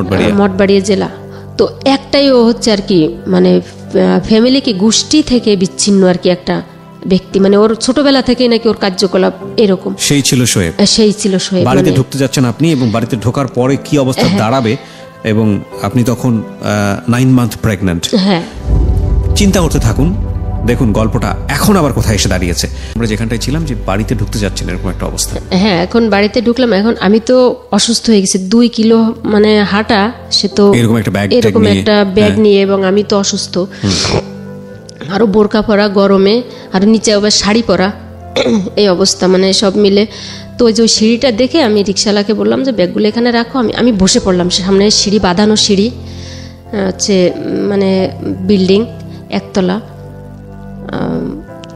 মঠবাড়িয়া জেলা। তো একটাই ও হচ্ছে আর কি মানে ফ্যামিলি কি গোষ্ঠী থেকে বিচ্ছিন্ন আর কি একটা ব্যক্তি, মানে ওর ছোটবেলা থেকেই নাকি ওর কার্যকলাপ এরকম। সেই ছিল শোয়েব। বাড়িতে ঢুকতে যাচ্ছেন আপনি, এবং বাড়িতে ঢোকার পরে কি অবস্থা দাঁড়াবে, এবং আপনি তখন 9 মান্থ প্রেগন্যান্ট। হ্যাঁ, চিন্তা করতে থাকুন, দেখুন গল্পটা এখন আবার কোথায় এসে দাঁড়িয়েছে। আমরা যেখানটায় ছিলাম যে বাড়িতে ঢুকতে যাচ্ছেন এরকম একটা অবস্থা। হ্যাঁ, এখন বাড়িতে ঢুকলাম। এখন আমি তো অসুস্থ হয়ে গেছি, 2 কিলো মানে হাঁটা, সে তো এরকম একটা ব্যাগ নিয়ে, এবং আমি তো অসুস্থ, আরো বোরকা পরা গরমে, আর নিচে আবার শাড়ি পরা, এই অবস্থা মানে সব মিলে। তো ওই যে ওই সিঁড়িটা দেখে আমি রিক্সাওয়ালাকে বললাম যে ব্যাগগুলো এখানে রাখো, আমি বসে পড়লাম। সামনে সিঁড়ি, বাঁধানো সিঁড়ি, হচ্ছে মানে বিল্ডিং 1তলা।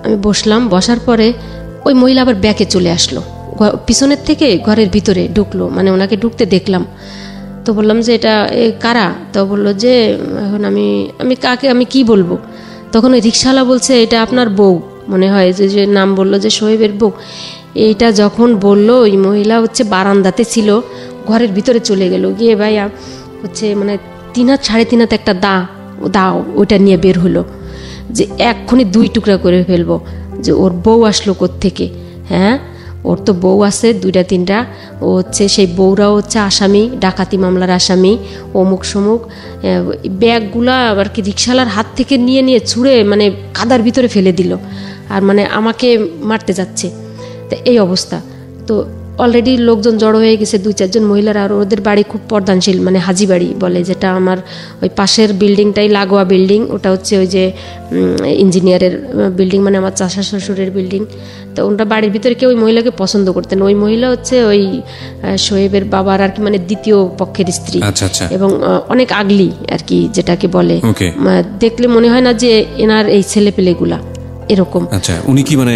আমি বসলাম, বসার পরে ওই মহিলা আবার ব্যাকে চলে আসলো, পিছনের থেকে ঘরের ভিতরে ঢুকলো, মানে ওনাকে ঢুকতে দেখলাম। তো বললাম যে এটা কারা? তো বললো যে এখন আমি কাকে, আমি কি বলবো? তখন ওই রিক্সাওয়ালা বলছে এটা আপনার বউ মনে হয়, যে নাম বললো যে শোয়েবের বউ। এইটা যখন বললো, ওই মহিলা হচ্ছে বারান্দাতে ছিল, ঘরের ভিতরে চলে গেল, গিয়ে ভাইয়া হচ্ছে মানে 3 হাত 3.5 হাত একটা দাও ওইটা নিয়ে বের হলো, যে এক্ষুনি 2 টুকরা করে ফেলবো, যে ওর বউ আসলো কোত্থেকে। হ্যাঁ, ওর তো বউ আছে 2-3টা, ও হচ্ছে সেই বউরাও হচ্ছে আসামি, ডাকাতি মামলার আসামি, অমুক সমুক। ব্যাগগুলা আবার কি রিক্সাওয়ালার হাত থেকে নিয়ে ছুঁড়ে মানে কাদার ভিতরে ফেলে দিল, আর মানে আমাকে মারতে যাচ্ছে। তো এই অবস্থা। তো অলরেডি লোকজন জড়ো হয়ে গেছে, 2-4 জন মহিলারা, আর ওদের বাড়ি খুব পর্দানশীল, মানে হাজি বাড়ি বলে, যেটা আমার ওই পাশের বিল্ডিংটাই লাগোয়া বিল্ডিং, ওটা হচ্ছে ওই যে ইঞ্জিনিয়ারের বিল্ডিং, মানে আমার চাচা শ্বশুরের বিল্ডিং। তো ওনারা বাড়ির ভিতরে কেউ ওই মহিলাকে পছন্দ করতেন। ওই মহিলা হচ্ছে ওই শোয়েবের বাবার আর কি মানে দ্বিতীয় পক্ষের স্ত্রী, এবং অনেক আগলি আর কি, যেটাকে বলে, দেখলে মনে হয় না যে এনার এই ছেলে পেলেগুলা এরকম। আচ্ছা, উনি কি মানে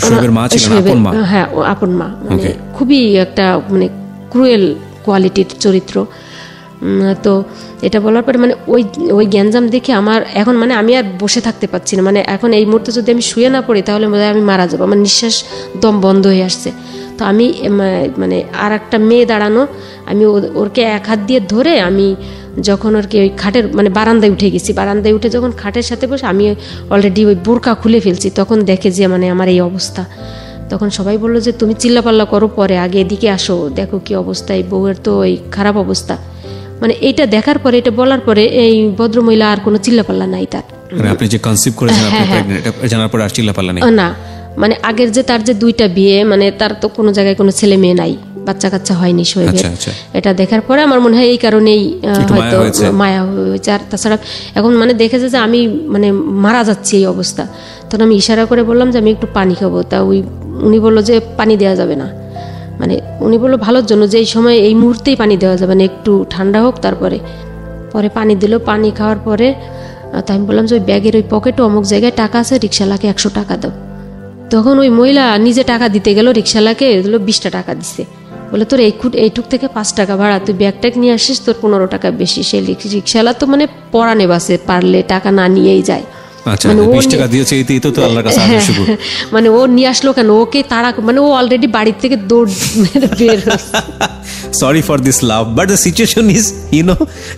শোয়েবের মা ছিলেন? আপন মা? হ্যাঁ, আপন মা, মানে খুবই একটা মানে ক্রুয়েল কোয়ালিটির চরিত্র। তো এটা বলার পরে মানে ওই গ্যাঞ্জাম দেখে আমার এখন মানে আমি আর বসে থাকতে পারছি না, মানে এখন এই মুহূর্তে যদি আমি শুয়ে না পড়ি তাহলে বোধহয় আমি মারা যাবো, আমার নিঃশ্বাস দম বন্ধ হয়ে আসছে। তো আমি মানে আর একটা মেয়ে দাঁড়ানো, আমি ওরকে 1 হাত দিয়ে ধরে আমি যখন ওরকে ওই খাটের মানে বারান্দায় উঠে গেছি, বারান্দায় উঠে যখন খাটের সাথে বসে আমি অলরেডি ওই বোরকা খুলে ফেলছি, তখন দেখে যে মানে আমার এই অবস্থা। তখন সবাই বললো যে তুমি চিল্লাপাল্লা করো পরে, আগে এদিকে আসো, দেখো কি অবস্থা, এই বউয়ের তো এই খারাপ অবস্থা। মানে এইটা দেখার পরে, এটা বলার পরে এই ভদ্রমহিলা আর কোনো চিল্লাপাল্লা নাই তার। মানে আপনি যে কনসিভ করেছেন, আপনি প্রেগন্যান্ট, এটা জানার পরে আর চিল্লাপাল্লা নেই? না, মানে আগের যে তার যে 2টা বিয়ে, মানে তার তো কোনো জায়গায় কোনো ছেলে মেয়ে নাই, বাচ্চা কাচ্চা হয়নি শোয়েবের। এটা দেখার পরে আমার মনে হয় এই কারণেই হয়তো মায়া হয়েছে। আর তাছাড়া এখন মানে দেখেছে যে আমি মানে মারা যাচ্ছি এই অবস্থা, তখন আমি ইশারা করে বললাম যে আমি একটু পানি খাবো। তা উনি বললো যে পানি দেওয়া যাবে না, মানে উনি বললো ভালোর জন্য যে এই সময় এই মুহূর্তেই পানি দেওয়া যাবে না, একটু ঠান্ডা হোক তারপরে। পরে পানি দিল, পানি খাওয়ার পরে তাই আমি বললাম যে ওই ব্যাগের ওই পকেটে অমুক জায়গায় টাকা আছে, রিক্সাওয়ালাকে 100 টাকা দাও। তখন ওই মহিলা নিজে টাকা দিতে গেল, রিক্সাওয়ালাকে 20টা টাকা দিছে, বলে তোর এইটুক থেকে 5 টাকা ভাড়া, তুই ব্যাগটাক নিয়ে আসিস, তোর 15 টাকা বেশি। সেই রিক্সাওয়ালা তো মানে পরানে বাসে, পারলে টাকা না নিয়েই যায়। মানে ও নিয়ে আসলো কেন, ওকে তারা মানে ও অলরেডি বাড়ির থেকে দৌড় মেরে বের হচ্ছে। Sorry for this love, but the situation is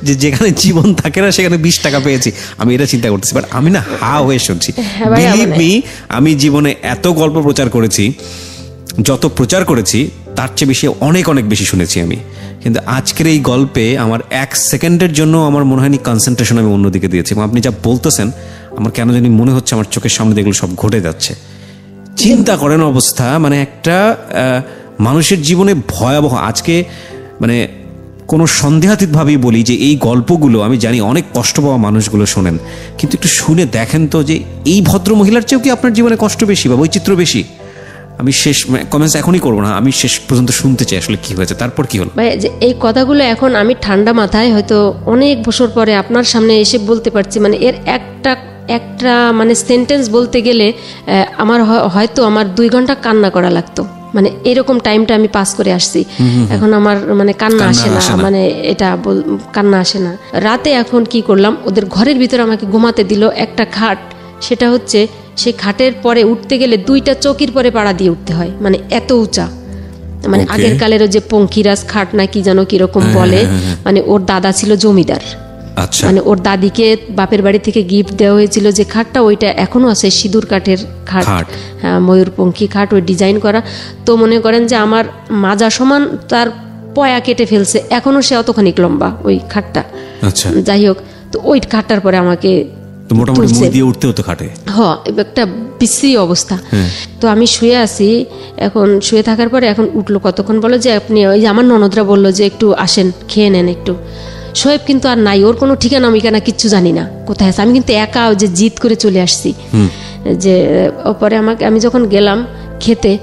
যে যেখানে জীবন থাকে না সেখানে 20 টাকা পেয়েছি, আমি এটা চিন্তা করতেছি। বাট আমি না হা হয়ে শুনছি, বিলিভ মি, আমি জীবনে এত গল্প প্রচার করেছি, যত প্রচার করেছি তার চেয়ে বেশি অনেক বেশি শুনেছি আমি। কিন্তু আজকের এই গল্পে আমার 1 সেকেন্ডের জন্য আমার মনে হয়নি কনসেন্ট্রেশন আমি অন্যদিকে দিয়েছি। এবং আপনি যা বলতেছেন আমার কেন জানি মনে হচ্ছে আমার চোখের সামনে এগুলো সব ঘটে যাচ্ছে। চিন্তা করেন অবস্থা, মানে একটা মানুষের জীবনে ভয়াবহ। আজকে মানে কোনো সন্দেহাতীতভাবেই বলি যে এই গল্পগুলো আমি জানি অনেক কষ্ট পাওয়া মানুষগুলো শোনেন, কিন্তু একটু শুনে দেখেন তো যে এই ভদ্র মহিলার চেয়েও কি আপনার জীবনে কষ্ট বেশি বা বৈচিত্র্য বেশি? আমি শেষ কমেন্টস এখনই করবো না, আমি শেষ পর্যন্ত শুনতে চাই আসলে কি হয়েছে, তারপর কি হলো। ভাই যে এই কথাগুলো এখন আমি ঠান্ডা মাথায় হয়তো অনেক বছর পরে আপনার সামনে এসে বলতে পারছি, মানে এর একটা মানে সেন্টেন্স বলতে গেলে আমার হয়তো আমার 2 ঘন্টা কান্না করা লাগতো, মানে এরকম টাইমটা আমি পাস করে আসছি। এখন আমার মানে কান্না আসে না, মানে এটা কান্না আসে না। রাতে এখন কি করলাম, ওদের ঘরের ভিতরে আমাকে ঘুমাতে দিল একটা খাট, সেটা হচ্ছে সেই খাটের পরে উঠতে গেলে 2টা চৌকির পরে পাড়া দিয়ে উঠতে হয়, মানে এত উঁচা। মানে আগের কালের যে পঙ্কিরাজ খাট না কি যেন কিরকম বলে, মানে ওর দাদা ছিল জমিদার, মানে ওর দাদিকে বাপের বাড়ি থেকে গিফট দেওয়া হয়েছিল যে খাটটা, ওইটা এখনো আছে, সিঁদুর কাঠের খাট, হ্যাঁ ময়ূরপঙ্খী খাট, ওই ডিজাইন করা। তো মনে করেন যে আমার মাজা সমান তার পয়া কেটে ফেলছে, এখনো সে অতখানি লম্বা ওই খাটটা। যাই হোক, তো ওই খাটটার পরে আমাকে মোটামুটি মুড়ি দিয়ে উঠতে হতো খাটে। হ্যাঁ, একটা বিশ্রী অবস্থা। তো আমি শুয়ে আছি, এখন শুয়ে থাকার পরে এখন উঠলো, কতক্ষণ বলো যে আপনি, ওই যে আমার ননদরা বললো যে একটু আসেন খেয়ে নেন একটু। শোয়েব কিন্তু আর নাই, ওর কোনো ঠিকানা মিকানা কিচ্ছু জানি না কোথায় আছে। আমি কিন্তু একা যে জিদ করে চলে আসছি, যে পরে আমি যখন গেলাম খেতে,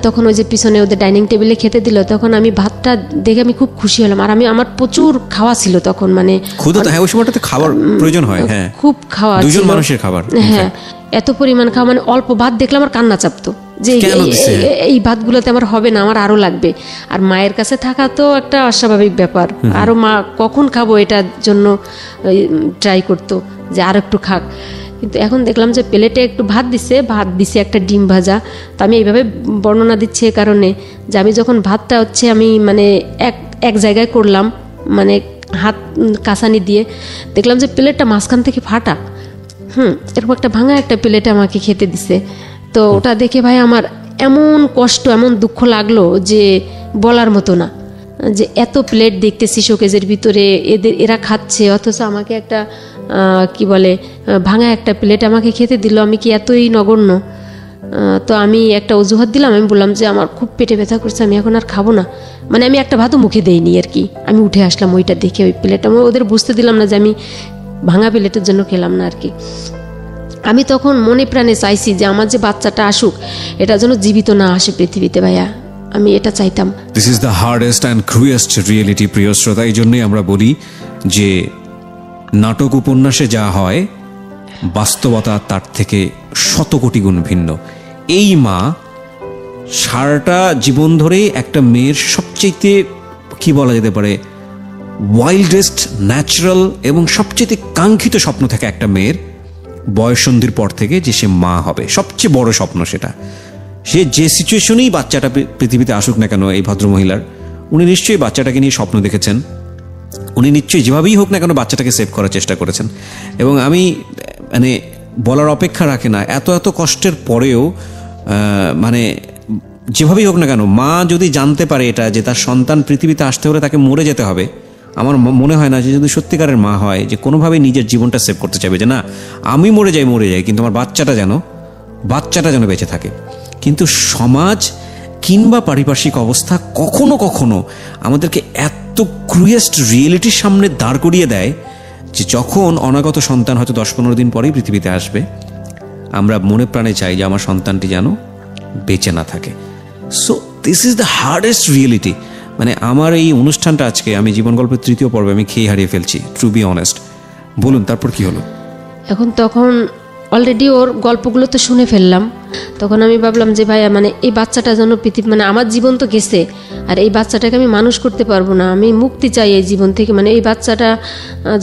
তখন ওই যে পিছনে ওদের ডাইনিং টেবিলে খেতে দিল, তখন আমি ভাতটা দেখে আমি খুব খুশি হলাম। আর আমার প্রচুর খাওয়া ছিল তখন, মানে ওই সময়টাতে খাবার প্রয়োজন হয়, হ্যাঁ খুব খাওয়া, 2জন মানুষের খাবার, হ্যাঁ এত পরিমাণ খাওয়া, মানে অল্প ভাত দেখলে আমার কান্না চাপতো যে এই ভাতগুলোতে আমার হবে না, আমার আরো লাগবে। আর মায়ের কাছে থাকা তো একটা অস্বাভাবিক ব্যাপার, আরো মা কখন খাবো এটার জন্য ট্রাই করতো যে আর একটু খাক। কিন্তু এখন দেখলাম যে প্লেটে একটু ভাত দিছে একটা ডিম ভাজা। তো আমি এইভাবে বর্ণনা দিচ্ছি এ কারণে যে আমি যখন ভাতটা হচ্ছে আমি মানে এক জায়গায় করলাম, মানে হাত কাঁচানি দিয়ে দেখলাম যে প্লেটটা মাঝখান থেকে ফাটা, এরকম একটা ভাঙা একটা প্লেটে আমাকে খেতে দিছে। তো ওটা দেখে ভাই আমার এমন কষ্ট, এমন দুঃখ লাগলো যে বলার মতো না, যে এত প্লেট দেখতেছি শোকেজের ভিতরে, এরা খাচ্ছে, অথচ আমাকে একটা কি বলে ভাঙা একটা প্লেট আমাকে খেতে দিল, আমি কি এতই নগণ্য? তো আমি একটা অজুহাত দিলাম, আমি বললাম যে আমার খুব পেটে ব্যথা করছে, আমি এখন আর খাবো না। মানে আমি একটা ভাতও মুখে দেইনি আর কি, আমি উঠে আসলাম ওইটা দেখে, ওই প্লেটটা ওদের বুঝতে দিলাম না যে আমি ভাঙা প্লেটের জন্য খেলাম না আর কি। আমি তখন মনে প্রাণে চাইছি যে আমার যে বাচ্চাটা আসুক, এটা যেন জীবিত না আসে পৃথিবীতে, ভাইয়া আমি এটা চাইতাম। This is the hardest and cruelest reality, প্রিয় শ্রোতা। এই জন্যই আমরা বলি যে নাটক উপন্যাসে যা হয় বাস্তবতা তার থেকে 100 কোটি গুণ ভিন্ন। এই মা সারাটা জীবন ধরেই একটা মেয়ের সবচেয়ে কি বলা যেতে পারে ওয়াইল্ডেস্ট, ন্যাচারাল এবং সবচেয়ে কাঙ্ক্ষিত স্বপ্ন থাকে একটা মেয়ের বয়ঃসন্ধির পর থেকে, যে সে মা হবে, সবচেয়ে বড় স্বপ্ন সেটা। সে যে সিচুয়েশনেই বাচ্চাটা পৃথিবীতে আসুক না কেন, এই ভদ্রমহিলার উনি নিশ্চয়ই বাচ্চাটাকে নিয়ে স্বপ্ন দেখেছেন, উনি নিশ্চয়ই যেভাবেই হোক না কেন বাচ্চাটাকে সেভ করার চেষ্টা করেছেন। এবং আমি মানে বলার অপেক্ষা রাখে না, এত কষ্টের পরেও মানে যেভাবেই হোক না কেন মা যদি জানতে পারে এটা, যে তার সন্তান পৃথিবীতে আসতে হলে তাকে মরে যেতে হবে, আমার মনে হয় না যে যদি সত্যিকারের মা হয় যে কোনোভাবে নিজের জীবনটা সেভ করতে চাইবে, যে না আমি মরে যাই কিন্তু আমার বাচ্চাটা যেন বেঁচে থাকে। কিন্তু সমাজ কিংবা পারিপার্শ্বিক অবস্থা কখনো কখনো আমাদেরকে এত ক্রুয়েস্ট রিয়েলিটির সামনে দাঁড় করিয়ে দেয় যে যখন অনাগত সন্তান হয়তো 10-15 দিন পরেই পৃথিবীতে আসবে, আমরা মনে প্রাণে চাই যে আমার সন্তানটি যেন বেঁচে না থাকে। So this is the hardest reality. মানে আমার এই অনুষ্ঠানটা আজকে আমি জীবন গল্পের 3য় পর্বে আমি খেয়ে হারিয়ে ফেলছি, টু বি অনেস্ট। বলুন তারপর কি হলো? তখন অলরেডি ওর গল্পগুলো তো শুনে ফেললাম, তখন আমি ভাবলাম যে ভাইয়া মানে এই বাচ্চাটা যেন পৃথিবী, মানে আমার জীবন তো গেছে, আর এই বাচ্চাটাকে আমি মানুষ করতে পারবো না, আমি মুক্তি চাই এই জীবন থেকে, মানে এই বাচ্চাটা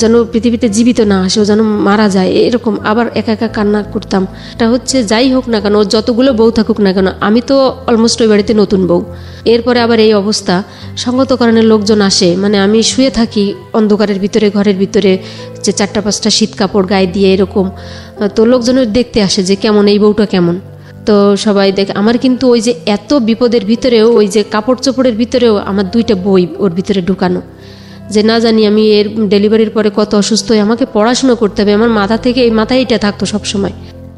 যেন পৃথিবীতে জীবিত না আসে, ও যেন মারা যায়, এরকম আবার একা কান্না করতাম। এটা হচ্ছে যাই হোক না কেন, ওর যতগুলো বউ থাকুক না কেন, আমি তো অলমোস্ট ওই বাড়িতে নতুন বউ। এরপরে আবার এই অবস্থা, সঙ্গত কারণে লোকজন আসে, মানে আমি শুয়ে থাকি অন্ধকারের ভিতরে, ঘরের ভিতরে, যে 4-5টা শীত কাপড় গায়ে দিয়ে এরকম, তো লোকজনের দেখতে আসে যে কেমন এই বউটা কেমন। তো সবাই দেখে আমার, কিন্তু ওই যে এত বিপদের ভিতরেও, ওই যে কাপড় চোপড়ের ভিতরেও আমার 2টা বই ওর ভিতরে ঢুকানো, যে না জানি আমি এর ডেলিভারির পরে কত অসুস্থ হয়ে আমাকে পড়াশুনো করতে হবে, আমার মাথা থেকে এই মাথায় এটা থাকতো সবসময়।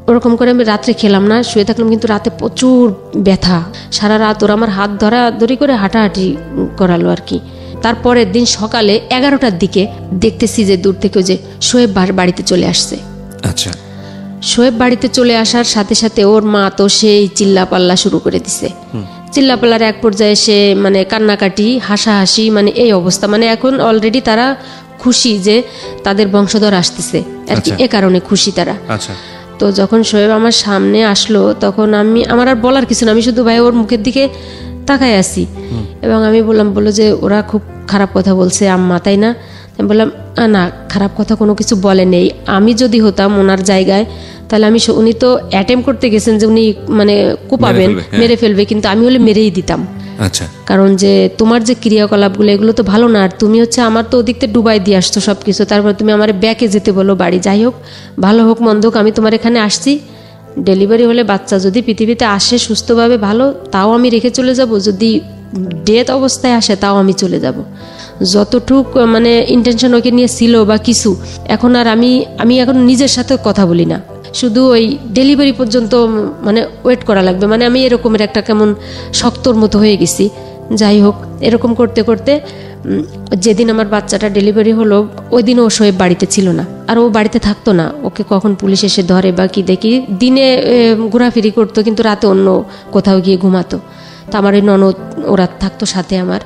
ওরকম করে আমি রাত্রে খেলাম না, শুয়ে থাকলাম, কিন্তু রাতে প্রচুর ব্যথা, সারা রাত ওরা আমার হাত ধরাধরি করে হাঁটাহাঁটি করালো আর কি। তারপরের দিন সকালে 11টার দিকে দেখতেছি যে দূর থেকে যে শোয়েব বাড়িতে চলে আসছে। আচ্ছা, শোয়েব বাড়িতে চলে আসার সাথে সাথে ওর মা তো সেই চিল্লাপাল্লা শুরু করে দিছে। চিল্লাপাল্লার এক পর্যায়ে সে মানে কান্নাকাটি, হাসাহাসি, মানে এই অবস্থা। মানে এখন অলরেডি তারা খুশি যে তাদের বংশধর আসতেছে আর কি, এ কারণে খুশি তারা। আচ্ছা, তো যখন শোয়েব আমার সামনে আসলো তখন আমার আর বলার কিছু না, আমি শুধু ভাই ওর মুখের দিকে তাকায় আছি এবং আমি বললো যে ওরা খুব খারাপ কথা বলছে আম্মা, তাই না? আমি বললাম না, খারাপ কথা কোনো কিছু বলে নেই। আমি যদি হতাম ওনার জায়গায় তাহলে উনি তো অ্যাটেম্প করতে গেছেন যে উনি মানে কোপাবেন, মেরে ফেলবে, কিন্তু আমি হলে মেরেই দিতাম। আচ্ছা, কারণ যে তোমার যে ক্রিয়াকলাপগুলো এগুলো তো ভালো না, আর তুমি হচ্ছে আমার তো ওদিক থেকে ডুবাই দিয়ে আসছো সবকিছু, তারপর তুমি আমার ব্যাকে যেতে বলো বাড়ি। যাই হোক, ভালো হোক মন্দ হোক, আমি তোমার এখানে আসছি, ডেলিভারি হলে বাচ্চা যদি পৃথিবীতে আসে সুস্থভাবে ভালো, তাও আমি রেখে চলে যাব, যদি ডেথ অবস্থায় আসে তাও আমি চলে যাব। যতটুক মানে ইন্টেনশন ওকে নিয়ে ছিল বা কিছু, এখন আর আমি এখন নিজের সাথে কথা বলি না, শুধু ওই ডেলিভারি পর্যন্ত মানে ওয়েট করা লাগবে, মানে আমি এরকমের একটা কেমন শক্তর মতো হয়ে গেছি। যাই হোক, এরকম করতে করতে যেদিন আমার বাচ্চাটা ডেলিভারি হলো ওই দিন ও শোয়েব বাড়িতে ছিল না, আর ও বাড়িতে থাকতো না। ওকে কখন পুলিশ এসে ধরে বা কি দেখি, দিনে ঘোরাফেরি করতো কিন্তু রাতে অন্য কোথাও গিয়ে ঘুমাতো। তা আমার ওই ননদ ওরা থাকতো সাথে আমার।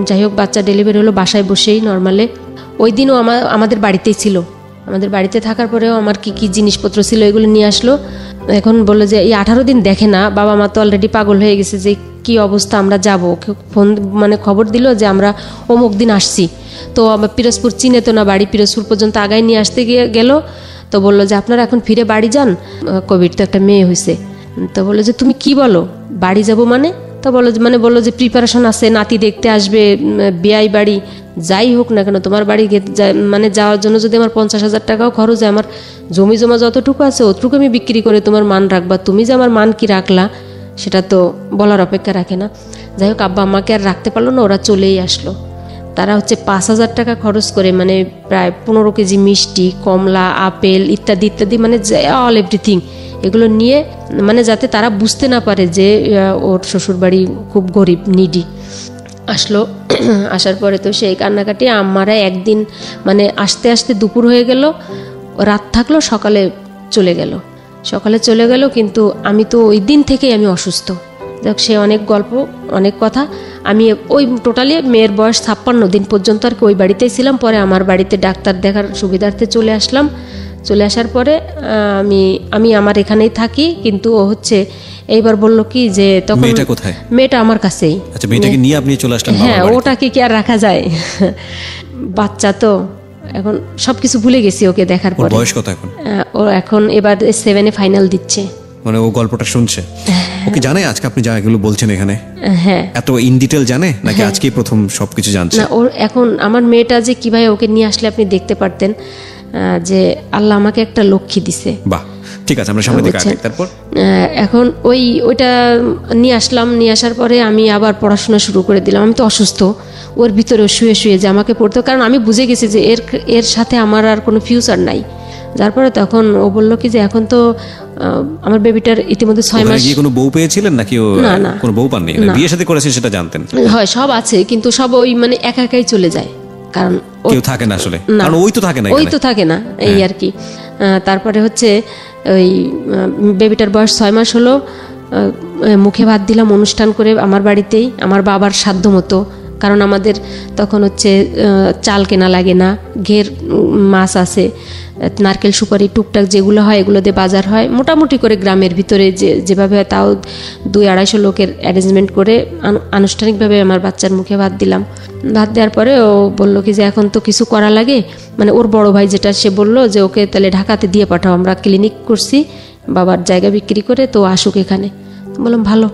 যাই হোক, বাচ্চা ডেলিভারি হলো বাসায় বসেই নর্মালে। ওই দিনও আমাদের বাড়িতেই ছিল। আমাদের বাড়িতে থাকার পরেও আমার কি কি জিনিসপত্র ছিল এগুলো নিয়ে আসলো। এখন বললো যে এই 18 দিন দেখে না, বাবা মা তো অলরেডি পাগল হয়ে গেছে যে কি অবস্থা, আমরা যাবো। ফোন মানে খবর দিল যে আমরা অমুক দিন আসছি। তো আমার পিরোজপুর চিনে তো না বাড়ি, পিরোজপুর পর্যন্ত আগায় নিয়ে আসতে গেল। তো বললো যে আপনারা এখন ফিরে বাড়ি যান, কোভিড তো একটা মেয়ে হয়েছে। তো বললো যে তুমি কি বলো, বাড়ি যাব মানে? তো বললো যে প্রিপারেশন আছে, নাতি দেখতে আসবে, বিয়াই বাড়ি, যাই হোক না কেন তোমার বাড়ি মানে যাওয়ার জন্য যদি আমার 50,000 টাকাও খরচ হয়, আমার জমি জমা যতটুকু আছে অতটুকু আমি বিক্রি করে তোমার মান রাখবা। তুমি যে আমার মান কি রাখলা সেটা তো বলার অপেক্ষা রাখে না। যাই হোক, আব্বা আমাকে আর রাখতে পারলো না, ওরা চলেই আসলো। তারা হচ্ছে 5,000 টাকা খরচ করে মানে প্রায় 15 কেজি মিষ্টি, কমলা, আপেল ইত্যাদি ইত্যাদি, মানে অল এভরিথিং এগুলো নিয়ে, মানে যাতে তারা বুঝতে না পারে যে ওর শ্বশুরবাড়ি খুব গরিব নিডি। আসলো। আসার পরে তো সেই কান্নাকাটি, আমারা একদিন মানে আসতে আসতে দুপুর হয়ে গেল, রাত থাকলো, সকালে চলে গেল। কিন্তু আমি তো ওই দিন থেকেই আমি অসুস্থ। দেখ, সে অনেক গল্প, অনেক কথা। আমি ওই টোটালি মেয়ের বয়স 56 দিন পর্যন্ত আর কি ওই বাড়িতেই ছিলাম। পরে আমার বাড়িতে ডাক্তার দেখার সুবিধার্থে চলে আসলাম। চলে আসার পরে আমি আমার এখানেই থাকি, কিন্তু ও হচ্ছে এইবার বললো কি যে তখন মেয়েটা কোথায়? মেয়েটা আমার কাছেই। আচ্ছা, মেয়েটাকে নিয়ে আপনি চলে আসলেন? হ্যাঁ, ওটাকে কি আর রাখা যায়? বাচ্চা তো এখন সবকিছু ভুলে গেছি ওকে দেখার পরে। বয়স কত এখন? ও এখন এবার 7-এ ফাইনাল দিচ্ছে। মানে ও গল্পটা শুনছে? ও কি জানে আজকে আপনি যা এগুলো বলছেন এখানে? হ্যাঁ, এত ইন ডিটেল জানে নাকি আজকেই প্রথম সবকিছু জানছে? না, ওর এখন আমার মেয়েটা যে কিভাবে ওকে নিয়ে আসলে আপনি দেখতে পারতেন যে আল্লাহ আমাকে একটা লক্ষ্মী দিছে। বাহ, ঠিক আছে, আমরা সামনে দিকে আগাই। তারপর এখন ওইটা নিয়ে আসলাম। নিয়ে আসার পরে আমি আবার পড়াশোনা শুরু করে দিলাম। আমি তো অসুস্থ, ওর ভিতরে শুয়ে শুয়ে যে আমাকে পড়তে, কারণ আমি বুঝে গেছি যে এর সাথে আমার আর কোনো ফিউচার নাই। যার পরে তখন ও বললো কি যে এখন তো আমার বেবিটার ইতিমধ্যে 6 মাস। কোনো বউ পেয়েছিলেন নাকি? না, কোনো বউ পাননি? বিয়ে শাদী করেছেন সেটা জানতেন? হয়, সব আছে, কিন্তু সব ওই মানে একা একাই চলে যায়, কারণ কেউ থাকে না আসলে, কারণ ওই তো থাকে না এই আর কি। তারপরে হচ্ছে ওই বেবিটার বয়স 6 মাস হলো, মুখে ভাত দিলাম অনুষ্ঠান করে আমার বাড়িতেই, আমার বাবার সাধ্য মতো। কারণ আমাদের তখন হচ্ছে চাল কেনা লাগে না, ঘের মাছ আছে, নারকেল সুপারি টুকটাক যেগুলো হয় এগুলো দিয়ে বাজার হয় মোটামুটি করে গ্রামের ভিতরে যেভাবে হয়, তাও 200-250 লোকের অ্যারেঞ্জমেন্ট করে আনুষ্ঠানিকভাবে আমার বাচ্চার মুখে ভাত দিলাম। ভাত দেওয়ার পরে ও বললো কি যে এখন তো কিছু করা লাগে, মানে ওর বড় ভাই যেটা, সে বললো যে ওকে তাহলে ঢাকাতে দিয়ে পাঠাও, আমরা ক্লিনিক করছি বাবার জায়গা বিক্রি করে, তো আসুক এখানে। বললাম ভালো,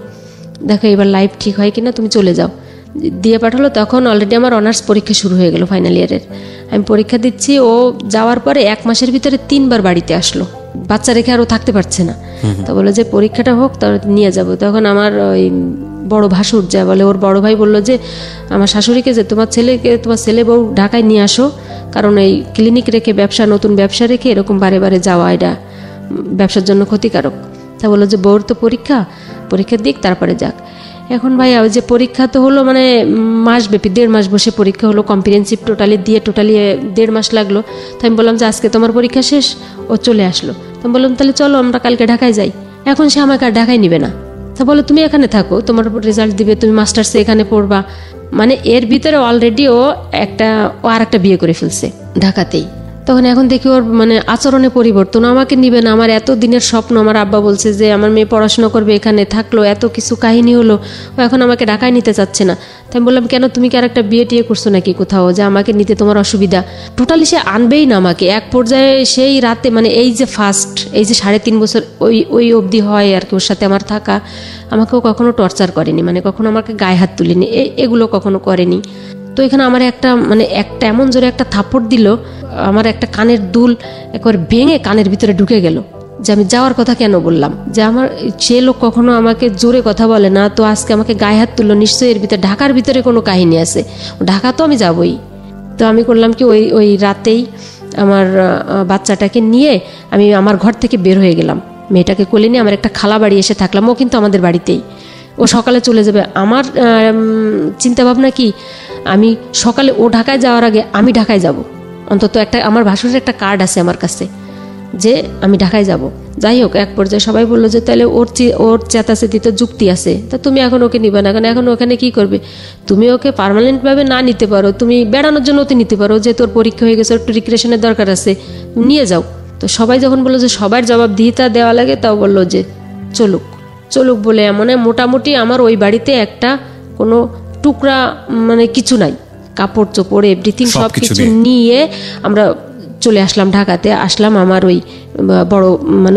দেখো এবার লাইফ ঠিক হয় কিনা, তুমি চলে যাও। দিয়ে পাঠালো। তখন অলরেডি আমার অনার্স পরীক্ষা শুরু হয়ে গেল, ফাইনাল ইয়ারের। আমি পরীক্ষা দিচ্ছি, ও যাওয়ার পরে 1 মাসের ভিতরে 3 বার বাড়িতে আসলো, বাচ্চা রেখে আর ও থাকতে পারছে না। তো বলে যে পরীক্ষাটা হোক, তার নিয়ে যাব। তখন আমার ওই বড় ভাসুর যা বলে, ওর বড় ভাই বললো যে আমার শাশুড়িকে যে তোমার ছেলে বউ ঢাকায় নিয়ে আসো, কারণ এই ক্লিনিক রেখে নতুন ব্যবসা রেখে এরকম বারে বারে যাওয়া এটা ব্যবসার জন্য ক্ষতিকারক। তা বললো যে বউর তো পরীক্ষা দিক, তারপরে যাক। এখন ভাইয়া ওই যে পরীক্ষা তো হলো মানে মাসব্যাপী 1.5 মাস বসে পরীক্ষা হলো, কম্প্রিহেনসিভ টোটালি 1.5 মাস লাগলো। তো আমি বললাম যে আজকে তোমার পরীক্ষা শেষ, ও চলে আসলো। তো আমি বললাম তাহলে চলো আমরা কালকে ঢাকায় যাই। এখন সে আমাকে আর ঢাকায় নিবে না, তা বলো তুমি এখানে থাকো, তোমার রেজাল্ট দিবে, তুমি মাস্টার্সে এখানে পড়বা। মানে এর ভিতরে অলরেডি ও আর একটা বিয়ে করে ফেলছে ঢাকাতেই। তখন এখন দেখি ওর মানে আচরণে পরিবর্তন, আমাকে নিবে না। আমার এত দিনের স্বপ্ন, আমার আব্বা বলছে যে আমার মেয়ে পড়াশোনা করবে, এখানে থাকলো, এত কিছু কাহিনী হলো, ও এখন আমাকে ঢাকায় নিতে চাচ্ছে না। তাই আমি বললাম কেন, তুমি কি আর একটা বিয়ে টিয়ে করছো নাকি কোথাও যে আমাকে নিতে তোমার অসুবিধা? টোটালি সে আনবেই না আমাকে। এক পর্যায়ে সেই রাতে মানে এই যে 3.5 বছর ওই অবধি হয় আর কি ওর সাথে আমার থাকা, আমাকেও কখনো টর্চার করেনি, মানে কখনো আমাকে গায়ে হাত তুলিনি, এগুলো কখনো করেনি। তো এখানে আমার একটা এমন জোরে একটা থাপ্পড় দিল, আমার একটা কানের দুল একবার ভেঙে কানের ভিতরে ঢুকে গেল। যে আমি যাওয়ার কথা কেন বললাম, যে আমার সে লোক কখনো আমাকে জোরে কথা বলে না, তো আজকে আমাকে গায়ে হাত তুললো, নিশ্চয়ই এর ভিতরে ঢাকার ভিতরে কোনো কাহিনী আছে, ঢাকা তো আমি যাবই। তো আমি করলাম কি ওই রাতেই আমার বাচ্চাটাকে নিয়ে আমি আমার ঘর থেকে বের হয়ে গেলাম, মেয়েটাকে কোলে নিয়ে আমার একটা খালা বাড়ি এসে থাকলাম। ও কিন্তু আমাদের বাড়িতেই, ও সকালে চলে যাবে। আমার চিন্তা ভাবনা কি, আমি সকালে ও ঢাকায় যাওয়ার আগে আমি ঢাকায় যাব, অন্তত আমার ভাসুরের একটা কার্ড আছে আমার কাছে যে আমি ঢাকায় যাব। যাই হোক, এক পর্যায়ে সবাই বললো যে তাহলে ওর চেতাচেতিতে যুক্তি আছে, তা তুমি এখন ওকে নিবে না কেন? এখন ওখানে কি করবে? তুমি ওকে পার্মানেন্টভাবে না নিতে পারো, তুমি বেড়ানোর জন্য ওতে নিতে পারো, যে তোর পরীক্ষা হয়ে গেছে, একটু রিক্রিয়েশনের দরকার আছে, নিয়ে যাও। তো সবাই যখন বললো যে সবার জবাবদিহিতা দেওয়া লাগে, তাও বললো যে চলুক বলে মানে মোটামুটি আমার ওই বাড়িতে একটা কোনো টুকরা মানে কিছু নাই, কাপড় চোপড় এভরিথিং সব কিছু নিয়ে আমরা চলে আসলাম ঢাকাতে। আসলাম আমার ওই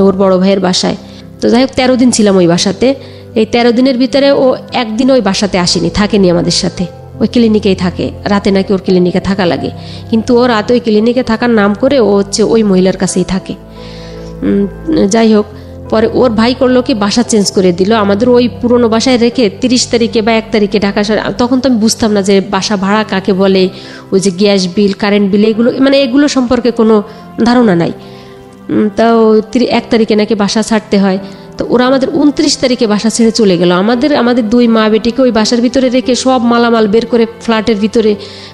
ওর বড় ভাইয়ের বাসায়। তো যাই হোক 13 দিন ছিলাম ওই বাসাতে। এই 13 দিনের ভিতরে ও একদিন ওই বাসাতে আসেনি, থাকেনি আমাদের সাথে, ওই ক্লিনিকেই থাকে। রাতে নাকি ওর ক্লিনিকে থাকা লাগে, কিন্তু ও রাতে ওই ক্লিনিকে থাকার নাম করে ও হচ্ছে ওই মহিলার কাছেই থাকে। যাই হোক, পরে ওর ভাই করলো কি বাসা চেঞ্জ করে দিল, আমাদের ওই পুরনো বাসায় রেখে 30 তারিখে বা 1 তারিখে ঢাকা। তখন তো আমি বুঝতাম না যে বাসা ভাড়া কাকে বলে, ওই যে গ্যাস বিল, কারেন্ট বিল, এগুলো সম্পর্কে কোনো ধারণা নাই। তাও 1 তারিখে নাকি বাসা ছাড়তে হয়। তো ওরা আমাদের 29 তারিখে বাসা ছেড়ে চলে গেল। আমাদের 2 মা বেটিকে ওই বাসার ভিতরে রেখে সব মালামাল বের করে ফ্ল্যাটের ভিতরে,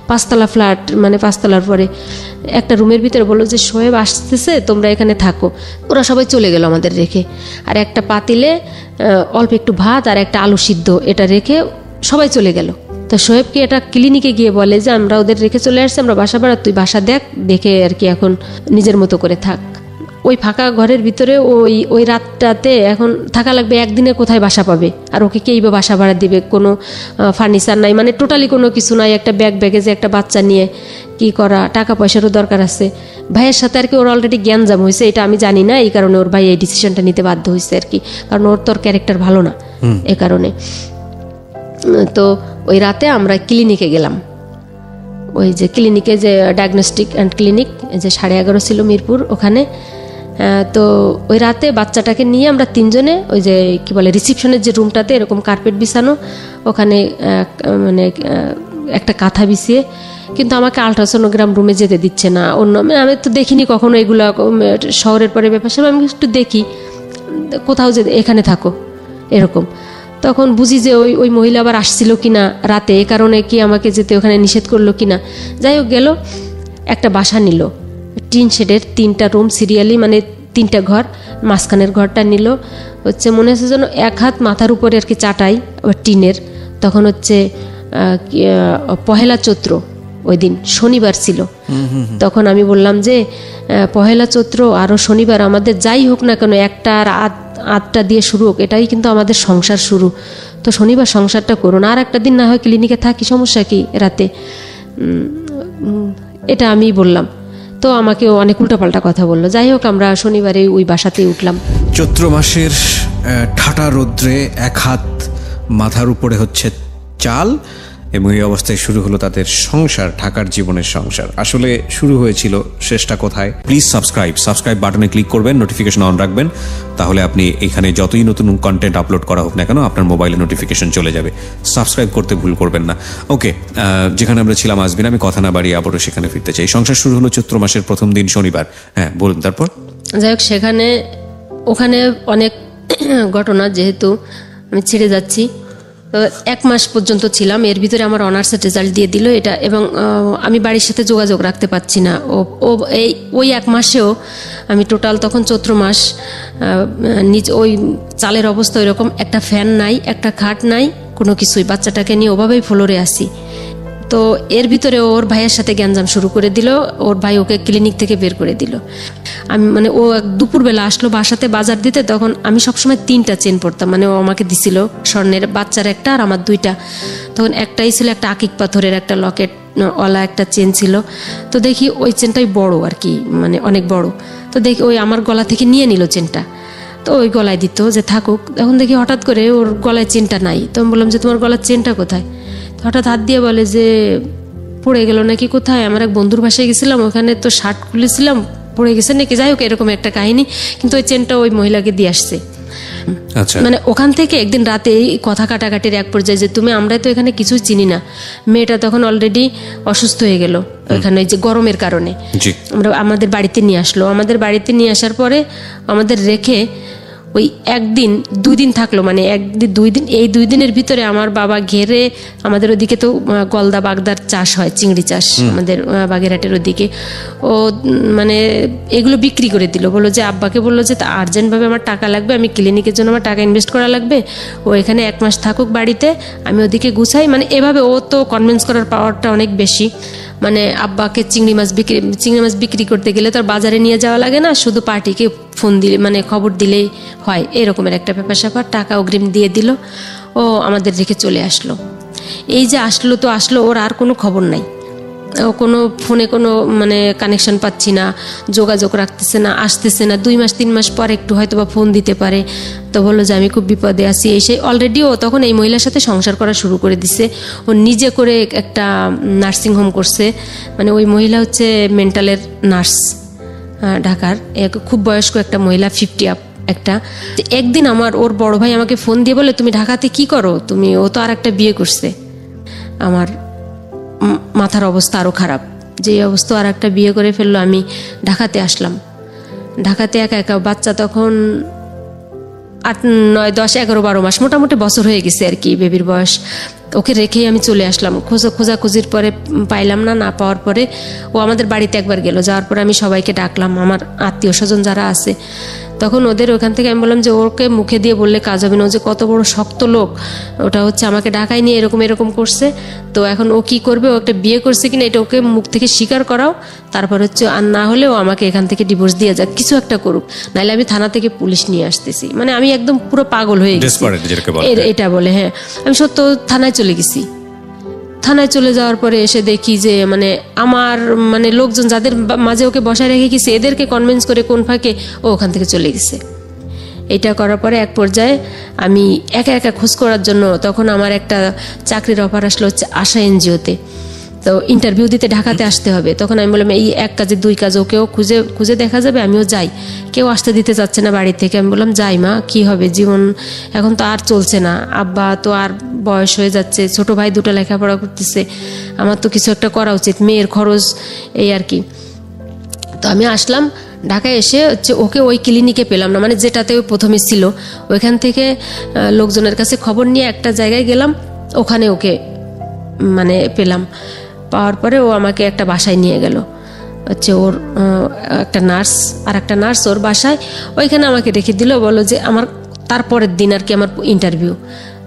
5তলা ফ্ল্যাট, মানে 5তলার পরে একটা রুমের ভিতরে বললো যে শোয়েব আসতেছে, তোমরা এখানে থাকো। ওরা সবাই চলে গেল আমাদের রেখে। আর একটা পাতিলে অল্প একটু ভাত আর একটা আলু সিদ্ধ এটা রেখে সবাই চলে গেল। তো শোয়েবকে এটা ক্লিনিকে গিয়ে বলে যে আমরা ওদের রেখে চলে আসছি, আমরা বাসা ভাড়া, তুই বাসা দেখে আর কি এখন নিজের মতো করে থাক। ওই ফাঁকা ঘরের ভিতরে ওই রাতটাতে এখন থাকা লাগবে, একদিনে কোথায় বাসা পাবে? আর ওকে কেই বা বাসা ভাড়া দিবে? কোনো ফার্নিচার নাই, মানে টোটালি কোনো কিছু নাই। একটা ব্যাগেজে একটা বাচ্চা নিয়ে কি করা, টাকা পয়সারও দরকার আছে। ভাইয়ের সাথে আর কি ওর অলরেডি জ্ঞানজাম হয়েছে, এটা আমি জানি না, এই কারণে ওর ভাই এই ডিসিশনটা নিতে বাধ্য হয়েছে আর কি, কারণ ওর তোর ক্যারেক্টার ভালো না এ কারণে। তো ওই রাতে আমরা ক্লিনিকে গেলাম, ওই যে ক্লিনিকে যে ডায়াগনস্টিক অ্যান্ড ক্লিনিক যে 11:30 ছিল মিরপুর, ওখানে। তো ওই রাতে বাচ্চাটাকে নিয়ে আমরা 3 জনে ওই যে কি বলে রিসিপশনের যে রুমটাতে এরকম কার্পেট বিছানো, ওখানে মানে একটা কাঁথা বিছিয়ে, কিন্তু আমাকে আলট্রাসোনোগ্রাম রুমে যেতে দিচ্ছে না। আমি তো দেখিনি কখনো এগুলো, শহরের পরে ব্যাপার সব আমি একটু দেখি, কোথাও যে এখানে থাকো এরকম। তখন বুঝি যে ওই মহিলা আবার আসছিল কিনা রাতে, এ কারণে কি আমাকে যেতে ওখানে নিষেধ করলো কিনা। যাই হোক, গেল একটা বাসা নিল, টিন শেডের 3টা রুম সিরিয়ালি, মানে 3টা ঘর, মাঝখানের ঘরটা নিল হচ্ছে মনে হচ্ছে যেন 1 হাত মাথার উপরে আর কি চাটাই টিনের। তখন হচ্ছে 1 চৈত্র, ওই দিন শনিবার ছিল। তখন আমি বললাম যে 1 চৈত্র আরও শনিবার, আমাদের যাই হোক না কেন 1টা আর 8টা দিয়ে শুরু হোক, এটাই কিন্তু আমাদের সংসার শুরু। তো শনিবার সংসারটা করুন, আর একটা দিন না হয় ক্লিনিকে থাকি, সমস্যা কি রাতে? এটা আমি বললাম। তো আমাকে অনেক উল্টাপাল্টা কথা বললো। যাই হোক, আমরা শনিবারে ওই বাসাতেই উঠলাম। চৈত্র মাসের ঠাটা রৌদ্রে 1 হাত মাথার উপরে হচ্ছে চাল, এবং এই অবস্থায় শুরু হলো তাদের সংসার, ঢাকার জীবনের সংসার। আসলে শুরু হয়েছিল, শেষটা কোথায়? প্লিজ সাবস্ক্রাইব বাটনে ক্লিক করবেন, নোটিফিকেশন অন রাখবেন, তাহলে আপনি এখানে যতই নতুন কন্টেন্ট আপলোড করা হোক না কেন আপনার মোবাইলে নোটিফিকেশন চলে যাবে। সাবস্ক্রাইব করতে ভুল করবেন না। ওকে, যেখানে আমরা ছিলাম আসবেন, আমি কথা না বাড়িয়ে আবারও সেখানে ফিরতে চাই। সংসার শুরু হলো চৈত্র মাসের প্রথম দিন শনিবার। হ্যাঁ বলুন, তারপর? যাই হোক, ওখানে অনেক ঘটনা, যেহেতু আমি ছেড়ে যাচ্ছি 1 মাস পর্যন্ত ছিলাম, এর ভিতরে আমার অনার্সের রেজাল্ট দিয়ে দিল এটা, এবং আমি বাড়ির সাথে যোগাযোগ রাখতে পারছি না। ওই 1 মাসেও আমি টোটাল তখন চৈত্র মাস, ওই চালের অবস্থা এরকম, একটা ফ্যান নাই, একটা খাট নাই, কোনো কিছুই, বাচ্চাটাকে নিয়ে ওভাবেই ফ্লোরে আসি। তো এর ভিতরে ওর ভাইয়ের সাথে গ্যাঞ্জাম শুরু করে দিল, ওর ভাই ওকে ক্লিনিক থেকে বের করে দিল। আমি মানে ও দুপুরবেলা আসলো বাসাতে বাজার দিতে, তখন আমি সবসময় 3টা চেন পরতাম, মানে ও আমাকে দিছিল স্বর্ণের, বাচ্চার একটা আর আমার 2টা। তখন একটাই ছিল একটা আকিক পাথরের একটা লকেট ওয়ালা একটা চেন ছিল। তো দেখি ওই চেনটাই বড় আর কি, মানে অনেক বড়। তো দেখি ওই আমার গলা থেকে নিয়ে নিল চেনটা, তো ওই গলায় দিত যে থাকুক। এখন দেখি হঠাৎ করে ওর গলায় চেনটা নাই। তো আমি বললাম যে তোমার গলার চেনটা কোথায়? হঠাৎ হাত দিয়ে বলে যে পড়ে গেল নাকি কোথায়, আমার এক বন্ধুর বাসায় গেছিলাম, ওখানে তো শার্ট খুলেছিলাম, পড়ে গেছে নাকি, যাই হোক এরকম একটা কাহিনী। কিন্তু ওই চেনটা ওই মহিলাকে দিয়ে আসছে। মানে ওখান থেকে একদিন রাতে এই কথা কাটাকাটির এক পর্যায়ে যে আমরা তো এখানে কিছুই চিনি না, মেয়েটা তখন অলরেডি অসুস্থ হয়ে গেল ওখানে যে গরমের কারণে। আমরা আমাদের বাড়িতে নিয়ে আসলো, আমাদের বাড়িতে নিয়ে আসার পরে আমাদের রেখে ওই 1-2 দিন থাকলো, মানে 1-2 দিন। এই 2 দিনের ভিতরে আমার বাবা ঘেরে, আমাদের ওদিকে তো গলদা বাগদার চাষ হয়, চিংড়ি চাষ আমাদের বাগেরহাটের ওদিকে, ও মানে এগুলো বিক্রি করে দিল। বললো যে আব্বাকে বললো যে আর্জেন্টভাবে আমার টাকা লাগবে, আমি ক্লিনিকের জন্য আমার টাকা ইনভেস্ট করা লাগবে, ও এখানে 1 মাস থাকুক বাড়িতে, আমি ওদিকে গুছাই। মানে এভাবে ও তো কনভিন্স করার পাওয়ারটা অনেক বেশি। মানে আব্বাকে চিংড়ি মাছ বিক্রি করতে গেলে তো আর বাজারে নিয়ে যাওয়া লাগে না, শুধু পার্টিকে ফোন দিলে, মানে খবর দিলেই হয়, এরকমের একটা ব্যাপার স্যাপার। টাকা অগ্রিম দিয়ে দিল, ও আমাদের রেখে চলে আসলো। এই যে আসলো তো আসলো, ওর আর কোনো খবর নাই, ও কোনো ফোনে কোনো মানে কানেকশন পাচ্ছি না, যোগাযোগ রাখতেছে না, আসতেছে না। 2 মাস 3 মাস পর একটু হয়তো বা ফোন দিতে পারে। তো বললো যে আমি খুব বিপদে আছি, এই সেই। অলরেডি ও তখন এই মহিলার সাথে সংসার করা শুরু করে দিছে, ও নিজে করে একটা নার্সিং হোম করছে। মানে ওই মহিলা হচ্ছে মেন্টালের নার্স, ঢাকার খুব বয়স্ক একটা মহিলা, 50 আপ একটা। একদিন ওর বড় ভাই আমাকে ফোন দিয়ে বলে তুমি ঢাকাতে কি করো তুমি? ও তো আর একটা বিয়ে করছে। আমার মাথার অবস্থা আরও খারাপ, যে অবস্থা আর একটা বিয়ে করে ফেললো। আমি ঢাকাতে আসলাম, ঢাকাতে একা একা, বাচ্চা তখন 8, 9, 10, 11, 12 মাস, মোটামুটি বছর হয়ে গেছে আর কি বেবির বয়স। ওকে রেখেই আমি চলে আসলাম। খোঁজাখুঁজির পরে পাইলাম না পাওয়ার পরে ও আমাদের বাড়িতে একবার গেল, যাওয়ার পরে আমি সবাইকে ডাকলাম, আমার আত্মীয় স্বজন যারা আছে। তখন ওদের ওখান থেকে আমি বললাম যে ওকে মুখে দিয়ে বললে কাজ হবে না, ও যে কত বড় শক্ত লোক, ওটা হচ্ছে আমাকে ঢাকায় নিয়ে এরকম করছে। তো এখন ও কি করবে, ও একটা বিয়ে করছে কিনা এটা ওকে মুখ থেকে স্বীকার করাও, তারপর হচ্ছে আর না হলে ও আমাকে এখান থেকে ডিভোর্স দিয়ে যাক, কিছু একটা করুক, নাহলে আমি থানা থেকে পুলিশ নিয়ে আসতেছি। মানে আমি একদম পুরো পাগল হয়ে গেছি এটা বলে। হ্যাঁ, আমি সত্য থানায় চলে গেছি। থানায় চলে যাওয়ার পরে এসে দেখি যে মানে আমার মানে লোকজন যাদের মাঝে ওকে বসায় রেখে গেছে, এদেরকে কনভিন্স করে কোন ফাঁকে ও ওখান থেকে চলে গেছে। এটা করার পরে এক পর্যায়ে আমি একা একা খোঁজ করার জন্য, তখন আমার একটা চাকরির অফার আসলো হচ্ছে আশা এনজিওতে। তো ইন্টারভিউ দিতে ঢাকাতে আসতে হবে। তখন আমি বললাম এই 1 কাজে 2 কাজ, ওকেও খুঁজে দেখা যাবে, আমিও যাই। কেউ আসতে দিতে চাচ্ছে না বাড়ি থেকে। আমি বললাম যাই মা, কি হবে, জীবন এখন তো আর চলছে না, আব্বা তো আর বয়স হয়ে যাচ্ছে, ছোট ভাই 2টা লেখাপড়া করতেছে, আমার তো কিছু একটা করা উচিত, মেয়ের খরচ, এই আর কি। তো আমি আসলাম ঢাকায়। এসে হচ্ছে ওকে ওই ক্লিনিকে পেলাম না, মানে যেটাতে ওই প্রথমে ছিল, ওইখান থেকে লোকজনের কাছে খবর নিয়ে একটা জায়গায় গেলাম, ওখানে ওকে মানে পেলাম। পাওয়ার পরে ও আমাকে একটা বাসায় নিয়ে গেল, হচ্ছে ওর একটা নার্স ওর বাসায়, ওইখানে আমাকে রেখে দিল। বলো যে আমার তারপরের দিন আর কি আমার ইন্টারভিউ।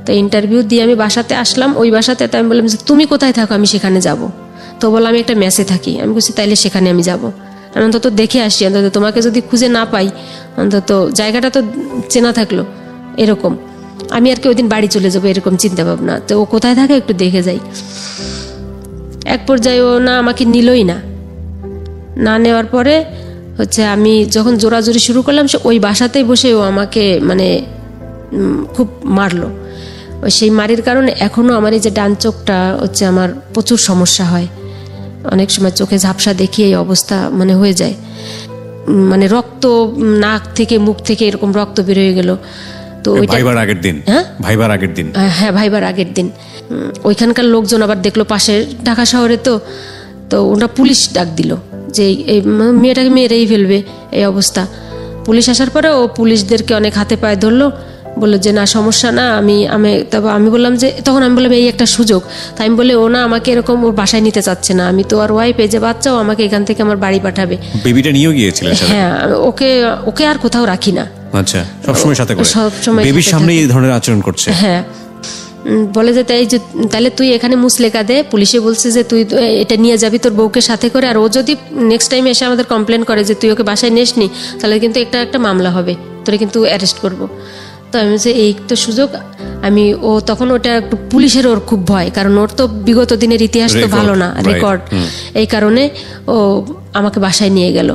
তো ইন্টারভিউ দিয়ে আমি বাসাতে আসলাম, ওই বাসাতে। তো আমি বললাম যে তুমি কোথায় থাকো, আমি সেখানে যাব। তো বললাম আমি একটা মেসে থাকি। আমি বলছি তাইলে সেখানে আমি যাব, অন্তত দেখে আসি, অন্তত তোমাকে যদি খুঁজে না পাই অন্তত জায়গাটা তো চেনা থাকলো, এরকম। আমি আর কি ওই দিন বাড়ি চলে যাবো এরকম চিন্তা ভাবনা। তো ও কোথায় থাকে একটু দেখে যাই। এক পর্যায়ে ও না আমাকে নিলই না নেওয়ার পরে হচ্ছে আমি যখন জোরাজোরি শুরু করলাম, সে ওই বাসাতেই বসে ও আমাকে মানে খুব মারলো। সেই মারির কারণে এখনও আমার এই যে ডান চোখটা হচ্ছে আমার প্রচুর সমস্যা হয়, অনেক সময় চোখে ঝাপসা দেখি এই অবস্থা মানে হয়ে যায়, মানে রক্ত নাক থেকে মুখ থেকে এরকম রক্ত বের হয়ে গেল। তো ভাইবার আগের দিন, হ্যাঁ ভাইবার আগের দিন ওইখানকার লোকজন আবার দেখলো, পাশে ঢাকা শহরে তো ওরা পুলিশ ডাক দিল যে এই মেয়েটাকে মেরেই ফেলবে এই অবস্থা। পুলিশ আসার পরে ও পুলিশদেরকে অনেক হাতে পায়ে ধরলো, বললো যে না সমস্যা না, তবে আমি বললাম যে, তখন আমি বললাম এই একটা সুযোগ। তাই আমি বলে ও না আমাকে এরকম ওর বাসায় নিতে চাচ্ছে না, আমি তো আর ওয়াইফ, এই যে বাচ্চাও আমাকে এখান থেকে আমার বাড়ি পাঠাবে। বেবিটা নিয়েও গিয়েছিল? হ্যাঁ, ওকে আর কোথাও রাখি না। আচ্ছা, সবসময় সাথে করে? সবসময় বেবির সামনে এই ধরনের আচরণ করছে? হ্যাঁ, বলে যে তাহলে তুই এখানে মুসলেকা দে, পুলিশে বলছে যে তুই এটা নিয়ে যাবি তোর বউকে সাথে করে, আর ও যদি নেক্সট টাইম এসে আমাদের কমপ্লেন করে যে তুই ওকে বাসায় নিসনি, তাহলে কিন্তু একটা মামলা হবে, তোরে কিন্তু অ্যারেস্ট করবো। তো আমি বলছি এই তো সুযোগ। ও তখন ওটা একটু পুলিশের ওর খুব ভয়, কারণ ওর তো বিগত দিনের ইতিহাস তো ভালো না, রেকর্ড। এই কারণে ও আমাকে বাসায় নিয়ে গেল।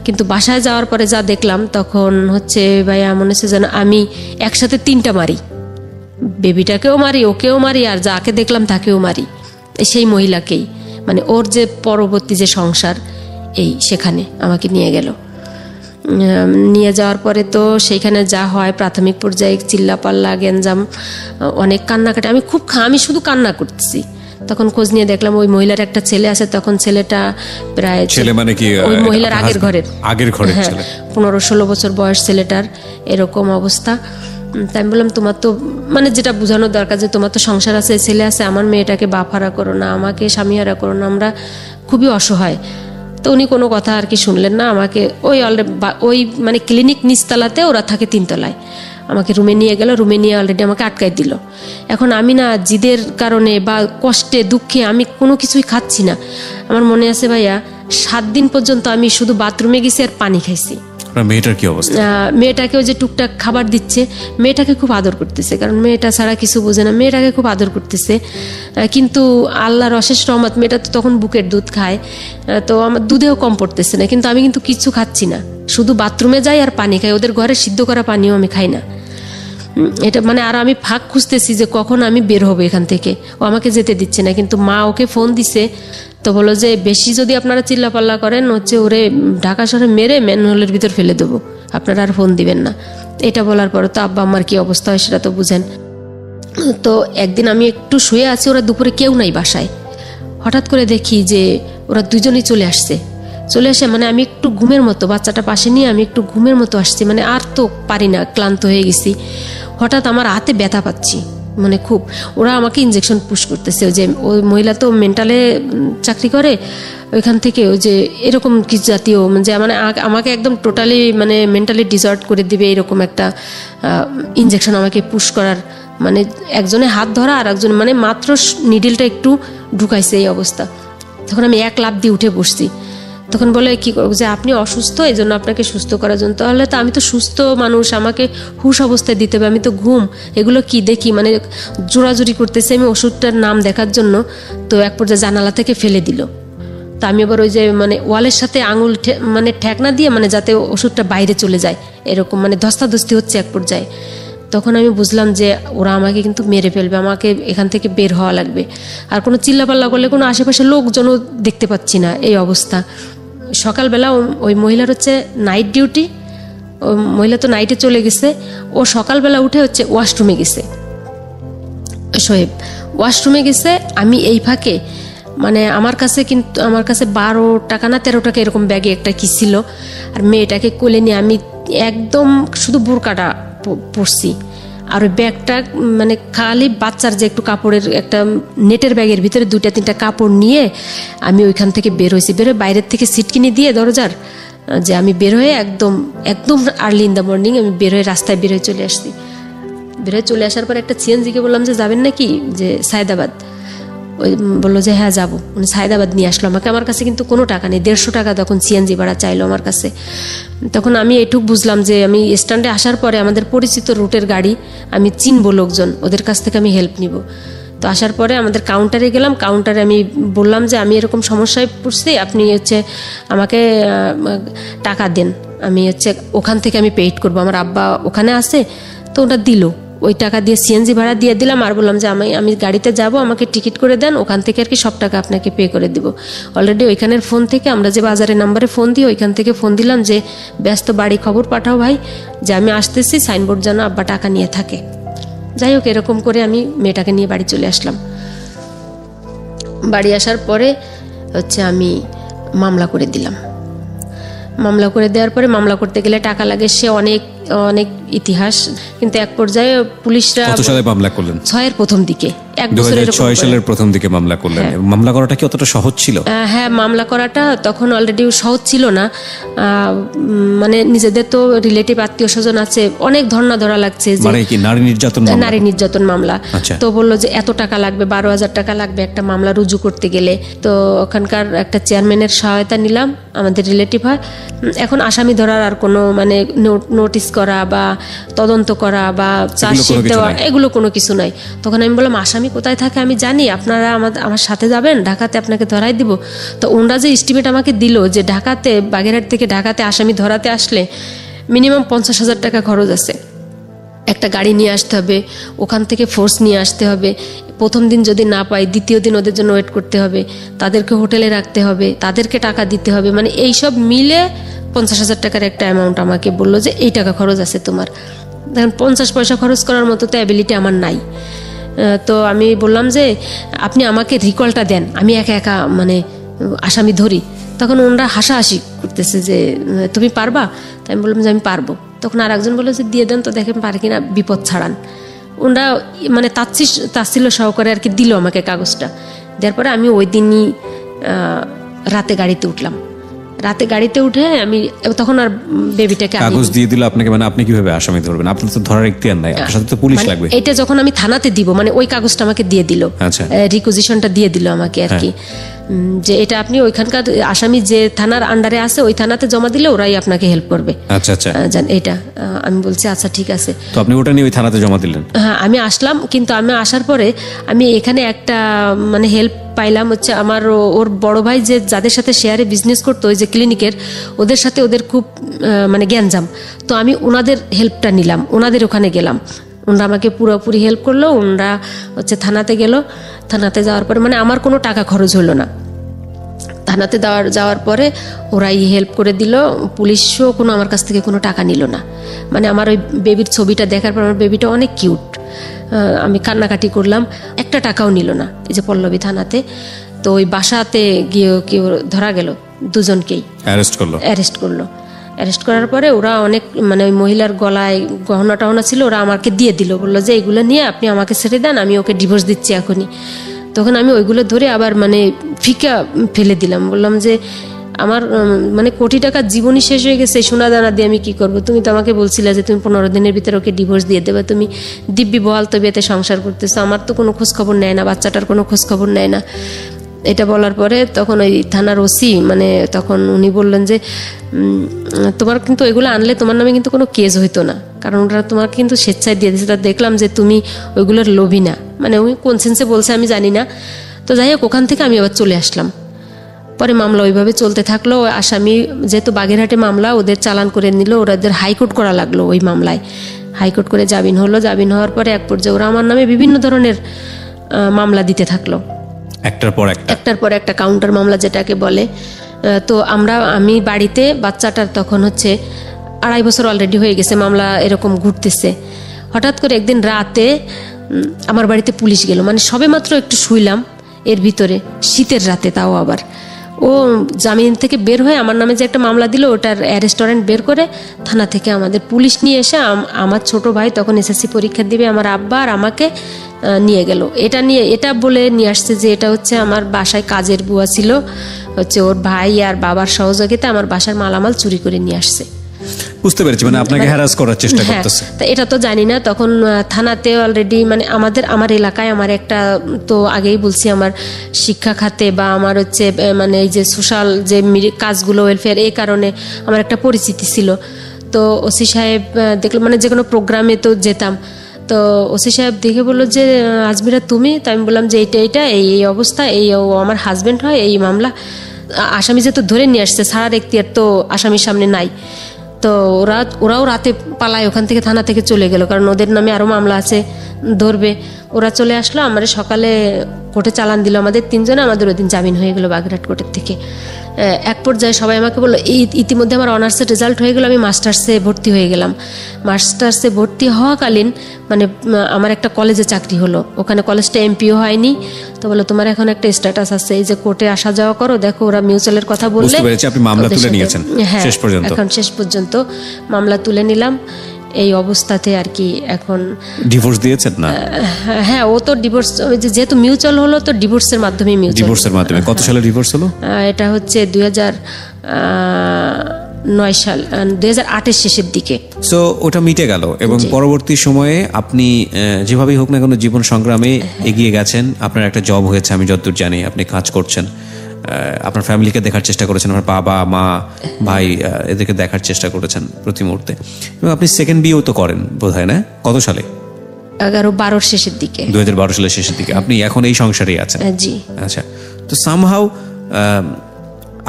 কিন্তু বাসায় যাওয়ার পরে যা দেখলাম, তখন হচ্ছে ভাইয়া মনে হচ্ছে যেন আমি একসাথে 3টা মারি, বেবিটাকেও মারি, ওকেও মারি, আর যাকে দেখলাম তাকেও মারি, সেই মহিলাকেই। মানে ওর যে পরবর্তী যে সংসার, সেখানে আমাকে নিয়ে গেল। নিয়ে যাওয়ার পরে তো সেইখানে যা হয়, প্রাথমিক পর্যায়ে চিল্লাপাল্লা, গ্যাঞ্জাম, অনেক কান্নাকাটি। আমি শুধু কান্না করতেছি। তখন খোঁজ নিয়ে দেখলাম ওই মহিলার একটা ছেলে আছে, তখন ছেলেটা প্রায়, ছেলে মানে কি ওই মহিলার আগের ঘরের? হ্যাঁ, 15-16 বছর বয়স ছেলেটার, এরকম অবস্থা। তাই আমি বললাম তোমার তো মানে যেটা বোঝানো দরকার যে তোমার তো সংসার আছে, ছেলে আছে, আমার মেয়েটাকে বাফারা করো না, আমাকে স্বামীহারা করো না, আমরা খুবই অসহায়। তো উনি কোনো কথা আর কি শুনলেন না, আমাকে ওই মানে ক্লিনিক নিচতলাতে, ওরা থাকে 3 তলায়, আমাকে রুমে নিয়ে গেল। রুমে নিয়ে অলরেডি আমাকে আটকাই দিল। এখন আমি না জিদের কারণে বা কষ্টে দুঃখে আমি কোনো কিছুই খাচ্ছি না। আমার মনে আছে ভাইয়া 7 দিন পর্যন্ত আমি শুধু বাথরুমে গেছি আর পানি খাইছি। মেয়েটার কি অবস্থা? মেয়েটাকে ওই যে টুকটাক খাবার দিচ্ছে, মেয়েটাকে খুব আদর করতেছে, কারণ মেয়েটা ছাড়া কিছু বোঝে না, মেয়েটাকে খুব আদর করতেছে। কিন্তু আল্লাহর অশেষ রহমত, মেয়েটা তো তখন বুকের দুধ খায়, তো আমার দুধেও কম পড়তেছে না। কিন্তু আমি কিন্তু কিচ্ছু খাচ্ছি না, শুধু বাথরুমে যাই আর পানি খাই, ওদের ঘরে সিদ্ধ করা পানিও আমি খাই না। এটা মানে, আর আমি ফাঁক খুঁজতেছি যে কখন আমি বের হবো এখান থেকে, ও আমাকে যেতে দিচ্ছে না। কিন্তু মা ওকে ফোন দিছে, তো বলো যে বেশি যদি আপনারা চিল্লাপাল্লা করেন, হচ্ছে ওরে ঢাকা শহরে মেরে ম্যানহোলের ভিতর ফেলে দেবো, আপনারা আর ফোন দিবেন না। এটা বলার পরে তো আব্বা আমার কি অবস্থা হয় সেটা তো বুঝেন। তো একদিন আমি একটু শুয়ে আছি, ওরা দুপুরে কেউ নাই বাসায়, হঠাৎ করে দেখি যে ওরা দুজনেই চলে আসে। মানে আমি একটু ঘুমের মতো, বাচ্চাটা পাশে নিয়ে আমি একটু ঘুমের মতো আসছি, মানে আর তো পারি না, ক্লান্ত হয়ে গেছি। হঠাৎ আমার হাতে ব্যথা পাচ্ছি, মানে খুব। ওরা আমাকে ইনজেকশন পুশ করতেছে। ওই যে ওই মহিলা তো মেন্টালে চাকরি করে, ওইখান থেকে ওই যে এরকম কিছু জাতীয়, যে মানে আমাকে একদম টোটালি মানে মেন্টালি ডিসঅর্ড করে দিবে, এরকম একটা ইনজেকশন আমাকে পুশ করার, মানে একজনে হাত ধরা আর একজন মানে মাত্র নিডেলটা একটু ঢুকাইছে, এই অবস্থা। তখন আমি এক লাফ দিয়ে উঠে বসছি। তখন বলে কি করবো, যে আপনি অসুস্থ, এই জন্য আপনাকে সুস্থ করার জন্য। তাহলে তো আমি তো সুস্থ মানুষ, আমাকে হুশ অবস্থায় দিতে হবে, আমি তো ঘুম। এগুলো কি দেখি, মানে জোরাজুরি করতেছে আমি ওষুধটার নাম দেখার জন্য। তো এক পর্যায়ে জানালা থেকে ফেলে দিল। তা আমি আবার ওই যে মানে ওয়ালের সাথে আঙুল মানে ঠেকনা দিয়ে, মানে যাতে ওষুধটা বাইরে চলে যায়, এরকম মানে ধস্তাধস্তি হচ্ছে এক পর্যায়ে। তখন আমি বুঝলাম যে ওরা আমাকে কিন্তু মেরে ফেলবে, আমাকে এখান থেকে বের হওয়া লাগবে। আর কোনো চিল্লাপাল্লা করলে কোনো আশেপাশে লোকজনও দেখতে পাচ্ছি না, এই অবস্থা। সকালবেলা ওই মহিলার হচ্ছে নাইট ডিউটি, ওই মহিলা তো নাইটে চলে গেছে। ও সকালবেলা উঠে হচ্ছে ওয়াশরুমে গেছে, শোয়েব ওয়াশরুমে গেছে। আমি এই ফাঁকে মানে আমার কাছে 12 টাকা না 13 টাকা এরকম ব্যাগে একটা কি ছিল, আর মেয়েটাকে কোলে নিয়ে আমি একদম শুধু বোরকাটা পরছি, আর ওই ব্যাগটা মানে খালি বাচ্চার যে একটু কাপড়ের একটা নেটের ব্যাগের ভিতরে 2-3টা কাপড় নিয়ে আমি ওইখান থেকে বের হয়েছি। বের হয়ে বাইরের থেকে সিটকিনি দিয়ে দরজার, যে আমি বের হয়ে একদম আর্লি ইন দ্য মর্নিং আমি বের হয়ে রাস্তায় বের হয়ে চলে আসছি। বের হয়ে চলে আসার পর একটা সিএনজিকে বললাম যে যাবেন নাকি, যে সায়দাবাদ। ওই বললো যে হ্যাঁ যাবো। মানে সায়দাবাদ নিয়ে আসলো আমাকে। আমার কাছে কিন্তু কোনো টাকা নেই, 150 টাকা তখন সিএনজি ভাড়া চাইলো আমার কাছে। তখন আমি এটুক বুঝলাম যে আমি স্ট্যান্ডে আসার পরে আমাদের পরিচিত রুটের গাড়ি, আমি চিনবো লোকজন, ওদের কাছ থেকে আমি হেল্প নিব। তো আসার পরে আমাদের কাউন্টারে গেলাম। কাউন্টারে আমি বললাম যে আমি এরকম সমস্যায় পড়ছি, আপনি হচ্ছে আমাকে টাকা দেন, আমি হচ্ছে ওখান থেকে আমি পেইড করবো, আমার আব্বা ওখানে আছে। তো ওটা দিল, ওই টাকা দিয়ে সিএনজি ভাড়া দিয়ে দিলাম। আর বললাম যে আমি গাড়িতে যাব, আমাকে টিকিট করে দেন, ওখান থেকে আর কি সব টাকা আপনাকে পে করে দিব। অলরেডি ওইখানের ফোন থেকে, আমরা যে বাজারের নাম্বারে ফোন দিই, ওইখান থেকে ফোন দিলাম যে ব্যস্ত, বাড়ি খবর পাঠাও ভাই, যে আমি আসতেছি, সাইনবোর্ড যেন আব্বা টাকা নিয়ে থাকে। যাই হোক, এরকম করে আমি মেয়েটাকে নিয়ে বাড়ি চলে আসলাম। বাড়ি আসার পরে হচ্ছে আমি মামলা করে দিলাম। মামলা করে দেওয়ার পরে, মামলা করতে গেলে টাকা লাগে, সে অনেক ইতিহাস। কিন্তু এক পর্যায়ে পুলিশরা কত সালে মামলা করলেন? 6-এর প্রথম দিকে, 2006 সালের প্রথম দিকে মামলা করলেন। মামলা করাটা কি অতটা সহজ ছিল? হ্যাঁ, মামলা করাটা তখন অলরেডি সহজ ছিল না। মানে নিজেদের তো রিলেটিভ আত্মীয় স্বজন আছে, অনেক ধর্ণা ধরা লাগছে যে মানে কি নারী নির্যাতন মামলা। তো বললো যে এত টাকা লাগবে, 12,000 টাকা লাগবে একটা মামলা রুজু করতে গেলে। তো ওখানকার একটা চেয়ারম্যানের সহায়তা নিলাম, আমাদের রিলেটিভ হয়। এখন আসামি ধরার আর কোনো মানে নোটিশ করা বা তদন্ত করা বা চার্জশিট দেওয়া এগুলো কোনো কিছু নাই। তখন আমি বললাম আসামি কোথায় থাকে আমি জানি, আপনারা আমার সাথে যাবেন, ঢাকাতে আপনাকে ধরাই দিব। তো ওনারা যে এস্টিমেট আমাকে দিল যে ঢাকাতে, বাগেরহাট থেকে ঢাকাতে আসামি ধরাতে আসলে মিনিমাম 50,000 টাকা খরচ আছে। একটা গাড়ি নিয়ে আসতে হবে, ওখান থেকে ফোর্স নিয়ে আসতে হবে, প্রথম দিন যদি না পাই দ্বিতীয় দিন ওদের জন্য ওয়েট করতে হবে, তাদেরকে হোটেলে রাখতে হবে, তাদেরকে টাকা দিতে হবে, মানে এইসব মিলে 50,000 টাকার একটা অ্যামাউন্ট আমাকে বললো যে এই টাকা খরচ আছে তোমার। দেখেন 50 পয়সা খরচ করার মতো তো অ্যাবিলিটি আমার নাই। তো আমি বললাম যে আপনি আমাকে রিকলটা দেন, আমি একা একা মানে আসামি ধরি। তখন ওনারা হাসাহাসি করতেছে যে তুমি পারবা? তাই আমি বললাম যে আমি পারবো। তখন আর একজন বললো যে দিয়ে দেন তো দেখেন পারে কিনা, বিপদ ছাড়ান। ওনারা মানে তাচ্ছিল্য সহকারে আর কি দিল আমাকে কাগজটা। দেওয়ার পরে আমি ওই দিনই রাতে গাড়িতে উঠলাম। রাতে গাড়িতে উঠে আমি তখন আর বেবিটাকে কাগজ দিয়ে দিল আপনাকে, মানে আপনি কিভাবে আসামি ধরবেন? আপনার তো ধরার ইখতিয়ার নাই, আপনার সাথে তো পুলিশ লাগবে। এটা যখন আমি থানাতে দিব, মানে ওই কাগজটা আমাকে দিয়ে দিল, রিকুইজিশনটা দিয়ে দিল আমাকে আর কি, যে এটা আপনি ওইখানকার আসামি যে থানার আন্ডারে আছে ওই থানাতে জমা দিলে ওরাই আপনাকে হেল্প করবে। আচ্ছা আচ্ছা, জান এটা আমি বলছি আচ্ছা ঠিক আছে। তো আপনি ওটা নিয়ে ওই থানাতে জমা দিলেন? হ্যাঁ, আমি আসলাম, কিন্তু আমি আসার পরে আমি এখানে একটা মানে হেল্প পাইলাম, হচ্ছে আমার ওর বড় ভাই যে যাদের সাথে শেয়ারে বিজনেস করতো ওই যে ক্লিনিকের, ওদের সাথে ওদের খুব মানে গ্যাঞ্জাম। তো আমি ওনাদের হেল্পটা নিলাম, ওনাদের ওখানে গেলাম, ওনারা আমাকে পুরোপুরি হেল্প করলো। ওনারা হচ্ছে থানাতে গেল, থানাতে যাওয়ার পরে মানে আমার কোনো টাকা খরচ হলো না। থানাতে যাওয়ার পরে ওরাই হেল্প করে দিল, পুলিশও কোনো আমার কাছ থেকে কোনো টাকা নিল না। মানে আমার ওই বেবির ছবিটা দেখার পর আমার বেবিটা অনেক কিউট, আমি কান্নাকাটি করলাম, একটা টাকাও নিল না। এই যে পল্লবী থানাতে, তো ওই বাসাতে গিয়ে কেউ ধরা গেল, দুজনকেই অ্যারেস্ট করলো। অ্যারেস্ট করার পরে ওরা অনেক মানে ওই মহিলার গলায় গহনা টহনা ছিল, ওরা আমাকে দিয়ে দিল, বললো যে এইগুলো নিয়ে আপনি আমাকে ছেড়ে দেন, আমি ওকে ডিভোর্স দিচ্ছি এখনই। তখন আমি ওইগুলো ধরে আবার মানে ফিকা ফেলে দিলাম, বললাম যে আমার মানে কোটি টাকার জীবনই শেষ হয়ে গেছে, সোনা দানা দিয়ে আমি কি করব? তুমি তো আমাকে বলছিলে যে তুমি 15 দিনের ভিতরে ওকে ডিভোর্স দিয়ে দেবে, তুমি দিব্যি বহাল তবিয়তে সংসার করতেছো, আমার তো কোনো খোঁজ খবর নেয় না, বাচ্চাটার কোনো খোঁজ খবর নেয় না। এটা বলার পরে তখন ওই থানার ওসি মানে তখন উনি বললেন যে তোমার কিন্তু এগুলো আনলে তোমার নামে কিন্তু কোনো কেস হইতো না, কারণ ওরা তোমার কিন্তু স্বেচ্ছায় দিয়ে দিয়েছে, দেখলাম যে তুমি ওইগুলোর লোভী না। মানে উনি কোন সেন্সে বলছে আমি জানি না। তো যাই হোক, ওখান থেকে আমি আবার চলে আসলাম। পরে মামলা ওইভাবে চলতে থাকলো। আসামি যেহেতু বাগেরহাটে মামলা, ওদের চালান করে নিল, ওদের হাইকোর্ট করা লাগলো। ওই মামলায় হাইকোর্ট করে জামিন হলো। জামিন হওয়ার পরে এক পর্যায়ে ওরা আমার নামে বিভিন্ন ধরনের মামলা দিতে থাকলো, একটার পর একটা কাউন্টার মামলা যেটাকে বলে। তো আমি বাড়িতে, বাচ্চাটার তখন হচ্ছে 2.5 বছর অলরেডি হয়ে গেছে, মামলা এরকম ঘুরতেছে। হঠাৎ করে একদিন রাতে আমার বাড়িতে পুলিশ গেল, মানে সবে মাত্র একটু শুইলাম, এর ভিতরে শীতের রাতে, তাও আবার ও জামিন থেকে বের হয়ে আমার নামে যে একটা মামলা দিল ওটার অ্যারেস্ট ওয়ারেন্ট বের করে থানা থেকে আমাদের পুলিশ নিয়ে এসে আমার ছোট ভাই তখন এসএসসি পরীক্ষা দিবে, আমার আব্বা আর আমাকে নিয়ে গেল। এটা বলে নিয়ে আসছে যে এটা হচ্ছে আমার বাসায় কাজের বুয়া ছিল, হচ্ছে ওর ভাই আর বাবার সহযোগিতা আমার বাসার মালামাল চুরি করে নিয়ে আসছে। বুঝতে পেরেছি, মানে আপনাকে হ্যারাস করার চেষ্টা করতেছে। তা এটা তো জানি না। তখন থানাতে অলরেডি মানে আমার এলাকায় আমার একটা, তো আগেই বলছি আমার শিক্ষা খাতে বা আমার হচ্ছে মানে এই যে সোশ্যাল যে কাজগুলো, ওয়েলফেয়ার, এই কারণে আমার একটা পরিচিতি ছিল। তো ওসি সাহেব দেখলো, মানে যে কোনো প্রোগ্রামে তো যেতাম, তো ওসি সাহেব দেখে বললো যে আজমিরা তুমি? তো আমি বললাম যে এইটা এই অবস্থা, এই আমার হাজব্যান্ড হয়, এই মামলা। আসামি যেহেতু ধরে নিয়ে আসছে, ছাড়ার এখতিয়ার তো আসামির সামনে নাই। তো ওরাও রাতে পালায় ওখান থেকে, থানা থেকে চলে গেল, কারণ ওদের নামে আরও মামলা আছে, ধরবে। ওরা চলে আসলো, আমার সকালে কোর্টে চালান দিল আমাদের 3 জনে, আমাদের ওই দিন জামিন হয়ে গেল বাগেরহাট কোর্টের থেকে। এক পর্যায়ে সবাই আমাকে বললো, ইতিমধ্যে আমার অনার্সের রেজাল্ট হয়ে গেল, আমি মাস্টার্সে ভর্তি হয়ে গেলাম। মাস্টার্সে ভর্তি হওয়াকালীন মানে আমার একটা কলেজে চাকরি হলো, ওখানে কলেজটা এমপিও হয়নি। তো বলো তোমার এখন একটা স্ট্যাটাস আছে, এই যে কোর্টে আসা যাওয়া করো, দেখো ওরা মিউচুয়ালের কথা বললে। আপনি মামলা তুলে নিয়েছেন শেষ পর্যন্ত? এখন শেষ পর্যন্ত মামলা তুলে নিলাম। এই অবস্থাতে আর কি এখন। ডিভোর্স দিয়েছেন না? হ্যাঁ, ও তো ডিভোর্স, যেহেতু মিউচুয়াল হলো তো ডিভোর্সের মাধ্যমে, ডিভোর্সের মাধ্যমে। কত সালে ডিভোর্স হলো? এটা হচ্ছে 2009 সাল, 2008-এর শেষের দিকে। সো ওটা মিটে গেল এবং পরবর্তী সময়ে আপনি যেভাবেই হোক না কোনো জীবন সংগ্রামে এগিয়ে গেছেন। আপনার একটা জব হয়েছে আমি যতদূর জানি, আপনি কাজ করছেন, আপনার ফ্যামিলিকে দেখার চেষ্টা করেছেন, আপনার বাবা মা ভাই এদেরকে দেখার চেষ্টা করেছেন প্রতি মুহূর্তে। এবং আপনি সেকেন্ড বিয়েও তো করেন বোধ হয়, না? কত সালে? 2012-এর শেষের দিকে। 2012 সালের শেষের দিকে। আপনি এখন এই সংসারেই আছেন? জি। আচ্ছা, তো সামহাউ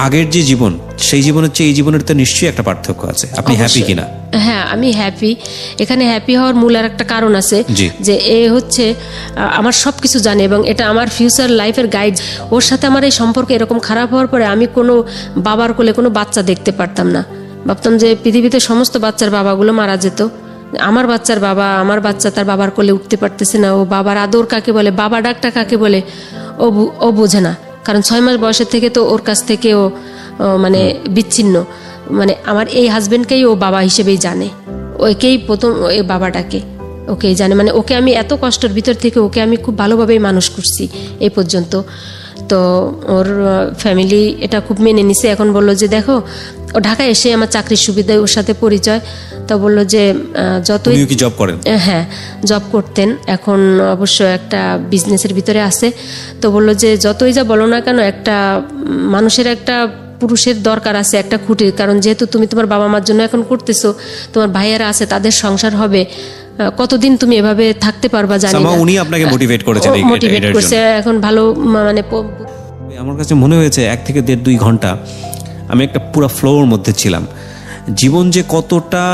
আগের যে জীবন, সেই জীবনের চেয়ে এই জীবনের তো নিশ্চয়ই একটা পার্থক্য আছে। আপনি হ্যাপি কিনা? হ্যাঁ, আমি হ্যাপি। এখানে হ্যাপি হওয়ার মূল আর একটা কারণ আছে, যে এ হচ্ছে আমার সবকিছু জানে এবং এটা আমার ফিউচার লাইফের গাইড। ওর সাথে আমার এই সম্পর্ক এরকম খারাপ হওয়ার পরে আমি কোনো বাবার কোলে কোনো বাচ্চা দেখতে পারতাম না। ভাবতাম যে পৃথিবীতে সমস্ত বাচ্চার বাবাগুলো মারা যেত, আমার বাচ্চার বাবা, আমার বাচ্চা তার বাবার কোলে উঠতে পারতেছে না। ও বাবার আদর কাকে বলে, বাবা ডাকটা কাকে বলে ও বোঝে না, কারণ 6 মাস বয়সের থেকে তো ওর কাছ থেকে ও মানে বিচ্ছিন্ন। মানে আমার এই হাজবেন্ডকেই ও বাবা হিসেবেই জানে, ওকেই প্রথম এই বাবাটাকে ওকেই জানে। মানে ওকে আমি এত কষ্টের ভিতর থেকে ওকে আমি খুব ভালোভাবেই মানুষ করছি এই পর্যন্ত। তো ওর ফ্যামিলি এটা খুব মেনে নিছে। এখন বললো যে দেখো, ও ঢাকায় এসে আমার চাকরির সুবিধায় ওর সাথে পরিচয়। তো বললো যে যতই কি জব করেন? হ্যাঁ, জব করতেন, এখন অবশ্য একটা বিজনেসের ভিতরে আছে। তো বললো যে যতই যা বলো না কেন, একটা মানুষের একটা পুরুষের দরকার আছে একটা খুঁটির, কারণ যেহেতু তুমি তোমার বাবা মার জন্য এখন করতেছো, তোমার ভাইয়েরা আছে, তাদের সংসার হবে, কতদিন তুমি এভাবে থাকতে পারবা জানি না। উনি আপনাকে মোটিভেট করেছেন? মোটিভেট করছে। এখন ভালো মানে আমার কাছে মনে হয়েছে 1 থেকে 1.5-2 ঘন্টা আমি একটা পুরো ফ্লোর মধ্যে ছিলাম। জীবন যে কতটা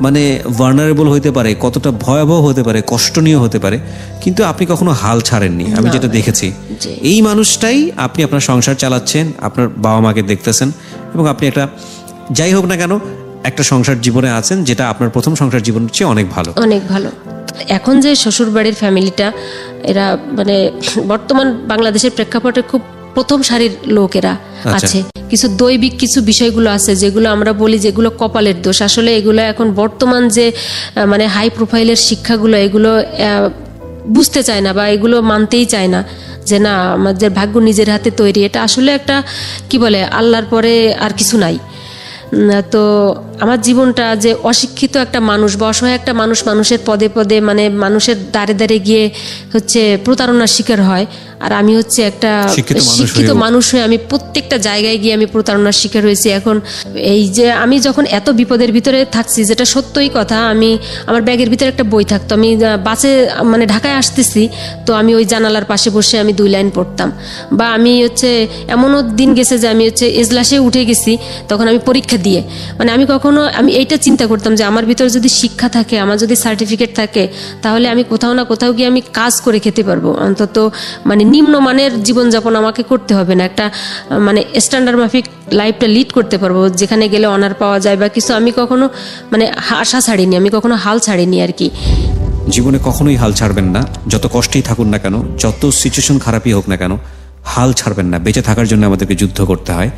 মানে ভালনারেবল হতে পারে, কতটা ভয়াবহ হতে পারে, কষ্টনীয় হতে পারে, কিন্তু আপনি কখনো হাল ছাড়েননি। আমি যেটা দেখেছি, এই মানুষটাই আপনি আপনার সংসার চালাচ্ছেন, আপনার বাবা মাকে দেখতেছেন এবং আপনি একটা যাই হোক না কেন একটা সংসার জীবনে আছেন, যেটা আপনার প্রথম সংসার জীবনের চেয়ে অনেক ভালো, অনেক ভালো। এখন যে শ্বশুর বাড়ির ফ্যামিলিটা, এরা মানে বর্তমান বাংলাদেশের প্রেক্ষাপটে খুব প্রথম সারির লোক এরা আছে। কিছু দৈবিক কিছু বিষয়গুলো আছে যেগুলো আমরা বলি যেগুলো কপালের দোষ, আসলে এগুলো এখন বর্তমান যে মানে হাই প্রোফাইলের শিক্ষাগুলো, এগুলো বুঝতে চায় না বা এগুলো মানতেই চায় না, যে না আমাদের ভাগ্য নিজের হাতে তৈরি। এটা আসলে একটা কি বলে, আল্লাহর পরে আর কিছু নাই। তো আমার জীবনটা যে অশিক্ষিত একটা মানুষ বা অসহায় একটা মানুষ মানুষের পদে পদে মানে মানুষের দ্বারে দ্বারে গিয়ে হচ্ছে প্রতারণার শিকার হয়, আর আমি হচ্ছে একটা শিক্ষিত মানুষ হয়ে আমি প্রত্যেকটা জায়গায় গিয়ে আমি প্রতারণার শিকার হয়েছি। এখন এই যে আমি যখন এত বিপদের ভিতরে থাকছি, যেটা সত্যই কথা, আমি আমার ব্যাগের ভিতরে একটা বই থাকতো, আমি বাসে মানে ঢাকায় আসতেছি, তো আমি ওই জানালার পাশে বসে আমি 2 লাইন পড়তাম। বা আমি হচ্ছে এমনও দিন গেছে যে আমি হচ্ছে এজলাসে উঠে গেছি, তখন আমি পরীক্ষা দিয়ে মানে আমি এইটা চিন্তা করতাম যে আমার ভিতরে যদি শিক্ষা থাকে, আমার যদি সার্টিফিকেট থাকে, তাহলে আমি কোথাও না কোথাও গিয়ে আমি কাজ করে খেতে পারবো। অন্তত মানে নিম্নমানের জীবনযাপন আমাকে করতে হবে না, একটা মানে স্ট্যান্ডার্ড মাফিক লাইফটা লিড করতে পারবো, যেখানে গেলে অনার পাওয়া যায় বা কিছু। আমি কখনো মানে আশা ছাড়িনি, আমি কখনো হাল ছাড়িনি আর কি। জীবনে কখনোই হাল ছাড়বেন না, যত কষ্টেই থাকুন না কেন, যত সিচুয়েশন খারাপই হোক না কেন, হাল ছাড়বেন না। বেঁচে থাকার জন্য আমাদেরকে যুদ্ধ করতে হয়।